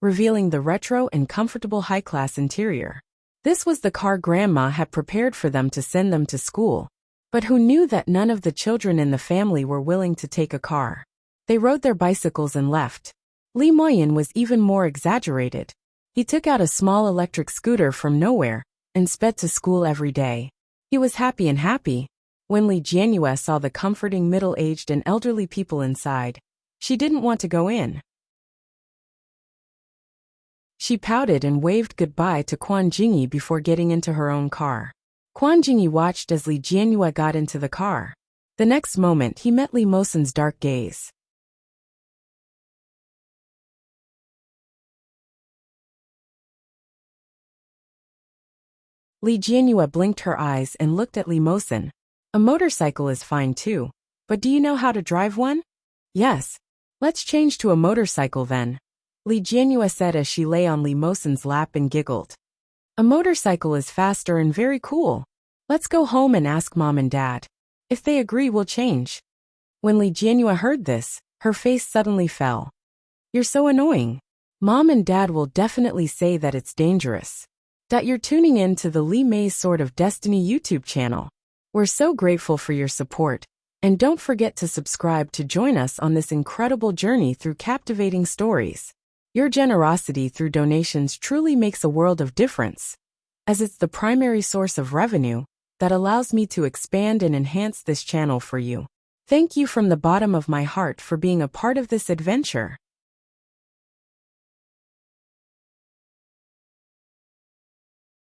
revealing the retro and comfortable high-class interior. This was the car Grandma had prepared for them to send them to school. But who knew that none of the children in the family were willing to take a car? They rode their bicycles and left. Li Moyen was even more exaggerated. He took out a small electric scooter from nowhere and sped to school every day. He was happy. When Li Jianyue saw the comforting middle-aged and elderly people inside, she didn't want to go in. She pouted and waved goodbye to Quan Jingyi before getting into her own car. Quan Jingyi watched as Li Jianyue got into the car. The next moment he met Li Mosen's dark gaze. Li Jianyue blinked her eyes and looked at Li Mosen. A motorcycle is fine too, but do you know how to drive one? Yes. Let's change to a motorcycle then, Li Jianyue said as she lay on Li Mosen's lap and giggled. A motorcycle is faster and very cool. Let's go home and ask Mom and Dad. If they agree, we'll change. When Li Jianyue heard this, her face suddenly fell. You're so annoying. Mom and Dad will definitely say that it's dangerous. That you're tuning in to the Li Mei's Sword of Destiny YouTube channel. We're so grateful for your support, and don't forget to subscribe to join us on this incredible journey through captivating stories. Your generosity through donations truly makes a world of difference, as it's the primary source of revenue that allows me to expand and enhance this channel for you. Thank you from the bottom of my heart for being a part of this adventure.